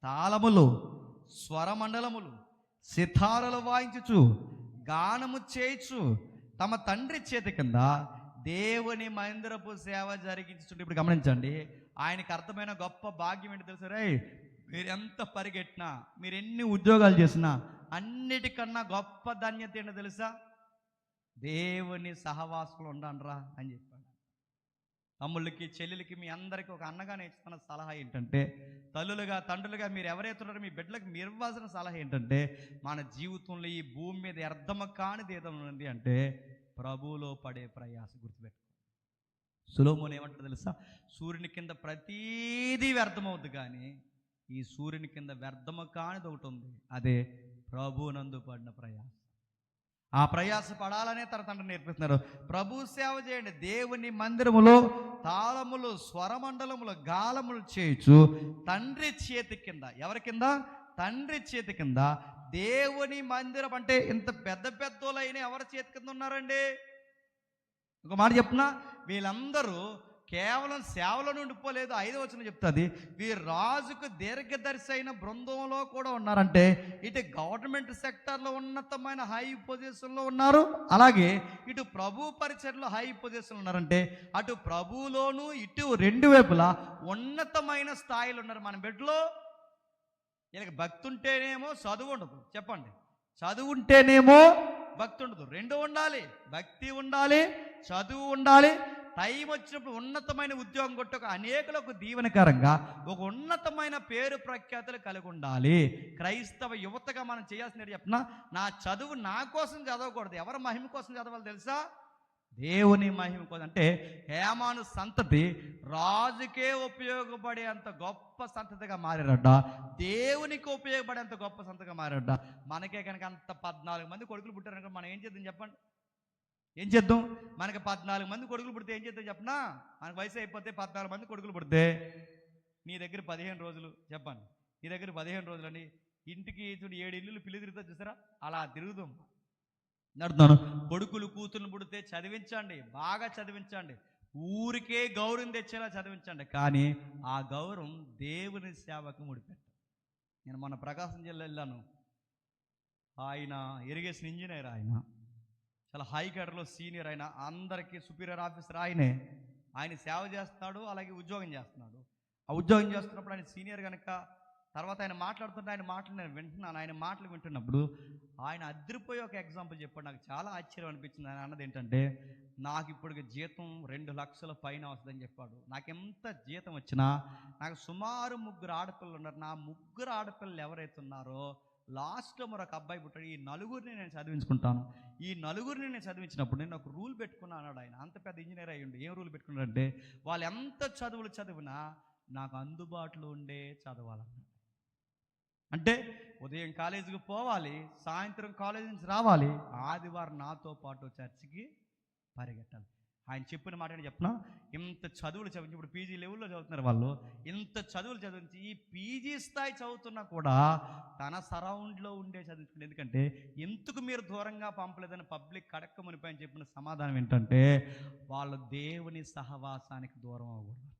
Speaker 1: తాళములు, స్వరమండలములు, సితారలు వాయించుచు, గానము చేయుచు తమ తండ్రి చేతి కింద దేవుని మందిరపు సేవ జరిగించుంటే. ఇప్పుడు గమనించండి, ఆయనకి అర్థమైన గొప్ప భాగ్యం ఏంటి తెలుసా? రే, మీరు ఎంత పరిగెట్టినా, మీరు ఎన్ని ఉద్యోగాలు చేసినా, అన్నిటికన్నా గొప్ప ధన్యత ఏంటో తెలుసా? దేవుని సహవాసంలో ఉండండిరా అని చెప్పాడు. తమ్ముళ్ళకి, చెల్లెలకి, మీ అందరికీ ఒక అన్నగా నేర్చుకున్న సలహా ఏంటంటే, తల్లులుగా, తండ్రులుగా మీరు ఎవరైతున్నారో మీ బిడ్డలకు మీరు ఇవ్వాల్సిన సలహా ఏంటంటే, మన జీవితంలో ఈ భూమి మీద వ్యర్థమ కానిది ఏదైనా ఉంది అంటే ప్రభువులో పడే ప్రయాస. గుర్తుపెట్టు. సొలొమోను ఏమంటారు తెలుసా? సూర్యుని కింద ప్రతీదీ వ్యర్థమవుద్ది, కానీ ఈ సూర్యుని కింద వ్యర్థమ కానిది ఒకటి ఉంది, అదే ప్రభువునందు పడిన ప్రయాస. ఆ ప్రయాస పడాలనే తన తండ్రి నేర్పిస్తున్నారు. ప్రభు సేవ చేయండి. దేవుని మందిరములో తాళములు, స్వరమండలములు, గాలములు చేయుచు తండ్రి చేతి కింద. ఎవరి కింద? తండ్రి చేతి కింద. దేవుని మందిరం అంటే ఇంత పెద్ద పెద్దోళ్ళైనా ఎవరి చేతి కింద ఉన్నారండి? ఒక మాట చెప్తున్నా, వీళ్ళందరూ కేవలం సేవలో ఉండిపోలేదు. 5వ వచనం చెప్తుంది, వీరు రాజుకు దీర్ఘదర్శి అయిన బృందంలో కూడా ఉన్నారంటే ఇటు గవర్నమెంట్ సెక్టార్లో ఉన్నతమైన హై పొజిషన్లో ఉన్నారు, అలాగే ఇటు ప్రభు పరిచర్లో హై పొజిషన్లో ఉన్నారంటే అటు ప్రభువులోను ఇటు రెండు వైపులా ఉన్నతమైన స్థాయిలో ఉన్నారు. మన బిడ్డలో వీళ్ళకి భక్తి ఉంటేనేమో చదువు ఉండదు. చెప్పండి, చదువు ఉంటేనేమో భక్తి ఉండదు. రెండు ఉండాలి, భక్తి ఉండాలి, చదువు ఉండాలి. టైం వచ్చినప్పుడు ఉన్నతమైన ఉద్యోగం కొట్టి ఒక అనేకులకు దీవెనకరంగా ఒక ఉన్నతమైన పేరు ప్రఖ్యాతులు కలిగి ఉండాలి. క్రైస్తవ యువతగా మనం చేయాల్సిన చెప్పిన, నా చదువు నా కోసం చదవకూడదు. ఎవరి మహిమ కోసం చదవాలి తెలుసా? దేవుని మహిమ కోసం. అంటే హేమాను సంతతి రాజుకే ఉపయోగపడేంత గొప్ప సంతతిగా మారారట, దేవునికి ఉపయోగపడేంత గొప్ప సంతతిగా మారారట. మనకే కనుక అంత 14 మంది కొడుకులు పుట్టారనుకో, మనం ఏం చేద్దాం చెప్పండి? ఏం చేద్దాం? మనకి 14 మంది కొడుకులు పుడితే ఏం చేద్దాం చెప్పనా? మనకు వయసు అయిపోతే 14 మంది కొడుకులు పుడితే నీ దగ్గర 15 రోజులు. చెప్పండి, నీ దగ్గర 15 రోజులు అని ఇంటికి 7 ఇల్లులు పిల్లి తిరుగుతా చూసారా? అలా తిరుగుదాం. నడుతున్నాను. కొడుకులు కూతుర్లు పుడితే చదివించండి, బాగా చదివించండి, ఊరికే గౌరవం తెచ్చేలా చదివించండి, కానీ ఆ గౌరవం దేవుని సేవకు ముడిపెట్ట. నేను మొన్న ప్రకాశం జిల్లా వెళ్ళాను. ఆయన ఇరిగేషన్ ఇంజనీర్, ఆయన చాలా హై కేడర్లో సీనియర్, ఆయన అందరికీ సుపీరియర్ ఆఫీసర్ ఆయనే. ఆయన సేవ చేస్తున్నాడు, అలాగే ఉద్యోగం చేస్తున్నాడు. ఆ ఉద్యోగం చేస్తున్నప్పుడు ఆయన సీనియర్ కనుక తర్వాత ఆయన మాట్లాడుతుంటే ఆయన మాటలు నేను వింటున్నాను. ఆయన మాటలు వింటున్నప్పుడు ఆయన అదిరిపోయి ఒక ఎగ్జాంపుల్ చెప్పాడు. నాకు చాలా ఆశ్చర్యం అనిపించింది. ఆయన అన్నది ఏంటంటే, నాకు ఇప్పుడు జీతం 2,00,000 పైన వస్తుందని చెప్పాడు. నాకు ఎంత జీతం వచ్చినా నాకు సుమారు 3 ఆడపిల్లలు ఉన్నారు. నా 3 ఆడపిల్లలు ఎవరైతే ఉన్నారో లాస్ట్లో మరొక అబ్బాయి పుట్టాడు. ఈ నలుగురిని నేను చదివించుకుంటాను. ఈ నలుగురిని నేను చదివించినప్పుడు నేను ఒక రూల్ పెట్టుకున్నా అన్నాడు ఆయన. అంత పెద్ద ఇంజనీర్ అయ్యిండు. ఏం రూల్ పెట్టుకున్నాడంటే, వాళ్ళు ఎంత చదువులు చదివినా నాకు అందుబాటులో ఉండే చదవాలన్నాడు. అంటే ఉదయం కాలేజీకి పోవాలి, సాయంత్రం కాలేజీ నుంచి రావాలి, ఆదివారం నాతో పాటు చర్చికి పరిగెట్టాలి. ఆయన చెప్పిన మాట ఏంటి చెప్పిన, ఇంత చదువులు చదివించి, ఇప్పుడు పీజీ లెవెల్లో చదువుతున్నారు వాళ్ళు, ఇంత చదువులు చదివించి ఈ పీజీ స్థాయి చదువుతున్నా కూడా తన సరౌండ్లో ఉండే చదివించుకుంటే, ఎందుకంటే ఎందుకు మీరు దూరంగా పంపలేదని పబ్లిక్ కడక్కమనిపోయి చెప్పిన సమాధానం ఏంటంటే, వాళ్ళు దేవుని సహవాసానికి దూరం అవ్వకూడదు.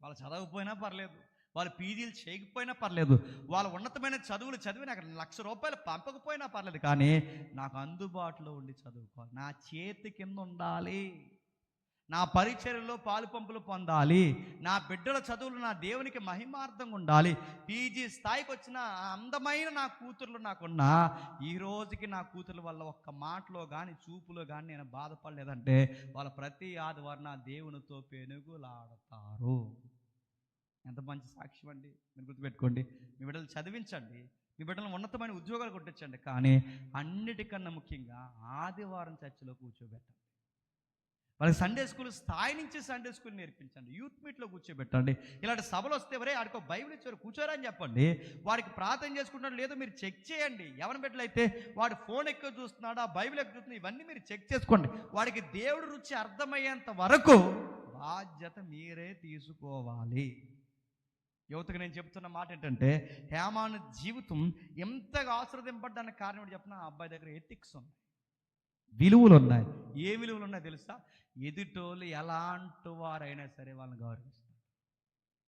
Speaker 1: వాళ్ళు చదవకపోయినా పర్లేదు, వాళ్ళు పీజీలు చేయకపోయినా పర్లేదు, వాళ్ళ ఉన్నతమైన చదువులు చదివి నాకు ₹1,00,000 పంపకపోయినా పర్లేదు, కానీ నాకు అందుబాటులో ఉండి చదువుకోవాలి, నా చేతి కింద ఉండాలి, నా పరిచర్యలో పాలు పంపులు పొందాలి, నా బిడ్డల చదువులు నా దేవునికి మహిమార్థంగా ఉండాలి. పీజీ స్థాయికి వచ్చిన అందమైన నా కూతుర్లు నాకున్నా, ఈ రోజుకి నా కూతుర్ల వల్ల ఒక్క మాటలో కానీ చూపులో కానీ నేను బాధపడలేదంటే వాళ్ళు ప్రతి ఆదివారం నా దేవునితో పెనుగులాడతారు. ఎంత మంచి సాక్ష్యం అండి. మీరు గుర్తుపెట్టుకోండి, మీ బిడ్డలు చదివించండి, మీ బిడ్డలను ఉన్నతమైన ఉద్యోగాలు కొట్టించండి, కానీ అన్నిటికన్నా ముఖ్యంగా ఆదివారం చర్చిలో కూర్చోబెట్టండి. వాళ్ళకి సండే స్కూల్ స్థాయి నుంచి సండే స్కూల్ నేర్పించండి, యూత్ మీట్లో కూర్చోబెట్టండి. ఇలాంటి సభలు వస్తే ఎవరే ఆడికో బైబిల్ ఇచ్చారు కూర్చోరా అని చెప్పండి. వాడికి ప్రార్థన చేసుకుంటాడు లేదో మీరు చెక్ చేయండి. ఎవరి బిడ్డలైతే వాడు ఫోన్ ఎక్కువ చూస్తున్నాడు, ఆ బైబిల్ ఎక్కువ చూస్తున్నాడు, ఇవన్నీ మీరు చెక్ చేసుకోండి. వాడికి దేవుడు రుచి అర్థమయ్యేంత వరకు బాధ్యత మీరే తీసుకోవాలి. యువతకు నేను చెప్తున్న మాట ఏంటంటే, హేమాను జీవితం ఎంతగా ఆశీర్వదింపడానికి కారణం చెప్పిన, ఆ అబ్బాయి దగ్గర ఎథిక్స్ ఉన్నాయి, విలువలు ఉన్నాయి. ఏ విలువలు ఉన్నాయి తెలుసా? ఎదుటోళ్ళు ఎలాంటి వారైనా సరే వాళ్ళని గౌరవిస్తారు.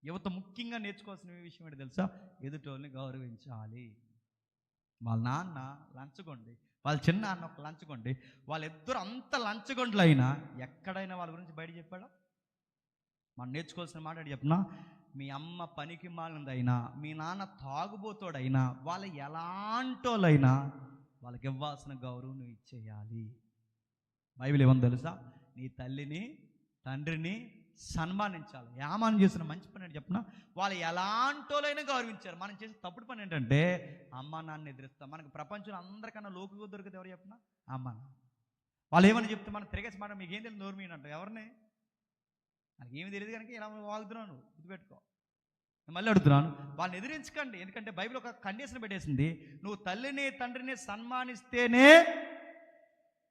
Speaker 1: యువత ముఖ్యంగా నేర్చుకోవాల్సిన విషయం ఏంటి తెలుసా? ఎదుటోళ్ళని గౌరవించాలి. వాళ్ళ నాన్న లంచగొండి, వాళ్ళ చిన్న అన్న ఒక లంచగొండి, వాళ్ళిద్దరు అంత లంచగొండలు అయినా ఎక్కడైనా వాళ్ళ గురించి బయట చెప్పాడా? మనం నేర్చుకోవాల్సిన మాట ఏంటి చెప్పినా, మీ అమ్మ పనికి మాలినదైనా, మీ నాన్న తాగుబోతోడైనా, వాళ్ళు ఎలాంటోళ్ళైనా వాళ్ళకి ఇవ్వాల్సిన గౌరవం నువ్వు ఇచ్చేయాలి. బైబిల్ ఏమని తెలుసా? నీ తల్లిని తండ్రిని సన్మానించాలి. యామాను చేసిన మంచి పని ఏంటి చెప్పిన, వాళ్ళు ఎలాంటోళ్ళైనా గౌరవించారు. మనం చేసే తప్పుడు పని ఏంటంటే అమ్మ నాన్న ఎదిరిస్తాం. మనకు ప్రపంచంలో అందరికన్నా లోకుగా దొరికితే ఎవరు చెప్పిన? అమ్మ నాన్న. వాళ్ళు ఏమని చెప్తే మనం తిరిగేసి మాట, మీకు ఏం తెలియదు నోరు మీనంట. ఎవరిని? నాకు ఏమి తెలియదు కనుక ఇలా వాగుతున్నాను, గుర్తుపెట్టుకో. మళ్ళీ అడుగుతున్నాను, వాళ్ళని ఎదిరించకండి. ఎందుకంటే బైబిల్ ఒక కండిషన్ పెట్టేసింది, నువ్వు తల్లిని తండ్రిని సన్మానిస్తేనే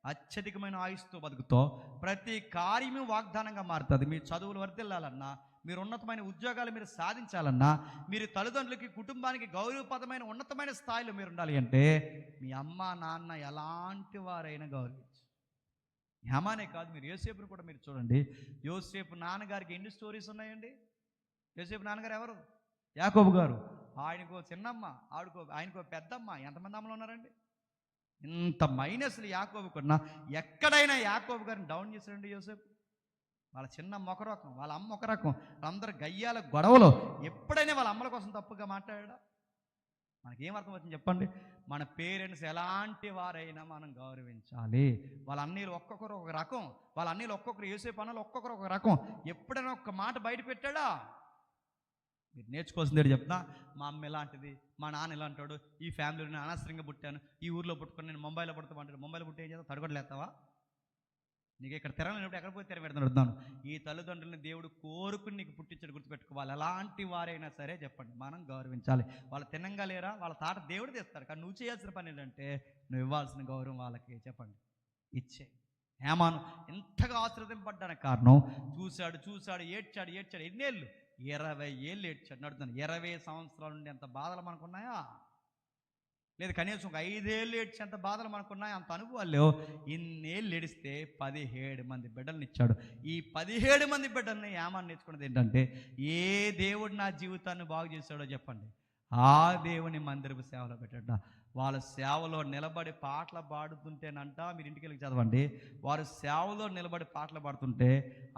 Speaker 1: అత్యధికమైన ఆయుస్తో బతుకుతావు, ప్రతి కార్యము వాగ్దానంగా మారుతుంది. మీ చదువులు వర్ధిల్లాలన్నా, మీరు ఉన్నతమైన ఉద్యోగాలు మీరు సాధించాలన్నా, మీరు తల్లిదండ్రులకి కుటుంబానికి గౌరవపదమైన ఉన్నతమైన స్థాయిలో మీరు ఉండాలి అంటే మీ అమ్మ నాన్న ఎలాంటి వారైనా గౌరవించు. హేమానే కాదు, మీరు యోసేపును కూడా మీరు చూడండి. యోసేపు నాన్నగారికి ఎన్ని స్టోరీస్ ఉన్నాయండి? యోసేపు నాన్నగారు ఎవరు? యాకోబు గారు. ఆయనకో చిన్నమ్మ, ఆయనకో పెద్దమ్మ. ఎంతమంది అమ్మలు ఉన్నారండి? ఇంత మైనస్లు యాకోబుకున్నా, ఎక్కడైనా యాకోబు గారిని డౌన్ చేశారండి యోసేపు? వాళ్ళ చిన్నమ్మ ఒక రకం, వాళ్ళ అమ్మ ఒక రకం, వాళ్ళందరూ గయ్యాల గొడవలో. ఎప్పుడైనా వాళ్ళ అమ్మల కోసం తప్పుగా మాట్లాడా? మనకేం అర్థం వచ్చింది చెప్పండి? మన పేరెంట్స్ ఎలాంటి వారైనా మనం గౌరవించాలి. వాళ్ళ అన్నీలు ఒక్కొక్కరు ఒక రకం, వాళ్ళ అన్నీలు ఒక్కొక్కరు యోసేపు అన్నలు ఒక్కొక్కరు ఒక రకం. ఎప్పుడైనా ఒక్క మాట బయట పెట్టాడా? మీరు నేర్చుకోవాల్సింది ఏంటి చెప్తా, మా అమ్మ ఎలాంటిది, మా నాన్న ఎలాంటాడు, ఈ ఫ్యామిలీలో నేను అనవసరంగా పుట్టాను, ఈ ఊర్లో పుట్టుకొని నేను ముంబైలో పుడతామంటాడు. ముంబైలో పుట్టి ఏం చేస్తావు? తడగొడలేస్తావా? నీకు ఇక్కడ తిరగలేనప్పుడు ఎక్కడ పోయి తిరగబెడతాను అడుగుతాను. ఈ తల్లిదండ్రులని దేవుడు కోరుకుని నీకు పుట్టించాడు, గుర్తుపెట్టుకోవాలి. ఎలాంటి వారైనా సరే చెప్పండి, మనం గౌరవించాలి. వాళ్ళు తినంగా లేరా, వాళ్ళ తాట దేవుడు తెస్తాడు, కానీ నువ్వు చేయాల్సిన పని ఏంటంటే నువ్వు ఇవ్వాల్సిన గౌరవం వాళ్ళకి చెప్పండి ఇచ్చే. హేమాను ఎంతగా ఆశీర్వదింపడ్డానికి కారణం, చూశాడు ఏడ్చాడు. ఎన్నేళ్ళు? 20 ఏళ్ళు ఏడ్చాడు. నడుతున్నాను, 20 సంవత్సరాల నుండి ఎంత బాధలు మనకున్నాయా? లేదు కనీసం ఒక 5 ఏళ్ళు ఏడ్చేంత బాధలు మనకున్నాయి, అంత అనుభవాలు లేవు. ఇన్నేళ్ళు ఏడిస్తే 17 మంది బిడ్డలను ఇచ్చాడు. ఈ 17 మంది బిడ్డల్ని ఏమని నేర్చుకున్నది ఏంటంటే, ఏ దేవుడు నా జీవితాన్ని బాగు చేశాడో చెప్పండి, ఆ దేవుని మందిరపు సేవలో పెట్టాడు. వాళ్ళ సేవలో నిలబడి పాటలు పాడుతుంటేనంట, మీరు ఇంటికి వెళ్ళి చదవండి, వారు సేవలో నిలబడి పాటలు పాడుతుంటే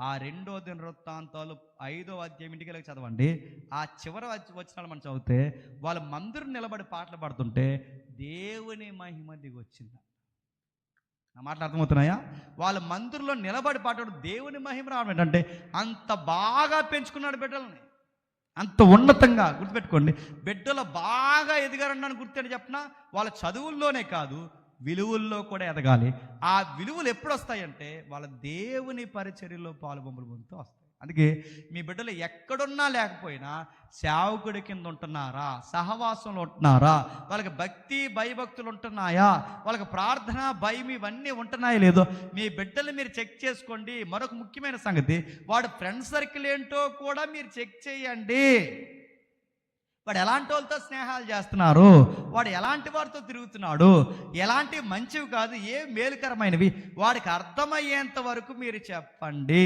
Speaker 1: ఆ 2వ దినవృత్తాంతాలు 5వ అధ్యాయం ఇంటికి వెళ్ళి చదవండి, ఆ చివరి వచనాలు మనం చదివితే వాళ్ళ మందిరం నిలబడి పాటలు పాడుతుంటే దేవుని మహిమ దిగి వచ్చింది. నా మాటలు అర్థమవుతున్నాయా? వాళ్ళ మందిరంలో నిలబడి పాడడం దేవుని మహిమ రావడం ఏంటంటే అంత బాగా పెంచుకున్నాడు బిడ్డలని, అంత ఉన్నతంగా. గుర్తుపెట్టుకోండి, బిడ్డలు బాగా ఎదిగారన్నాను గుర్తని చెప్పిన వాళ్ళ చదువుల్లోనే కాదు, విలువల్లో కూడా ఎదగాలి. ఆ విలువలు ఎప్పుడు వస్తాయంటే వాళ్ళ దేవుని పరిచర్యలో పాలుబొమ్మలు పొందుతూ వస్తాయి. అందుకే మీ బిడ్డలు ఎక్కడున్నా లేకపోయినా సేవకుడి కింద ఉంటున్నారా, సహవాసంలో ఉంటున్నారా, వాళ్ళకి భక్తి భయభక్తులు ఉంటున్నాయా, వాళ్ళకి ప్రార్థన భయం ఇవన్నీ ఉంటున్నాయో లేదో మీ బిడ్డలు మీరు చెక్ చేసుకోండి. మరొక ముఖ్యమైన సంగతి, వాడు ఫ్రెండ్ సర్కిల్ ఏంటో కూడా మీరు చెక్ చేయండి. వాడు ఎలాంటి వాళ్ళతో స్నేహాలు చేస్తున్నారు, వాడు ఎలాంటి వారితో తిరుగుతున్నాడు, ఎలాంటి మంచివి కాదు ఏ మేలుకరమైనవి వాడికి అర్థమయ్యేంత వరకు మీరు చెప్పండి.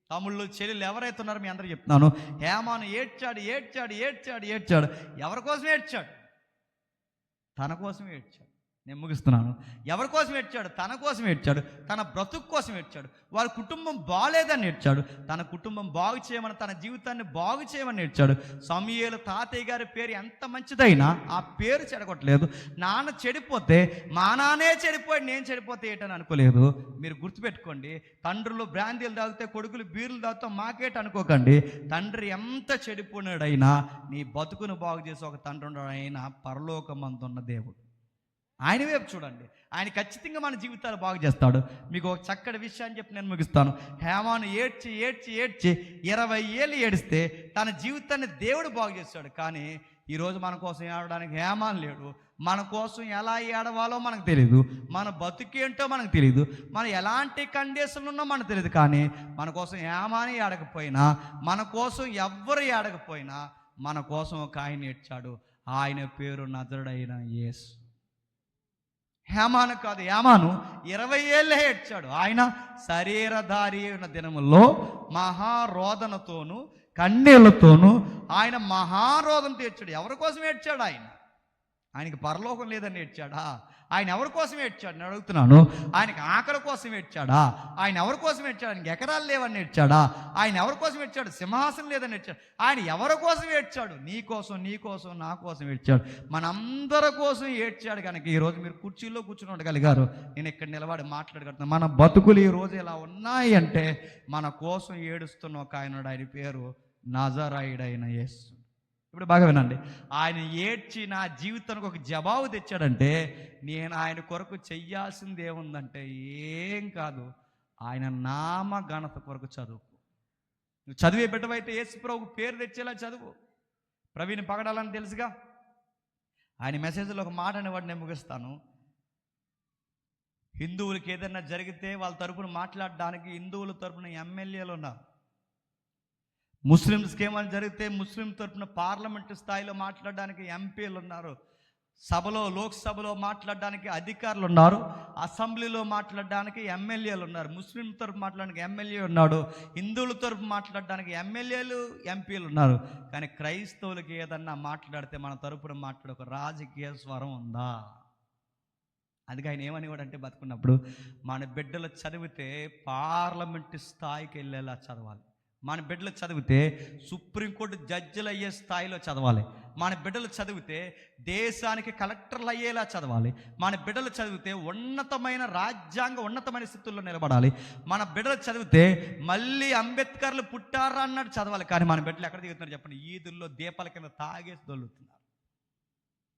Speaker 1: తమ్ముళ్ళు చెల్లెలు ఎవరైతే ఉన్నారో మీ అందరూ చెప్తున్నాను, హేమాను ఏడ్చాడు ఏడ్చాడు ఏడ్చాడు ఏడ్చాడు. ఎవరి కోసం ఏడ్చాడు? తన కోసం ఏడ్చాడు. నేను ముగిస్తున్నాను. ఎవరి కోసం ఏడ్చాడు? తన కోసం ఏడ్చాడు, తన బ్రతుకు కోసం ఏడ్చాడు. వారి కుటుంబం బాగలేదని ఏడ్చాడు, తన కుటుంబం బాగు చేయమని, తన జీవితాన్ని బాగు చేయమని ఏడ్చాడు. సమూయేలు తాతయ్య గారి పేరు ఎంత మంచిదైనా ఆ పేరు చెడగొట్టలేదు. నాన్న చెడిపోతే మా నాన్నే చెడిపోయి నేను చెడిపోతే ఏంటని అనుకోలేదు. మీరు గుర్తుపెట్టుకోండి, తండ్రులు బ్రాందీలు తాగితే కొడుకులు బీర్లు తాగుతాం మాకేట అనుకోకండి. తండ్రి ఎంత చెడిపోయినాడైనా నీ బతుకును బాగు చేసి ఒక తండ్రి ఉన్నాడైనా పరలోకమందున్న దేవుడు, ఆయన వైపు చూడండి. ఆయన ఖచ్చితంగా మన జీవితాలు బాగు చేస్తాడు. మీకు ఒక చక్కటి విషయాన్ని చెప్పి నేను ముగిస్తాను. హేమాను ఏడ్చి ఏడ్చి ఏడ్చి 20 ఏళ్ళు ఏడిస్తే తన జీవితాన్ని దేవుడు బాగు చేస్తాడు. కానీ ఈరోజు మన కోసం ఏడవడానికి హేమాను లేడు. మన కోసం ఎలా ఏడవాలో మనకు తెలియదు, మన బతుకేంటో మనకు తెలియదు, మనం ఎలాంటి కండిషన్లు ఉన్నో మనకు తెలియదు. కానీ మన కోసం హేమాని ఏడకపోయినా, మన కోసం ఎవ్వరు ఏడకపోయినా మన కోసం ఒక ఆయన ఏడ్చాడు. ఆయన పేరు నజరుడైన యేసు. హేమాను కాదు, హేమాను 20 ఏళ్ళే ఏడ్చాడు. ఆయన శరీరధారి అయిన దినముల్లో మహారోదనతోనూ కన్నీళ్లతోనూ ఆయన మహారోదనతో ఏడ్చాడు. ఎవరి కోసం ఏడ్చాడు? ఆయనకి పరలోకం లేదని ఏడ్చాడా? ఆయన ఎవరి కోసం ఏడ్చాడు నేను అడుగుతున్నాను. ఆయనకి ఆకలి కోసం ఏడ్చాడా? ఆయన ఎవరి కోసం ఏడ్చాడు? ఆయనకి ఎకరాలు లేవని ఏడ్చాడా? ఆయన ఎవరి కోసం ఏడ్చాడు? సింహాసనం లేదని ఏడ్చాడు. ఆయన ఎవరి కోసం ఏడ్చాడు? నీ కోసం, నీ కోసం, నా కోసం ఏడ్చాడు. మనందరి కోసం ఏడ్చాడు. కనుక ఈరోజు మీరు కుర్చీలో కూర్చుని ఉండగలిగారు, నేను ఇక్కడ నిలబడి మాట్లాడగలుగుతాను. మన బతుకులు ఈరోజు ఇలా ఉన్నాయి అంటే మన కోసం ఏడుస్తున్న ఒక ఆయన పేరు నజరాయుడైన యేసు. ఇప్పుడు బాగా వినండి, ఆయన ఏడ్చి నా జీవితానికి ఒక జవాబు తెచ్చాడంటే నేను ఆయన కొరకు చెయ్యాల్సింది ఏముందంటే ఏం కాదు, ఆయన నామ ఘనత కొరకు చదువు. నువ్వు చదివే బిడ్డవైతే యేసు ప్రభు పేరు తెచ్చేలా చదువు. ప్రవీణ్ పగడాలని తెలుసుగా, ఆయన మెసేజ్లో ఒక మాట అనేవాడు, నేను ముగిస్తాను. హిందువులకి ఏదైనా జరిగితే వాళ్ళ తరపున మాట్లాడడానికి హిందువుల తరపున ఎమ్మెల్యేలు ఉన్నారు. ముస్లిమ్స్కి ఏమైనా జరిగితే ముస్లిం తరపున పార్లమెంటు స్థాయిలో మాట్లాడడానికి ఎంపీలు ఉన్నారు. సభలో, లోక్సభలో మాట్లాడడానికి అధికారులు ఉన్నారు. అసెంబ్లీలో మాట్లాడడానికి ఎమ్మెల్యేలు ఉన్నారు. ముస్లిం తరపు మాట్లాడడానికి ఎమ్మెల్యే ఉన్నాడు, హిందువుల తరపు మాట్లాడడానికి ఎమ్మెల్యేలు, ఎంపీలు ఉన్నారు. కానీ క్రైస్తవులకి ఏదన్నా మాట్లాడితే మన తరపున మాట్లాడే ఒక రాజకీయ స్వరం ఉందా? అందుకే ఆయన ఏమనేవాడంటే బతుకున్నప్పుడు మన బిడ్డలు చదివితే పార్లమెంటు స్థాయికి వెళ్ళేలా చదవాలి. మన బిడ్డలు చదివితే సుప్రీంకోర్టు జడ్జిలు అయ్యే స్థాయిలో చదవాలి. మన బిడ్డలు చదివితే దేశానికి కలెక్టర్లు అయ్యేలా చదవాలి. మన బిడ్డలు చదివితే ఉన్నతమైన ఉన్నతమైన స్థితుల్లో నిలబడాలి. మన బిడ్డలు చదివితే మళ్ళీ అంబేద్కర్లు పుట్టారా అన్నట్టు చదవాలి. కానీ మన బిడ్డలు ఎక్కడ దిగుతున్నారు చెప్పండి? ఈదుల్లో దీపాల కింద తాగేసి దొల్లుతున్నారు.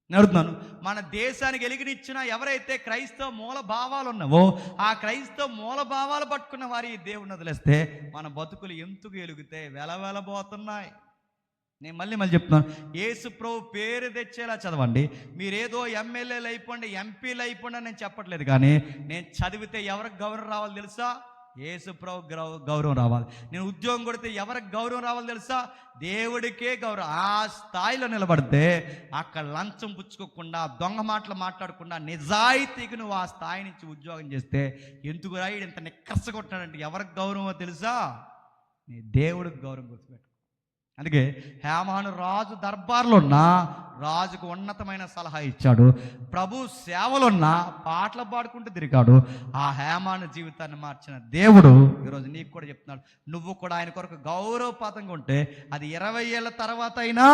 Speaker 1: నడుతున్నాను. మన దేశానికి ఎలిగినిచ్చిన ఎవరైతే క్రైస్తవ మూల భావాలు ఉన్నావో ఆ క్రైస్తవ మూల భావాలు పట్టుకున్న వారి దేవుని వదిలేస్తే మన బతుకులు ఎందుకు ఎలుగుతాయి? వెలవెలబోతున్నాయి. నేను మళ్ళీ చెప్తున్నాను, యేసు ప్రభు పేరు తెచ్చేలా చదవండి. మీరేదో ఎమ్మెల్యేలు అయిపోండి, ఎంపీలు అయిపోండి అని నేను చెప్పట్లేదు. కానీ నేను చదివితే ఎవరికి గౌరవం రావాలి తెలుసా? యేసు ప్రభు గౌరవం రావాలి. నేను ఉద్యోగం కొడితే ఎవరికి గౌరవం రావాలి తెలుసా? దేవుడికే గౌరవం. ఆ స్థాయిలో నిలబడితే అక్కడ లంచం పుచ్చుకోకుండా, దొంగ మాటలు మాట్లాడకుండా నిజాయితీకి నువ్వు ఆ స్థాయి నుంచి ఉద్యోగం చేస్తే ఎందుకు రాయుడు ఇంత నిక్కర్స కొట్టాడంటే ఎవరికి గౌరవమో తెలుసా? నీ దేవుడికి గౌరవం. గుర్తుపెట్టు. అందుకే హేమాను రాజు దర్బార్లో ఉన్న రాజుకు ఉన్నతమైన సలహా ఇచ్చాడు. ప్రభు సేవలున్న పాటలు పాడుకుంటూ తిరిగాడు. ఆ హేమాను జీవితాన్ని మార్చిన దేవుడు ఈరోజు నీకు కూడా చెప్తున్నాడు, నువ్వు కూడా ఆయన కొరకు గౌరవపాతంగా ఉంటే అది 20 ఏళ్ళ తర్వాత అయినా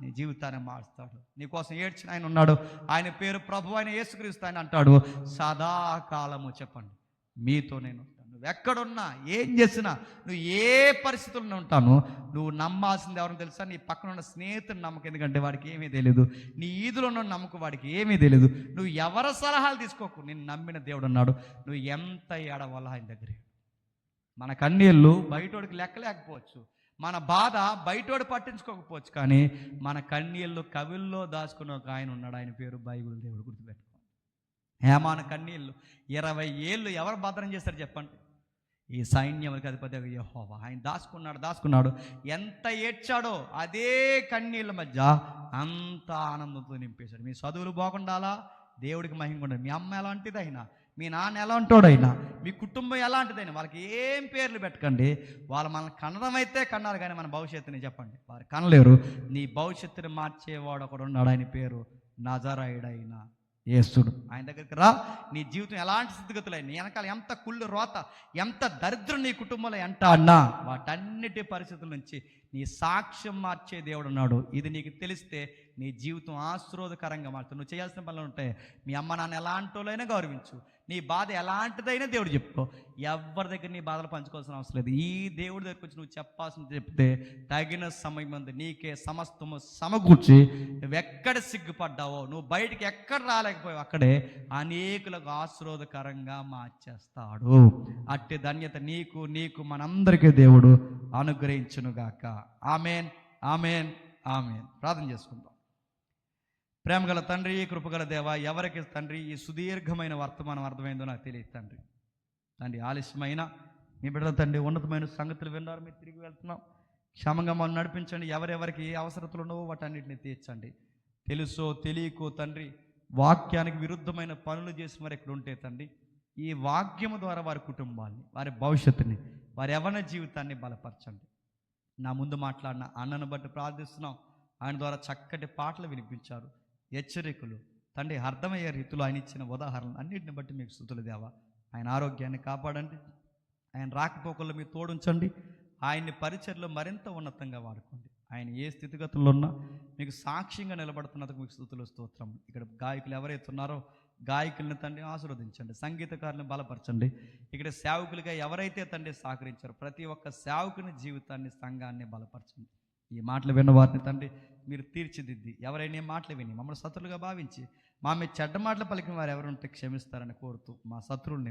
Speaker 1: నీ జీవితాన్ని మారుస్తాడు. నీకోసం ఏడ్చిన ఆయన ఉన్నాడు. ఆయన పేరు ప్రభు అయిన యేసుక్రీస్తు. ఆయన అంటాడు, సదాకాలము చెప్పండి మీతో నేను ఉంటాను. నువ్వు ఎక్కడున్నా ఏం చేసినా, నువ్వు ఏ పరిస్థితుల్లో ఉంటాను, నువ్వు నమ్మాల్సింది ఎవరిని తెలుసా? నీ పక్కన ఉన్న స్నేహితుని నమ్మకం. ఎందుకంటే వాడికి ఏమీ తెలియదు. నీ ఈదులో ఉన్న నమ్మకం వాడికి ఏమీ తెలియదు. నువ్వు ఎవరి సలహాలు తీసుకోకు. నేను నమ్మిన దేవుడు ఉన్నాడు. నువ్వు ఎంత ఏడవల్ల ఆయన దగ్గర. మన కన్నీళ్ళు బయటోడికి లెక్కలేకపోవచ్చు, మన బాధ బయటోడు పట్టించుకోకపోవచ్చు, కానీ మన కన్నీళ్ళు కవిల్లో దాచుకున్న ఒక ఆయన ఉన్నాడు. ఆయన పేరు బైబిల్ దేవుడు. గుర్తుపెట్టుకో. హేమాను కన్నీళ్ళు 20 ఏళ్ళు ఎవరు భద్రం చేశారు చెప్పండి? ఈ సైన్యములకు అధిపతి యెహోవా. ఆయన దాచుకున్నాడు. ఎంత ఏడ్చాడో అదే కన్నీళ్ళ మధ్య అంత ఆనందంతో నింపేశాడు. మీ చదువులు బాగుండాలా, దేవుడికి మహిమ ఉండాలి. మీ అమ్మ ఎలాంటిదైనా, మీ నాన్న ఎలాంటోడైనా, మీ కుటుంబం ఎలాంటిదైనా, వాళ్ళకి ఏం పేర్లు పెట్టకండి. వాళ్ళు మనల్ని కనడం అయితే కన్నారు, కానీ మన భవిష్యత్తుని చెప్పండి వారు కనలేరు. నీ భవిష్యత్తుని మార్చేవాడు ఒకడు ఉన్నాడు. ఆయన పేరు నజరేయుడైన యేసుడు. ఆయన దగ్గరికి రా. నీ జీవితం ఎలాంటి స్థితిగతులైనా, నీ వెనకాల ఎంత కుళ్ళు రోత, ఎంత దరిద్రం నీ కుటుంబంలో ఎంత అన్నా, వాటన్నిటి పరిస్థితుల నుంచి నీ సాక్ష్యం మార్చే దేవుడు ఉన్నాడు. ఇది నీకు తెలిస్తే నీ జీవితం ఆశీర్వాదకరంగా మారుతుంది. నువ్వు చేయాల్సిన పనులు ఉంటాయి. మీ అమ్మ నాన్న ఎలాంటి వాళ్ళైనా గౌరవించు. నీ బాధ ఎలాంటిదైనా దేవుడు చెప్పుకో. ఎవరి దగ్గర నీ బాధలు పంచుకోవాల్సిన అవసరం లేదు. ఈ దేవుడి దగ్గరికి వచ్చి నువ్వు చెప్పాల్సింది చెప్తే తగిన సమయం ముందు నీకే సమస్తము సమకూర్చి, నువ్వెక్కడ సిగ్గుపడ్డావో, నువ్వు బయటికి ఎక్కడ రాలేకపోయావు, అక్కడే అనేకులకు ఆశీర్వాదకరంగా మార్చేస్తాడు. అట్టి ధన్యత నీకు మనందరికీ దేవుడు అనుగ్రహించునుగాక. ఆమేన్, ఆమేన్, ఆమేన్. ప్రార్థన చేసుకుందాం. ప్రేమగల తండ్రి, కృపగల దేవ, ఎవరికి తండ్రి ఈ సుదీర్ఘమైన వర్తమానం అర్థమైందో నాకు తెలియదు తండ్రి. ఆలస్యమైన మీ బిడ్డల తండ్రి ఉన్నతమైన సంగతులు విన్నారు. మీరు తిరిగి వెళ్తున్నాం. క్షేమంగా మమ్మల్ని నడిపించండి. ఎవరెవరికి ఏ అవసరతలు ఉన్నావో వాటన్నిటిని తీర్చండి. తెలుసో తెలియకో తండ్రి వాక్యానికి విరుద్ధమైన పనులు చేసి మరి ఇక్కడ ఉంటే తండ్రి, ఈ వాక్యము ద్వారా వారి కుటుంబాన్ని, వారి భవిష్యత్తుని, వారి యవ్వన జీవితాన్ని బలపరచండి. నా ముందు మాట్లాడిన అన్నను బట్టి ప్రార్థిస్తున్నాం. ఆయన ద్వారా చక్కటి పాటలు వినిపించారు, హెచ్చరికలు తండ్రి, అర్థమయ్యే రీతిలో ఆయన ఇచ్చిన ఉదాహరణలు అన్నింటిని బట్టి మీకు స్తుతులు దేవా. ఆయన ఆరోగ్యాన్ని కాపాడండి. ఆయన రాకపోకల్లో మీరు తోడుంచండి. ఆయన్ని పరిచర్లో మరింత ఉన్నతంగా వాడుకోండి. ఆయన ఏ స్థితిగతుల్లో ఉన్నా మీకు సాక్ష్యంగా నిలబడుతున్నందుకు మీకు స్తుతులు, స్తోత్రం. ఇక్కడ గాయకులు ఎవరైతే ఉన్నారో గాయకుల్ని తండ్రి ఆశీర్వదించండి, సంగీతకారులను బలపరచండి. ఇక్కడ సేవకులుగా ఎవరైతే తండ్రి సహకరించారో ప్రతి ఒక్క సేవకుని జీవితాన్ని, సంఘాన్ని బలపరచండి. ఈ మాటలు విన్న వారిని తండ్రి మీరు తీర్చిదిద్ది, ఎవరైనా ఈ మాటలు విని మమ్మల్ని శత్రులుగా భావించి మా మీద చెడ్డ మాటలు పలికిన వారు ఎవరుంటే క్షమిస్తారని కోరుతూ మా శత్రువుల్ని